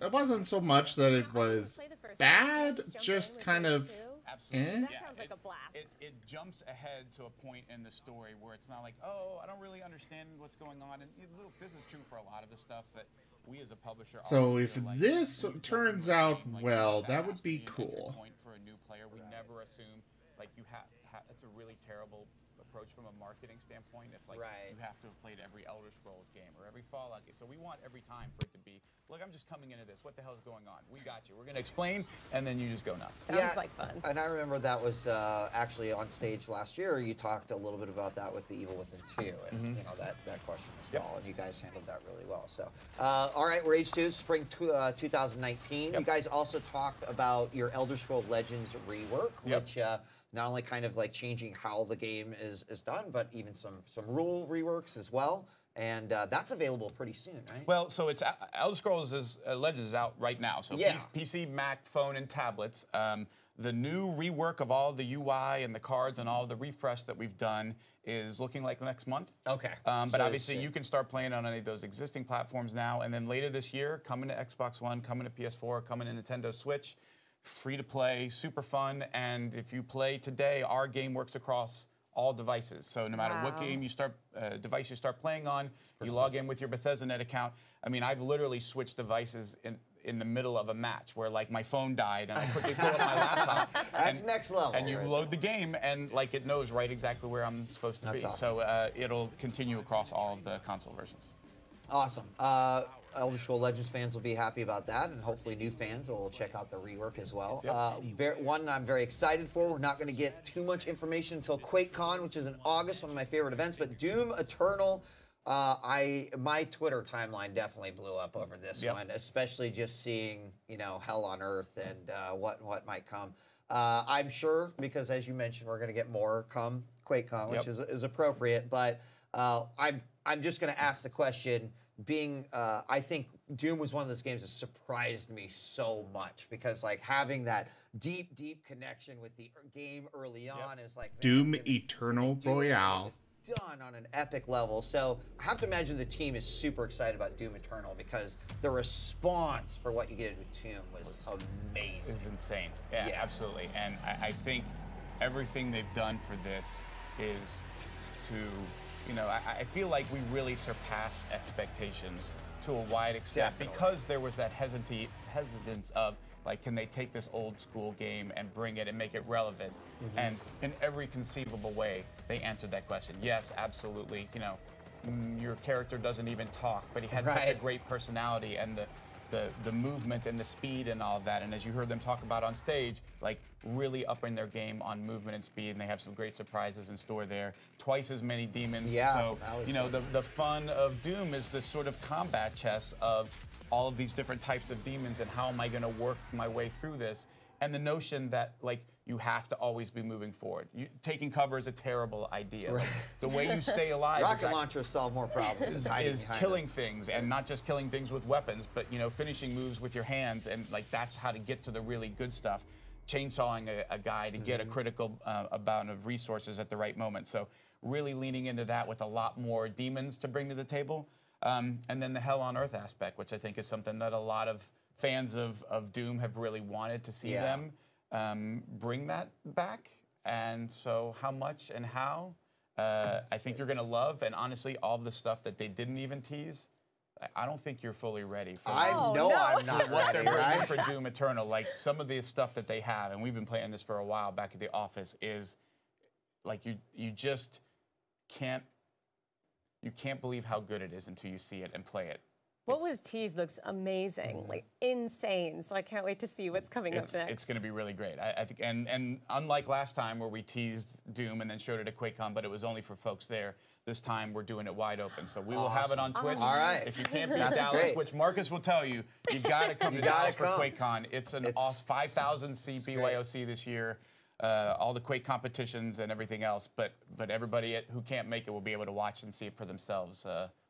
S1: it wasn't so much that it was bad, just kind of.
S17: Absolutely.
S1: Eh?
S17: That sounds like a blast. It jumps ahead to a point in the story where it's not like, oh, I don't really understand what's going on. And look, this is true for a lot of the stuff that we as a publisher.
S1: So if this turns out well, that would be cool.
S17: Point for a new player, we never assume like you have. It's a really terrible approach from a marketing standpoint. If like you have to have played every Elder Scrolls game or every Fallout game, so we want every time for it to be, look, I'm just coming into this. What the hell is going on? We got you. We're gonna explain, and then you just go nuts.
S13: Sounds like fun. And I remember that was actually on stage last year. You talked a little bit about that with the Evil Within 2, and that question as well. And you guys handled that really well. So, all right, Rage 2, spring 2019. You guys also talked about your Elder Scrolls Legends rework, which. Not only kind of like changing how the game is done, but even some rule reworks as well. And that's available pretty soon, right?
S17: Well, so it's Elder Scrolls Legends is out right now. So PC, Mac, phone, and tablets. The new rework of all the UI and the cards and all the refresh that we've done is looking like next month.
S13: Okay.
S17: But obviously, you can start playing on any of those existing platforms now. And then later this year, coming to Xbox One, coming to PS4, coming to Nintendo Switch. Free to play, super fun, and if you play today, our game works across all devices. So no matter what game you start, device you start playing on, you log in with your BethesdaNet account. I mean, I've literally switched devices in the middle of a match where like my phone died and I quickly pull up my laptop.
S13: That's next level.
S17: And you load the game and like it knows right exactly where I'm supposed to be.
S13: Awesome.
S17: So it'll continue across all of the console versions.
S13: Awesome. Elder Scrolls Legends fans will be happy about that, and hopefully new fans will check out the rework as well. One I'm very excited for. We're not going to get too much information until QuakeCon, which is in August, one of my favorite events, but Doom Eternal, my Twitter timeline definitely blew up over this one, especially just seeing, you know, hell on earth and what might come. I'm sure, because as you mentioned, we're going to get more come QuakeCon, which is appropriate, but I'm just going to ask the question, I think Doom was one of those games that surprised me so much, because like having that deep connection with the game early on is like,
S1: Doom Eternal Royale.
S13: Done on an epic level. So I have to imagine the team is super excited about Doom Eternal, because the response for what you get with Doom was amazing.
S17: It's insane. Yeah, absolutely. And I think everything they've done for this is to, you know, I feel like we really surpassed expectations to a wide extent, because there was that hesitance of, like, can they take this old school game and bring it and make it relevant? And in every conceivable way, they answered that question. Yes, absolutely. You know, your character doesn't even talk, but he had such a great personality, and the movement and the speed and all of that. And as you heard them talk about on stage, like really upping their game on movement and speed, and they have some great surprises in store there. Twice as many demons.
S13: Yeah,
S17: so, you know, the fun of Doom is this sort of combat chess of all of these different types of demons and how am I going to work my way through this. And the notion that, like, you have to always be moving forward. Taking cover is a terrible idea. Like, the way you stay alive
S13: rocket launchers solve more problems
S17: is killing things, and not just killing things with weapons, but, you know, finishing moves with your hands, and like that's how to get to the really good stuff. Chainsawing a guy to get a critical amount of resources at the right moment. So really leaning into that with a lot more demons to bring to the table. And then the Hell on Earth aspect, which I think is something that a lot of fans of Doom have really wanted to see them bring that back. And so how much and how, I think you're going to love. And honestly, all of the stuff that they didn't even tease, I don't think you're fully ready for
S13: I'm not
S17: what
S13: ready,
S17: they're bringing for Doom Eternal. Like some of the stuff that they have, and we've been playing this for a while back at the office, is like you just can't believe how good it is until you see it and play it.
S5: What was teased looks amazing, like insane. So I can't wait to see what's coming up next.
S17: It's going to be really great. I think, and unlike last time where we teased Doom and then showed it at QuakeCon, but it was only for folks there. This time we're doing it wide open, so we will have it on Twitch.
S13: All right.
S17: If you can't be in Dallas, which Marcus will tell you, you got to come to Dallas for QuakeCon. It's an 5,000 seat BYOC this year. All the Quake competitions and everything else, but everybody who can't make it will be able to watch and see it for themselves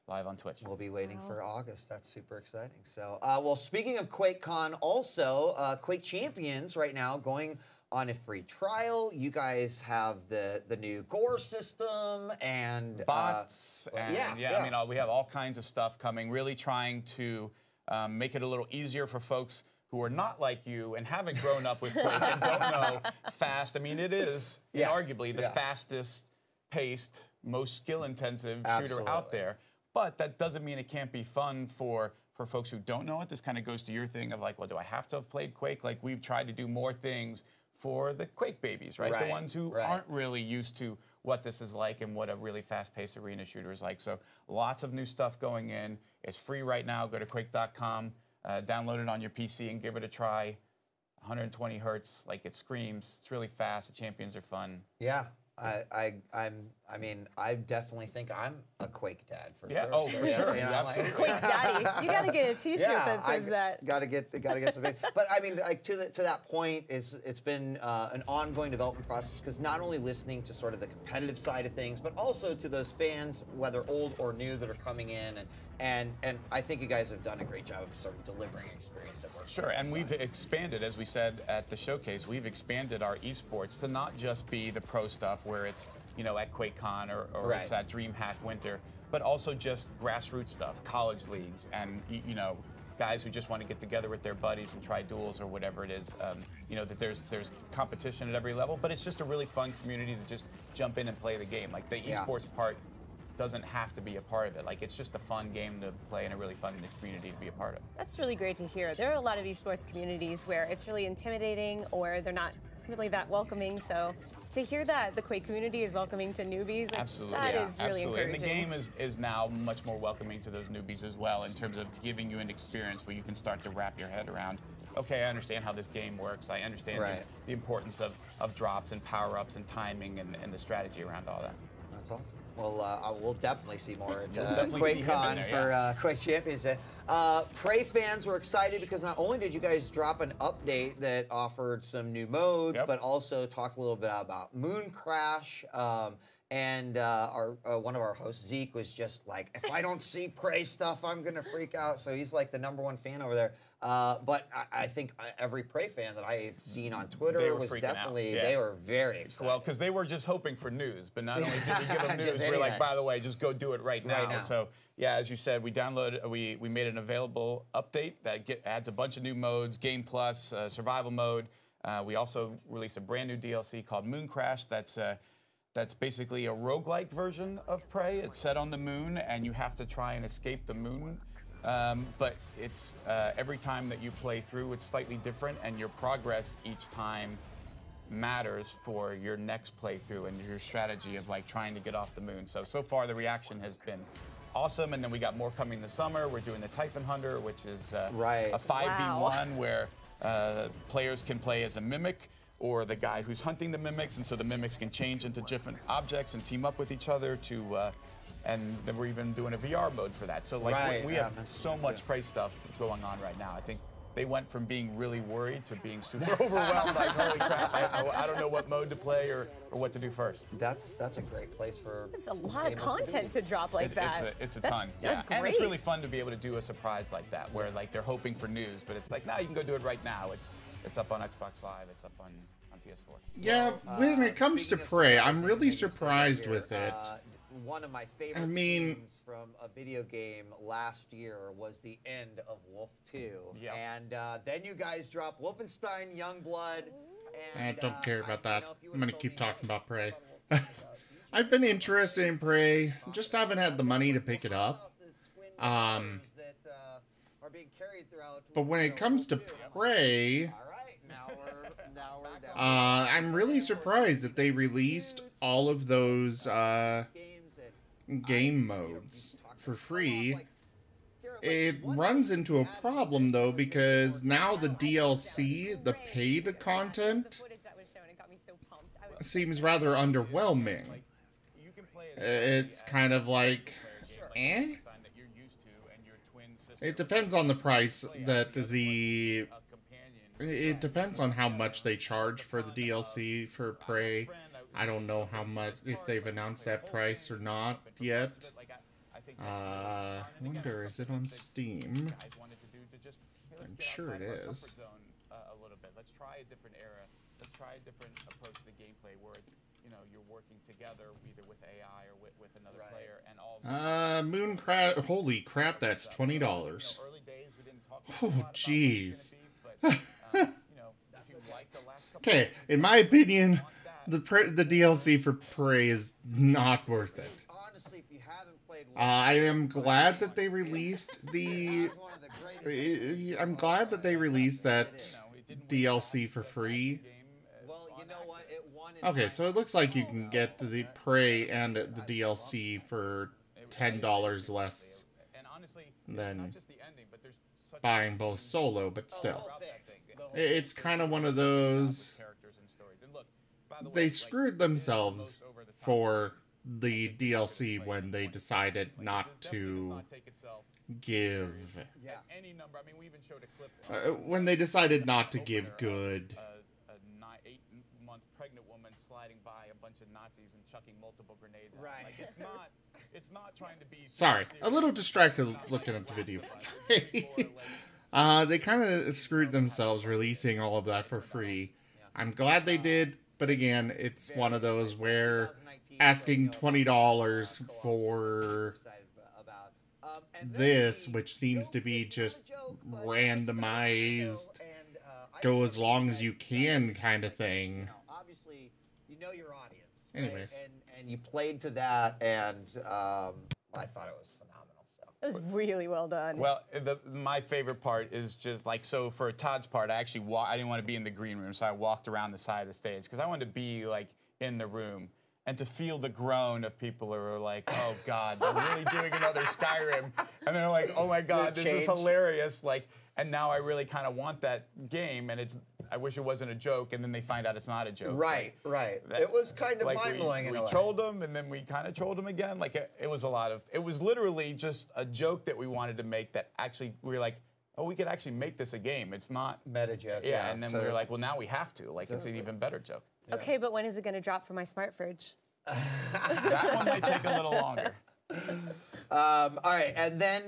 S17: live on Twitch.
S13: We'll be waiting for August. That's super exciting. So, well, speaking of QuakeCon, also Quake Champions right now going on a free trial. You guys have the new gore system and
S17: bots. And I mean, we have all kinds of stuff coming. Really trying to make it a little easier for folks who are not like you and haven't grown up with Quake and don't know fast. I mean, it is arguably the fastest paced, most skill-intensive shooter out there. But that doesn't mean it can't be fun for folks who don't know it. This kind of goes to your thing of like, well, do I have to have played Quake? Like, we've tried to do more things for the Quake babies, right? The ones who aren't really used to what this is like and what a really fast-paced arena shooter is like. So lots of new stuff going in. It's free right now. Go to quake.com. Download it on your PC and give it a try. 120 hertz, like it screams. It's really fast. The champions are fun.
S13: Yeah, I mean, I definitely think I'm a Quake dad for sure.
S17: Oh, for sure.
S13: You know,
S17: absolutely.
S5: Quake daddy. You got to get a T-shirt that says that.
S13: Gotta get some. But I mean, like to that point, it's been an ongoing development process, because not only listening to sort of the competitive side of things, but also to those fans, whether old or new, that are coming in, and I think you guys have done a great job of sort of delivering an experience that works.
S17: Sure, and we've expanded, as we said at the showcase, we've expanded our esports to not just be the pro stuff where it's, you know, at QuakeCon or it's at DreamHack Winter, but also just grassroots stuff, college leagues, and, you know, guys who just want to get together with their buddies and try duels or whatever it is. You know, that there's competition at every level, but it's just a really fun community to just jump in and play the game. Like the esports part doesn't have to be a part of it. Like, it's just a fun game to play and a really fun community to be a part of.
S5: That's really great to hear. There are a lot of esports communities where it's really intimidating or they're not really that welcoming. So to hear that the Quake community is welcoming to newbies,
S17: Absolutely,
S5: that
S17: yeah,
S5: is really
S17: absolutely.
S5: encouraging.
S17: And the game is now much more welcoming to those newbies as well, in terms of giving you an experience where you can start to wrap your head around, okay, I understand how this game works. I understand the importance of drops and power-ups and timing and the strategy around all that.
S13: That's awesome. Well, we'll definitely see more at
S17: definitely see him in
S13: QuakeCon
S17: there,
S13: for Quake Championship. Prey fans were excited because not only did you guys drop an update that offered some new modes, but also talk a little bit about Moon Crash. And one of our hosts, Zeke, was just like, if I don't see Prey stuff, I'm going to freak out. So he's like the #1 fan over there. But I think every Prey fan that I've seen on Twitter was definitely, they were very excited.
S17: Well, because they were just hoping for news, but not only did we give them news, we're like, by the way, just go do it right now. So yeah, as you said, we made an available update that adds a bunch of new modes, Game Plus, survival mode. We also released a brand new DLC called Moon Crash. That's basically a roguelike version of Prey. It's set on the moon, and you have to try and escape the moon. But it's every time that you play through, it's slightly different, and your progress each time matters for your next playthrough and your strategy of like trying to get off the moon. So far the reaction has been awesome, and then we got more coming this summer. We're doing the Typhon Hunter, which is a 5v1 where players can play as a mimic or the guy who's hunting the mimics, and so the mimics can change into different objects and team up with each other to, and then we're even doing a VR mode for that. So like we have so much Prey stuff going on right now. I think they went from being really worried to being super overwhelmed, like holy crap, I don't know what mode to play or what to do first.
S13: That's a great place for.
S5: It's a lot of content to drop like that.
S17: It's a ton.
S5: That's great.
S17: And it's really fun to be able to do a surprise like that, where like they're hoping for news, but it's like, nah, you can go do it right now. It's up on Xbox Live. It's up on PS4.
S1: Yeah, when it comes to Prey, I'm really surprised with it.
S13: One of my favorite scenes from a video game last year was the end of Wolf 2. And then you guys dropped Wolfenstein Youngblood.
S1: I don't care about that. I'm going to keep talking about Prey. I've been interested in Prey, just haven't had the money to pick it up. But when it comes to Prey, I'm really surprised that they released all of those game modes for free. It runs into a problem though, because now the DLC, the paid content, seems rather underwhelming. It's kind of like, eh? It depends on the price that it depends on how much they charge for the DLC for Prey. I don't know how much, if they've announced that price or not yet. I wonder, is it on Steam? I'm sure it is.
S17: Let's try a different era. Let's try a different approach to the gameplay where it's, you know, you're working together either with AI or with another player and all.
S1: Moon Crash. Holy crap, that's $20. Oh, jeez. Okay, in my opinion, the DLC for Prey is not worth it. I am glad that they released the. I'm glad that they released that DLC for free. Okay, so it looks like you can get the Prey and the DLC for $10 less than buying both solo, but still. It's kind of one of those. They screwed themselves for the DLC when they decided not to give. When they decided not to give good.
S17: A 8-month pregnant woman sliding by a bunch of Nazis and chucking multiple grenades. Right. Like, it's not trying to be.
S1: Sorry, a little distracted looking at the video. They kind of screwed themselves releasing all of that for free. I'm glad they did, but again, it's one of those where asking $20 for this, which seems to be just randomized, go as long as you can kind of thing.
S13: Obviously, you know your audience.
S1: Anyways.
S13: And you played to that, and I thought it was phenomenal. So
S5: it was really well done.
S17: Well, my favorite part is just like, so for Todd's part, I actually I didn't want to be in the green room, so I walked around the side of the stage because I wanted to be like in the room and to feel the groan of people who are like, oh God, they're really doing another Skyrim, and they're like, oh my God, this is hilarious, like. And now I really kind of want that game, and I wish it wasn't a joke, and then they find out it's not a joke.
S13: Right, right. It was kind of
S17: like
S13: mind-blowing in a way.
S17: We trolled them, and then we kind of trolled them again. Like, it was a lot of, it was literally just a joke that we wanted to make that actually, we were like, oh, we could actually make this a game. It's not.
S13: Meta joke.
S17: Yeah, and then we were like, well, now we have to. Like, it's an even better joke.
S5: Okay, but when is it going to drop for my smart fridge?
S17: That one might take a little longer.
S13: All right, and then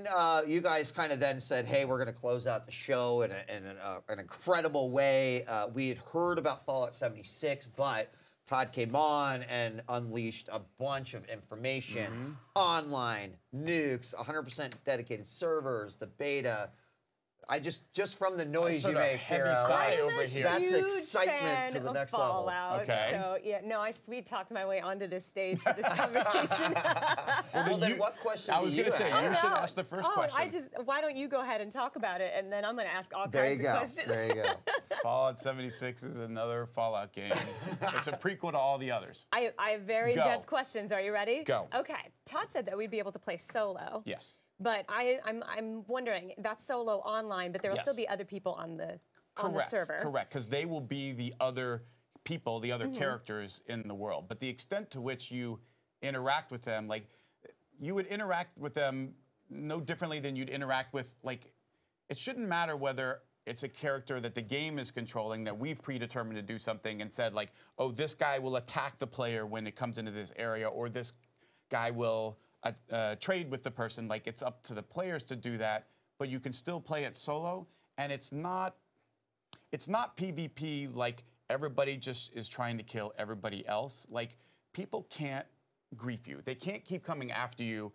S13: you guys kind of then said, hey, we're going to close out the show in an incredible way. We had heard about Fallout 76, but Todd came on and unleashed a bunch of information, online, nukes, 100% dedicated servers, the beta. I just from the noise you make here, that's excitement to the next level.
S5: Okay. So yeah, no, I sweet talked my way onto this stage for this conversation.
S13: Well, then what question?
S17: I was going to say you should ask the first question.
S5: Why don't you go ahead and talk about it, and then I'm going to ask all
S13: kinds
S5: of questions.
S13: There you go.
S17: Fallout 76 is another Fallout game. It's a prequel to all the others.
S5: I have very in-depth questions. Are you ready?
S17: Go.
S5: Okay. Todd said that we'd be able to play solo.
S17: Yes.
S5: But I'm wondering, that's solo online, but there will still be other people on the server.
S17: Correct, because they will be the other people, the other characters in the world. But the extent to which you interact with them, like, you would interact with them no differently than you'd interact with, like, it shouldn't matter whether it's a character that the game is controlling, that we've predetermined to do something and said, like, oh, this guy will attack the player when it comes into this area, or this guy will trade with the person. Like, it's up to the players to do that, but you can still play it solo, and it's not PvP like everybody just is trying to kill everybody else. Like, people can't grief you. They can't keep coming after you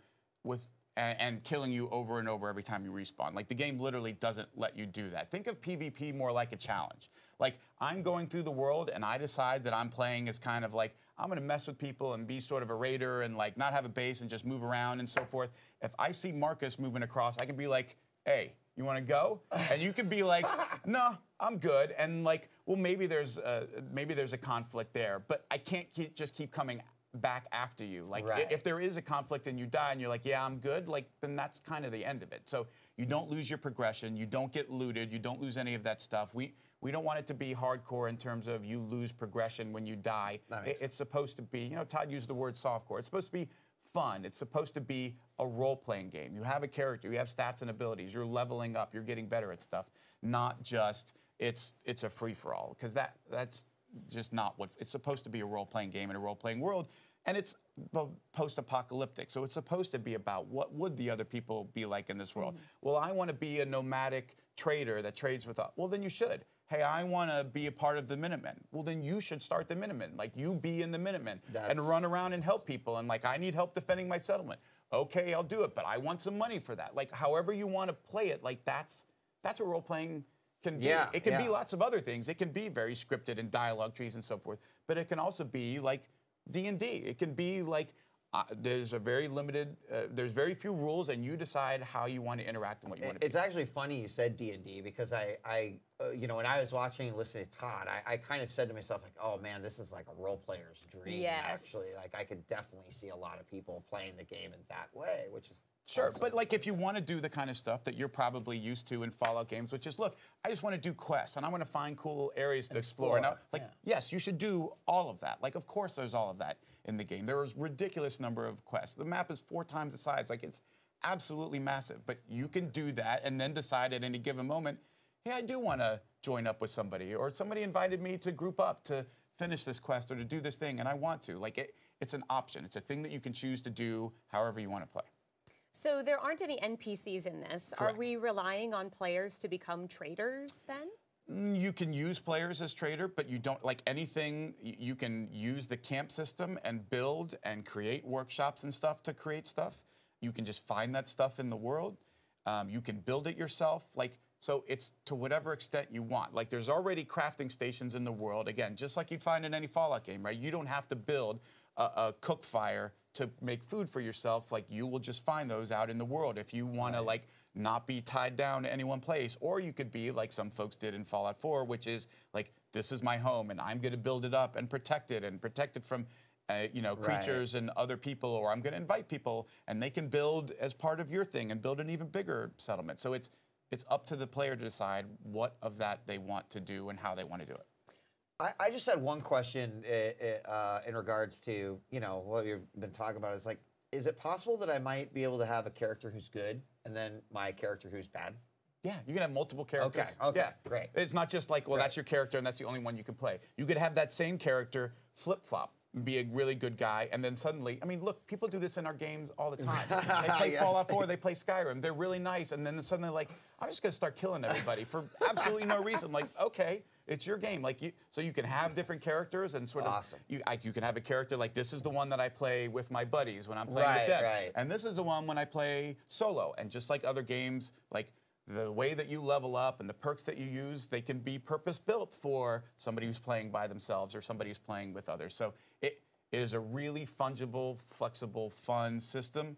S17: and killing you over and over every time you respawn. Like, the game literally doesn't let you do that. Think of PvP more like a challenge. Like, I'm going through the world and I decide that I'm playing as kind of like, I'm gonna mess with people and be sort of a raider and like not have a base and just move around and so forth. If I see Marcus moving across, I can be like, hey, you wanna go? And you can be like, no, I'm good. And like, well, maybe there's a conflict there, but I can't just keep coming back after you. Like, if there is a conflict and you die and you're like, yeah, I'm good, like, then that's kind of the end of it. So you don't lose your progression, you don't get looted, you don't lose any of that stuff. We don't want it to be hardcore in terms of you lose progression when you die. It's supposed to be, you know, Todd used the word softcore. It's supposed to be fun. It's supposed to be a role-playing game. You have a character, you have stats and abilities, you're leveling up, you're getting better at stuff, not just it's a free-for-all, because that's just not what it's supposed to be. A role-playing game in a role-playing world, and it's post-apocalyptic, so it's supposed to be about what would the other people be like in this world. Well, I want to be a nomadic trader that trades with us. Well, then you should. Hey, I want to be a part of the Minutemen. Well, then you should start the Minutemen. Like, you be in the Minutemen and run around and help people. And like, I need help defending my settlement. Okay, I'll do it, but I want some money for that. Like, however you want to play it, like that's what role-playing can be. It can be lots of other things. It can be very scripted and dialogue trees and so forth, but it can also be like D&D. It can be like there's a very limited, there's very few rules, and you decide how you want to interact and what you want to do.
S13: It's actually funny you said D&D, because you know, when I was watching and listening to Todd, I kind of said to myself, like, oh man, this is like a role player's dream. Actually, like, I could definitely see a lot of people playing the game in that way, which is
S17: sure. Awesome. But like, if you want to do the kind of stuff that you're probably used to in Fallout games, which is, look, I just want to do quests and I want to find cool areas to explore. Now, like, yes, you should do all of that. Like, of course, there's all of that in the game. There is a ridiculous number of quests. The map is 4 times the size. Like, it's absolutely massive. But you can do that and then decide at any given moment, hey, I do want to join up with somebody, or somebody invited me to group up to finish this quest or to do this thing, and I want to. Like, it's an option. It's a thing that you can choose to do however you want to play.
S5: So there aren't any NPCs in this.
S17: Correct.
S5: Are we relying on players to become traders then?
S17: You can use players as trader, but you don't, like anything, you can use the camp system and build and create workshops and stuff to create stuff. You can just find that stuff in the world. You can build it yourself. Like, So it's to whatever extent you want. Like there's already crafting stations in the world. Again, just like you'd find in any Fallout game, right? You don't have to build a cook fire to make food for yourself. Like you will just find those out in the world if you want to like not be tied down to any one place. Or you could be like some folks did in Fallout 4, which is like, this is my home and I'm going to build it up and protect it from you know, creatures and other people, or I'm going to invite people and they can build as part of your thing and build an even bigger settlement. So it's up to the player to decide what of that they want to do and how they want to do it.
S13: I just had one question in regards to, you know, what you've been talking about. Is like, is it possible that I might be able to have a character who's good and then my character who's bad?
S17: Yeah, you can have multiple characters.
S13: Okay,
S17: yeah.
S13: Great.
S17: It's not just like, well, that's your character and that's the only one you can play. You could have that same character flip-flop, be a really good guy, and then suddenly, I mean, look, people do this in our games all the time. They play Fallout 4, they play Skyrim, they're really nice, and then suddenly like, I'm just gonna start killing everybody for absolutely no reason. Like, okay, it's your game. Like, so you can have different characters and sort of, you can have a character like, this is the one that I play with my buddies when I'm playing with them. And this is the one when I play solo. And just like other games, like, the way that you level up and the perks that you use, they can be purpose-built for somebody who's playing by themselves or somebody who's playing with others. So it is a really fungible, flexible, fun system.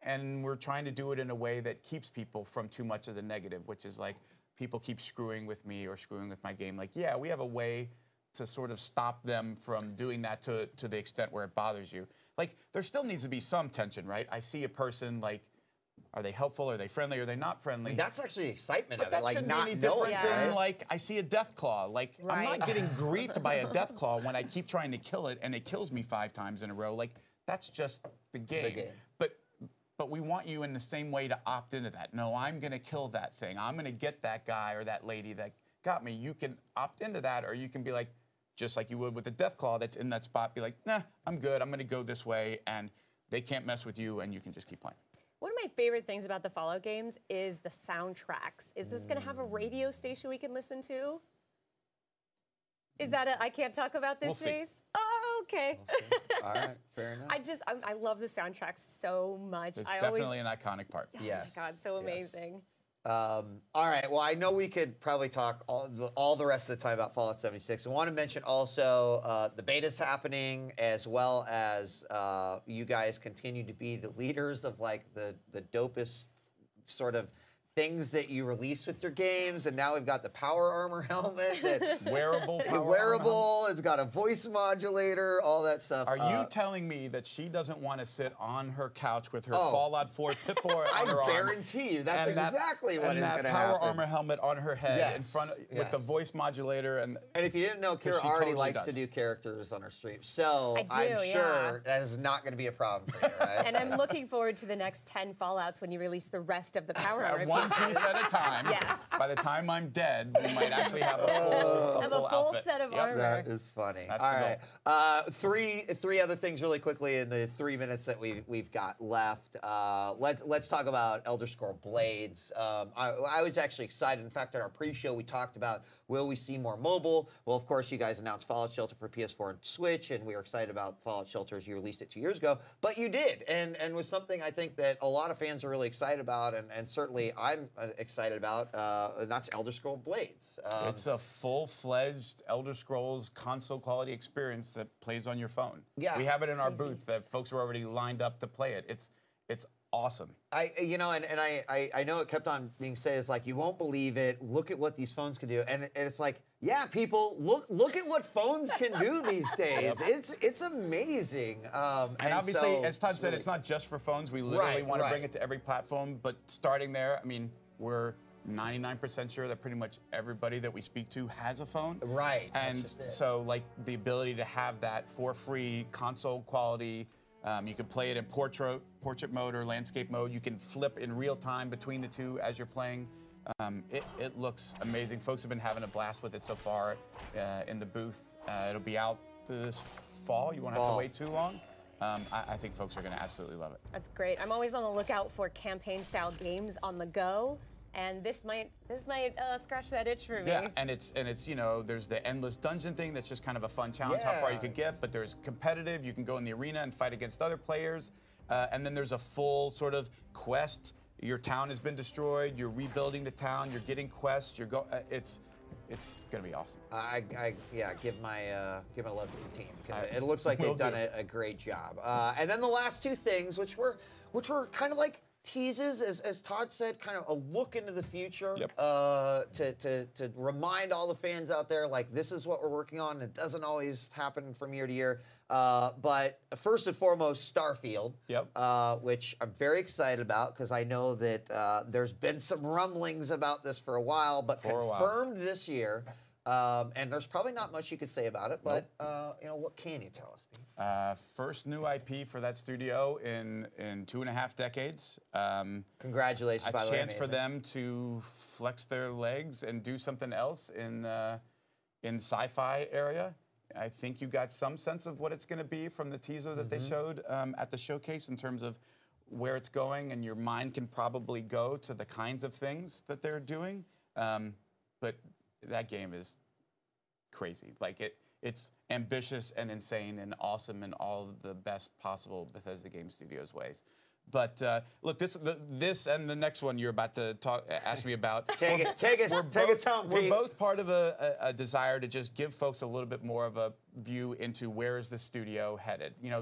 S17: And we're trying to do it in a way that keeps people from too much of the negative, which is like, people keep screwing with me or screwing with my game. Like, yeah, we have a way to sort of stop them from doing that to the extent where it bothers you. Like, there still needs to be some tension, right? I see a person, like, are they helpful? Are they friendly? Are they not friendly?
S13: And that's actually the excitement
S17: but
S13: of it, like
S17: shouldn't
S13: not
S17: be any
S13: knowing.
S17: different than like I see a death claw. Like I'm not getting griefed by a death claw when I keep trying to kill it and it kills me 5 times in a row. Like that's just the game. But we want you in the same way to opt into that. No, I'm going to kill that thing. I'm going to get that guy or that lady that got me. You can opt into that, or you can be like, just like you would with the death claw that's in that spot. Be like, nah, I'm good. I'm going to go this way, and they can't mess with you, and you can just keep playing.
S5: One of my favorite things about the Fallout games is the soundtracks. Is this going to have a radio station we can listen to? Is that I can't talk about this space? Oh, okay.
S13: All right, fair enough.
S5: I love the soundtrack so much.
S17: It's definitely an iconic part.
S5: Oh my God, so amazing.
S13: All right, well, I know we could probably talk all the rest of the time about Fallout 76. I want to mention also the beta's happening, as well as you guys continue to be the leaders of like the dopest sort of things that you release with your games, and now we've got the power armor helmet that
S17: wearable
S13: it's got a voice modulator, all that stuff.
S17: Are you telling me that she doesn't want to sit on her couch with her Fallout 4 Pip-Boy on her arm?
S13: I guarantee you that's exactly what is going to happen.
S17: And that power armor helmet on her head in front with the voice modulator. And
S13: if you didn't know, Kira already likes to do characters on her stream, so I'm sure that is not going to be a problem for you, right?
S5: And I'm looking forward to the next 10 Fallouts when you release the rest of the power armor.
S17: One piece at a time. Yes. By the time I'm dead, we might actually have a full
S5: set of armor.
S13: That is funny.
S17: That's
S13: all right. Three other things really quickly in the 3 minutes that we've got left. Let's talk about Elder Scrolls Blades. I was actually excited. In fact, in our pre-show, we talked about will we see more mobile? Well, of course, you guys announced Fallout Shelter for PS4 and Switch, and we were excited about Fallout Shelter as you released it 2 years ago. But you did, and was something I think that a lot of fans are really excited about, and certainly I'm excited about, and that's Elder Scrolls Blades.
S17: It's a full-fledged Elder Scrolls console quality experience that plays on your phone.
S13: Yeah,
S17: we have it in our booth that folks are already lined up to play it. It's awesome.
S13: I know it kept on being said, it's like, you won't believe it, look at what these phones can do. And it's like, yeah, people, look at what phones can do these days. It's amazing.
S17: And obviously, as Todd said, it's not just for phones. We literally want to bring it to every platform, but starting there, I mean, we're 99% sure that pretty much everybody that we speak to has a phone.
S13: Right.
S17: And so, like, the ability to have that for free console quality, you can play it in portrait mode or landscape mode. You can flip in real time between the two as you're playing. It looks amazing. Folks have been having a blast with it so far in the booth. It'll be out this fall. You won't have to wait too long. I think folks are going to absolutely love it.
S5: That's great. I'm always on the lookout for campaign-style games on the go, and this might scratch that itch for me.
S17: Yeah, and it's you know, there's the endless dungeon thing that's just kind of a fun challenge, how far you could get. But there's competitive. You can go in the arena and fight against other players, and then there's a full sort of quest your town has been destroyed. You're rebuilding the town. You're getting quests. You're it's gonna be awesome.
S13: Yeah, give my love to the team because it looks like they've done a great job. And then the last two things, which were kind of like teases, as Todd said, kind of a look into the future.
S17: Yep.
S13: To remind all the fans out there, like, this is what we're working on. It doesn't always happen from year to year. But first and foremost, Starfield.
S17: Yep.
S13: Which I'm very excited about because I know that there's been some rumblings about this for a while, but confirmed this year. And there's probably not much you could say about it, but you know, what can you tell us, Pete?
S17: First new IP for that studio in 2.5 decades.
S13: Congratulations, by the way.
S17: A chance for them to flex their legs and do something else in sci-fi area. I think you got some sense of what it's going to be from the teaser that they showed at the showcase in terms of where it's going, and your mind can probably go to the kinds of things that they're doing. But that game is crazy. Like it's ambitious and insane and awesome in all of the best possible Bethesda Game Studios ways. But look, this and the next one you're about to ask me about.
S13: Take us home, Pete.
S17: We're both part of a desire to just give folks a little bit more of a view into where is the studio headed. You know,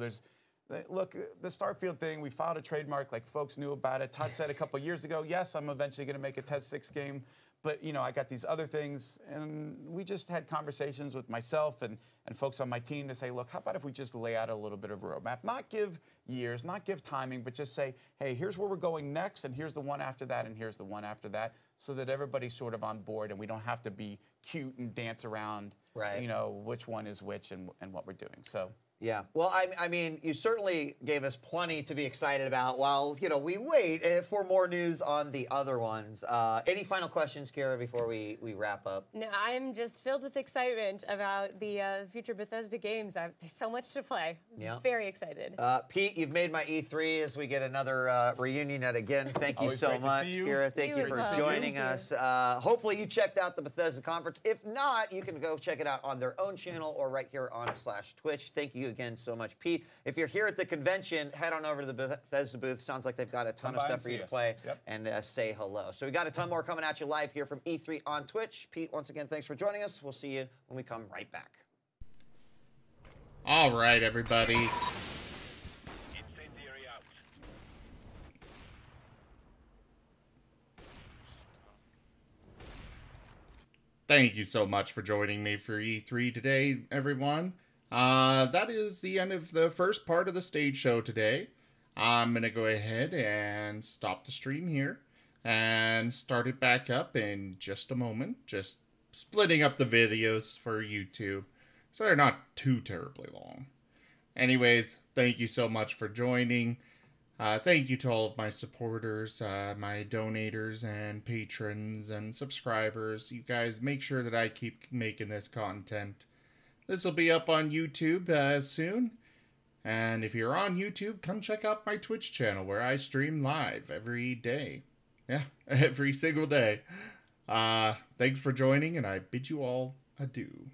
S17: look, the Starfield thing, we filed a trademark, like folks knew about it. Todd said a couple years ago, yes, I'm eventually going to make a TED 6 game. But, you know, I got these other things, and we just had conversations with myself and folks on my team to say, look, how about if we just lay out a little bit of a roadmap? Not give years, not give timing, but just say, hey, here's where we're going next, and here's the one after that, and here's the one after that, so that everybody's sort of on board, and we don't have to be cute and dance around, you know, which one is which and what we're doing. So.
S13: Yeah, well, I mean, you certainly gave us plenty to be excited about while, you know, we wait for more news on the other ones. Any final questions, Kira, before we wrap up?
S5: No, I'm just filled with excitement about the future Bethesda games. There's so much to play.
S13: Yeah.
S5: Very excited.
S13: Pete, you've made my E3 as we get another reunion at again. Thank you so much, Kira. Thank you for joining us. Hopefully you checked out the Bethesda conference. If not, you can go check it out on their own channel or right here on /Twitch. Thank you again so much, Pete. If you're here at the convention, head on over to the Bethesda booth. Sounds like they've got a ton of stuff for you to play and say hello. So we got a ton more coming at you live here from E3 on Twitch. Pete, once again, thanks for joining us. We'll see you when we come right back.
S1: All right, everybody. Thank you so much for joining me for E3 today, everyone. That is the end of the first part of the stage show today. I'm going to go ahead and stop the stream here and start it back up in just a moment. Just splitting up the videos for YouTube so they're not too terribly long. Anyways, thank you so much for joining. Thank you to all of my supporters, my donators and patrons and subscribers. You guys make sure that I keep making this content. This will be up on YouTube soon. And if you're on YouTube, come check out my Twitch channel where I stream live every day. Yeah, every single day. Thanks for joining, and I bid you all adieu.